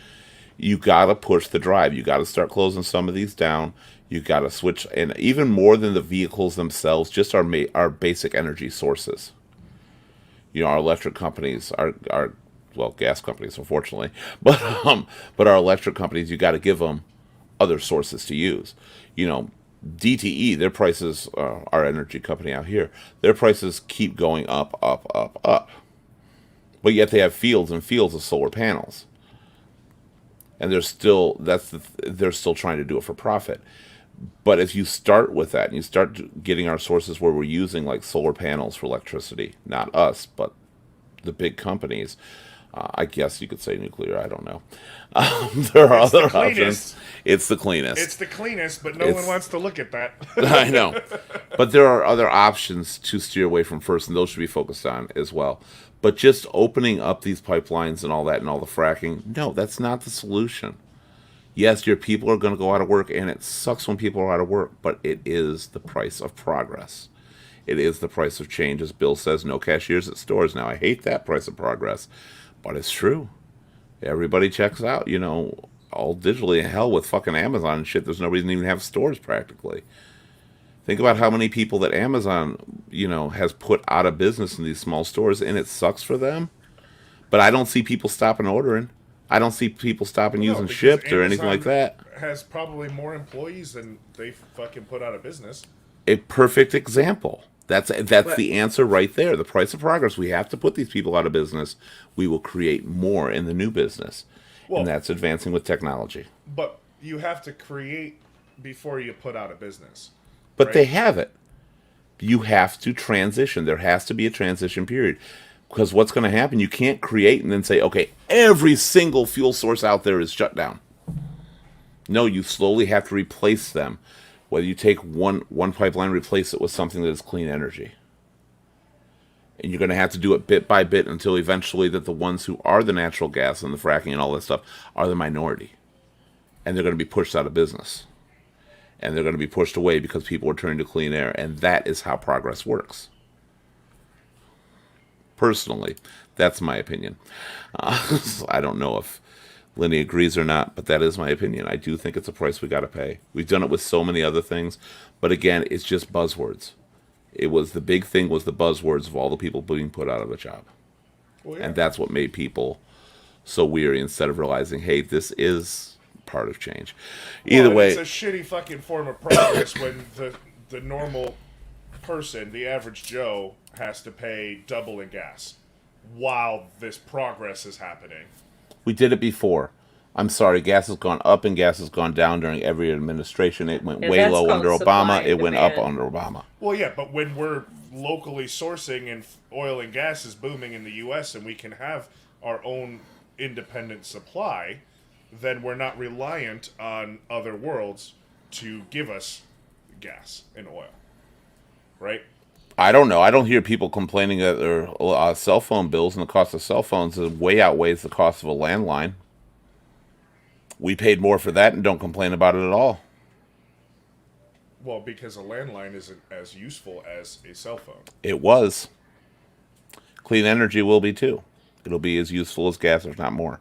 You got to push the drive. You got to start closing some of these down. You got to switch, and even more than the vehicles themselves, just our basic energy sources. Our electric companies, our gas companies, unfortunately, but our electric companies, you got to give them other sources to use. DTE, their prices, our energy company out here, their prices keep going up, up, up, up. But yet they have fields and fields of solar panels. And they're still trying to do it for profit. But if you start with that and you start getting our sources where we're using like solar panels for electricity, not us, but the big companies, I guess you could say nuclear, I don't know. There are other options. It's the cleanest. It's the cleanest, but no one wants to look at that. I know. But there are other options to steer away from first, and those should be focused on as well. But just opening up these pipelines and all that and all the fracking, no, that's not the solution. Yes, your people are going to go out of work, and it sucks when people are out of work, but it is the price of progress. It is the price of change. As Bill says, no cashiers at stores now. I hate that price of progress, but it's true. Everybody checks out, all digitally. Hell, with fucking Amazon and shit, there's nobody that even have stores practically. Think about how many people that Amazon, has put out of business in these small stores, and it sucks for them. But I don't see people stopping ordering. I don't see people stopping No, using because Shipt or anything like Amazon that. has probably more employees than they fucking put out of business. A perfect example. That's What? the answer right there. The price of progress. We have to put these people out of business. We will create more in the new business, and Well, that's advancing with technology. but you have to create before you put out a business, But they right? have it. You have to transition. There has to be a transition period. Because what's going to happen, you can't create and then say, okay, every single fuel source out there is shut down. No, you slowly have to replace them. Whether you take one pipeline, replace it with something that is clean energy. And you're going to have to do it bit by bit until eventually that the ones who are the natural gas and the fracking and all that stuff are the minority. And they're going to be pushed out of business. And they're going to be pushed away because people are turning to clean air. And that is how progress works. Personally, that's my opinion. I don't know if Lenny agrees or not, but that is my opinion. I do think it's a price we got to pay. We've done it with so many other things, but again, it's just buzzwords. It was the big thing was the buzzwords of all the people being put out of a job, Well, yeah. and that's what made people so weary instead of realizing, hey, this is part of change. Either Well, and way, it's a shitty fucking form of progress when the normal person, the average Joe, has to pay double in gas while this progress is happening. we did it before. I'm sorry, gas has gone up and gas has gone down during every administration. It went And way that's low called under supply Obama. and It went up demand. under Obama. Well, yeah, but when we're locally sourcing and oil and gas is booming in the U.S. and we can have our own independent supply, then we're not reliant on other worlds to give us gas and oil, right? I don't know. I don't hear people complaining that their cell phone bills and the cost of cell phones is way outweighs the cost of a landline. We paid more for that and don't complain about it at all. Well, because a landline isn't as useful as a cell phone. It was. Clean energy will be too. It'll be as useful as gas, if not more.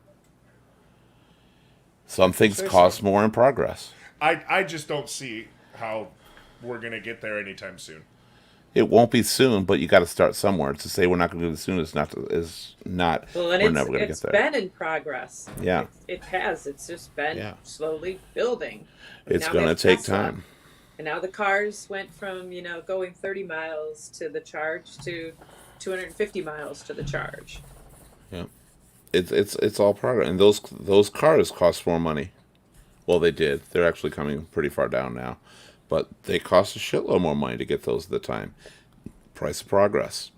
Some things Say cost so. more in progress. I just don't see how we're going to get there anytime soon. It won't be soon, but you got to start somewhere. To say we're not going to do it soon is not. Well, and We're never going to get it's there. been in progress. Yeah. It has. It's just been Yeah. slowly building. It's Now we going to have take Tesla. time. And now the cars went from, going 30 miles to the charge to 250 miles to the charge. Yeah. It's all progress, and those cars cost more money. Well, they did. They're actually coming pretty far down now, but they cost a shitload more money to get those at the time. Price of progress.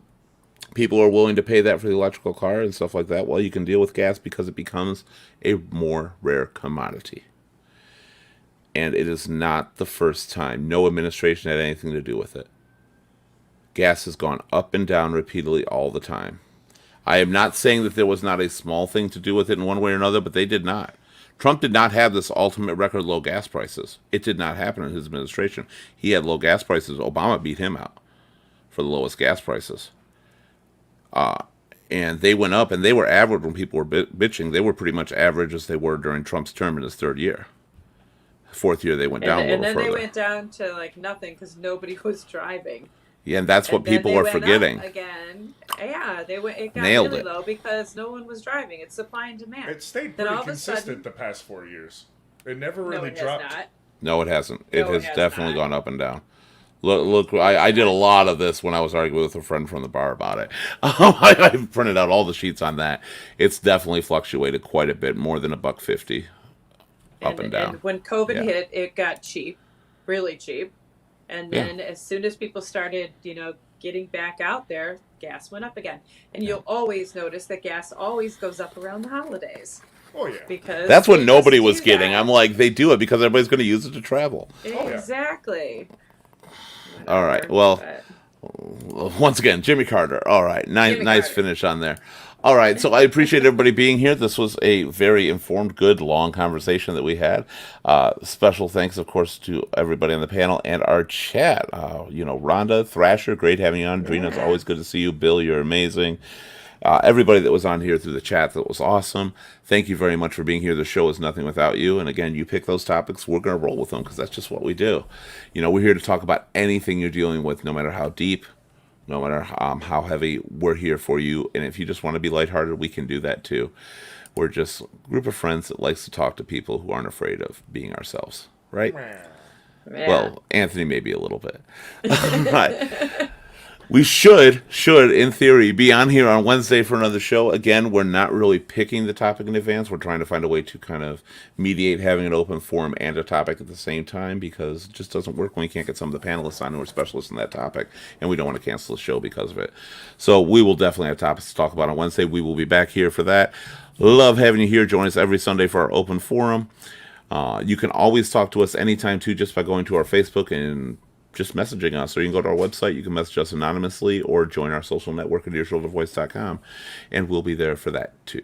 People are willing to pay that for the electrical car and stuff like that. Well, you can deal with gas because it becomes a more rare commodity. And it is not the first time. No administration had anything to do with it. Gas has gone up and down repeatedly all the time. I am not saying that there was not a small thing to do with it in one way or another, but they did not. Trump did not have this ultimate record low gas prices. It did not happen in his administration. He had low gas prices. Obama beat him out for the lowest gas prices. And they went up, and they were average when people were bitching. They were pretty much average as they were during Trump's term in his third year. Fourth year, they went down a And little then further. they went down to like nothing because nobody was driving. Yeah, and that's what And then people they are went forgetting. up again. Yeah, they went. It got Nailed really it. low because no one was driving. It's supply and demand. It stayed Then pretty all of a consistent sudden- the past 4 years. It never No, really it dropped. has not. No, it hasn't. It No, it has has definitely not. gone up and down. Look, I did a lot of this when I was arguing with a friend from the bar about it. I printed out all the sheets on that. It's definitely fluctuated quite a bit, more than $1.50 up and down. And when COVID Yeah. hit, it got cheap, really cheap. And Yeah. then as soon as people started, getting back out there, gas went up again. And you'll always notice that gas always goes up around the holidays Oh, yeah. because That's they what nobody just was do getting. that. I'm like, they do it because everybody's going to use it to travel. yeah. Exactly. All right, Whatever, well, but- once again, Jimmy Carter. All right, nice Jimmy nice Carter. finish on there. All right, so I appreciate everybody being here. This was a very informed, good, long conversation that we had. Special thanks, of course, to everybody on the panel and our chat. Rhonda, Thrasher, great having you on. Drina, it's always good to see you. Bill, you're amazing. Everybody that was on here through the chat, that was awesome. Thank you very much for being here. The show is nothing without you. And again, you pick those topics, we're going to roll with them because that's just what we do. We're here to talk about anything you're dealing with, no matter how deep, no matter how heavy. We're here for you. And if you just want to be lighthearted, we can do that too. We're just a group of friends that likes to talk to people who aren't afraid of being ourselves, right? Yeah. Well, Anthony maybe a little bit. Right. We should, in theory, be on here on Wednesday for another show. Again, we're not really picking the topic in advance. We're trying to find a way to kind of mediate having an open forum and a topic at the same time, because it just doesn't work when we can't get some of the panelists on who are specialists in that topic, and we don't want to cancel the show because of it. So we will definitely have topics to talk about on Wednesday. We will be back here for that. Love having you here. Join us every Sunday for our open forum. You can always talk to us anytime, too, just by going to our Facebook and just messaging us, or you can go to our website. You can message us anonymously or join our social network at earshouldervoice.com, and we'll be there for that too.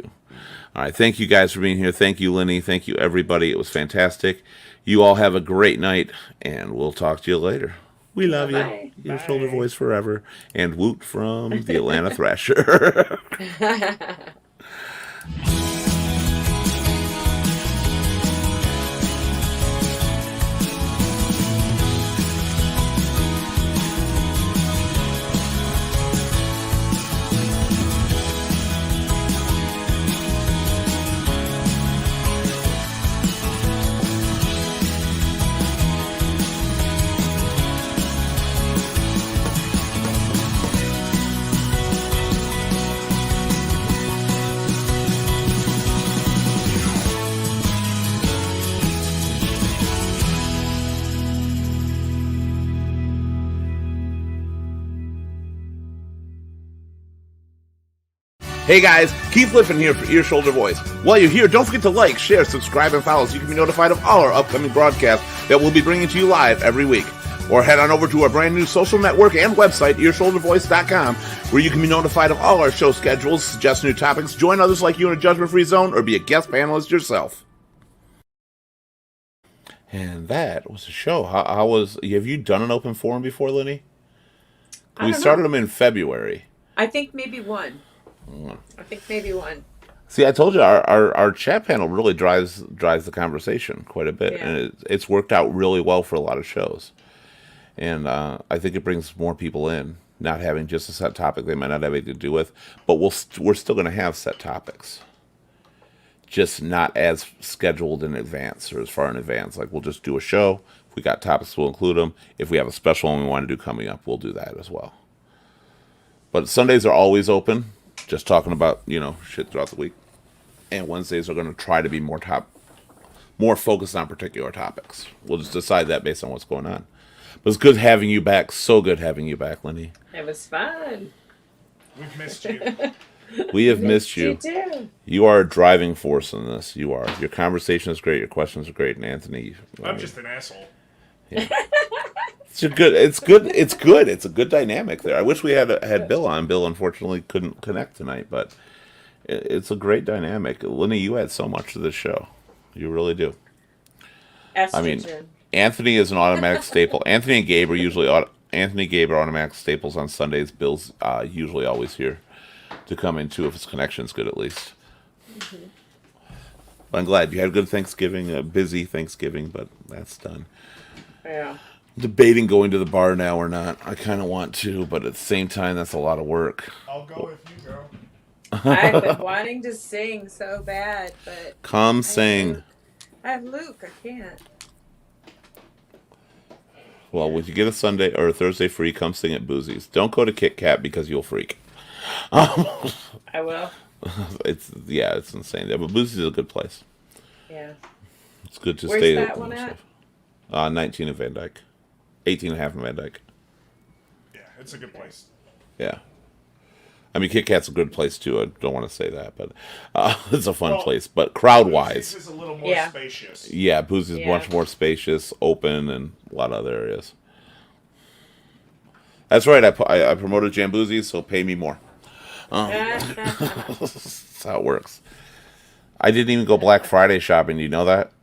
All right, thank you guys for being here. Thank you, Lenny. Thank you, everybody. It was fantastic. You all have a great night, and we'll talk to you later. We love Bye. you. Ear Shoulder Voice forever. And Woot from the Atlanta Thrasher. Hey guys, Keith Liffin here for Ear Shoulder Voice. While you're here, don't forget to like, share, subscribe, and follow so you can be notified of all our upcoming broadcasts that we'll be bringing to you live every week. Or head on over to our brand new social network and website, earshouldervoice.com, where you can be notified of all our show schedules, suggest new topics, join others like you in a judgment-free zone, or be a guest panelist yourself. And that was the show. How was? Have you done an open forum before, Lenny? We started them in February. I think maybe one. See, I told you our chat panel really drives the conversation quite a bit, and it's worked out really well for a lot of shows. And I think it brings more people in, not having just a set topic they might not have anything to do with, but we're still going to have set topics, just not as scheduled in advance or as far in advance. Like, we'll just do a show. If we got topics, we'll include them. If we have a special one we want to do coming up, we'll do that as well. But Sundays are always open, just talking about, shit throughout the week. And Wednesdays are going to try to be more focused on particular topics. We'll just decide that based on what's going on. But it's good having you back. So good having you back, Lenny. It was fun. We've missed you. We have missed you. You too. You are a driving force in this. You are. Your conversation is great. Your questions are great. And Anthony, I'm just an asshole. Yeah. It's good. It's a good dynamic there. I wish we had Bill on. Bill unfortunately couldn't connect tonight, but it's a great dynamic. Lenny, you add so much to this show. You really do. Estrogen. I mean, Anthony is an automatic staple. Anthony and Gabe are automatic staples on Sundays. Bill's usually always here to come in too if his connection's good at least. Mm-hmm. But I'm glad you had a good Thanksgiving, a busy Thanksgiving, but that's done. Yeah. Debating going to the bar now or not. I kind of want to, but at the same time, that's a lot of work. I'll go if you go. I've been wanting to sing so bad, but Come sing. I have Luke. I can't. Well, when you get a Sunday or a Thursday free, come sing at Boozy's. Don't go to Kit Kat because you'll freak. I will. It's insane there, but Boozy's is a good place. Yeah. It's good to Where's stay. that one at? 19 in Van Dyke. 18 and a half in Van Dyke. Yeah, it's a good place. Yeah. I mean, Kit Kat's a good place, too. I don't want to say that, but it's a fun place. But crowd-wise... This is a little more spacious. Yeah, Boozy's is much more spacious, open, and a lot of other areas. That's right. I promoted Jamboozy, so pay me more. That's how it works. I didn't even go Black Friday shopping. Do you know that?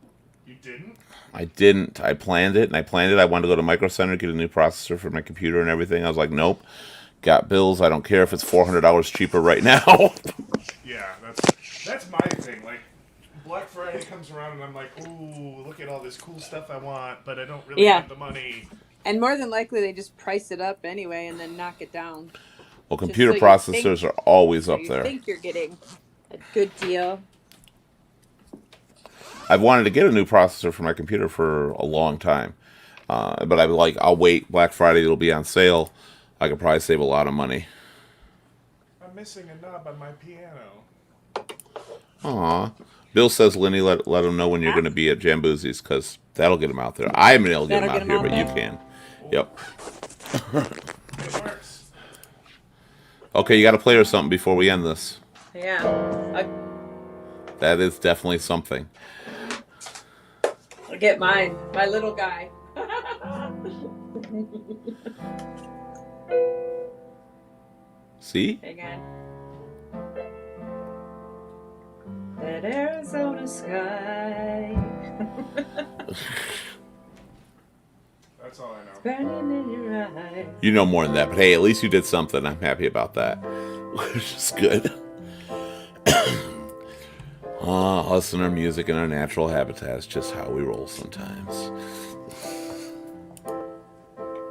You didn't? I didn't. I planned it. I wanted to go to Micro Center, get a new processor for my computer and everything. I was like, nope. Got bills. I don't care if it's $400 cheaper right now. Yeah, that's my thing. Like, Black Friday comes around and I'm like, ooh, look at all this cool stuff I want, but I don't really have the money. And more than likely, they just price it up anyway and then knock it down. Well, computer processors are always up you there. think you're getting a good deal. I've wanted to get a new processor for my computer for a long time. But I'll wait. Black Friday, it'll be on sale. I could probably save a lot of money. I'm missing a knob on my piano. Aw. Bill says, Lenny, let him know when you're going to be at Jamboozies, because that'll get him out there. I haven't been able to get him That'll out get here, him but out you can. Yep. It works. Okay, you got to play her something before we end this. Yeah. That is definitely something. I'll get mine. My little guy. See? Hang on. That Arizona sky. That's all I know. Burning in your eyes. You know more than that, but hey, at least you did something. I'm happy about that. Which is good. Us and our music and our natural habitat is just how we roll sometimes.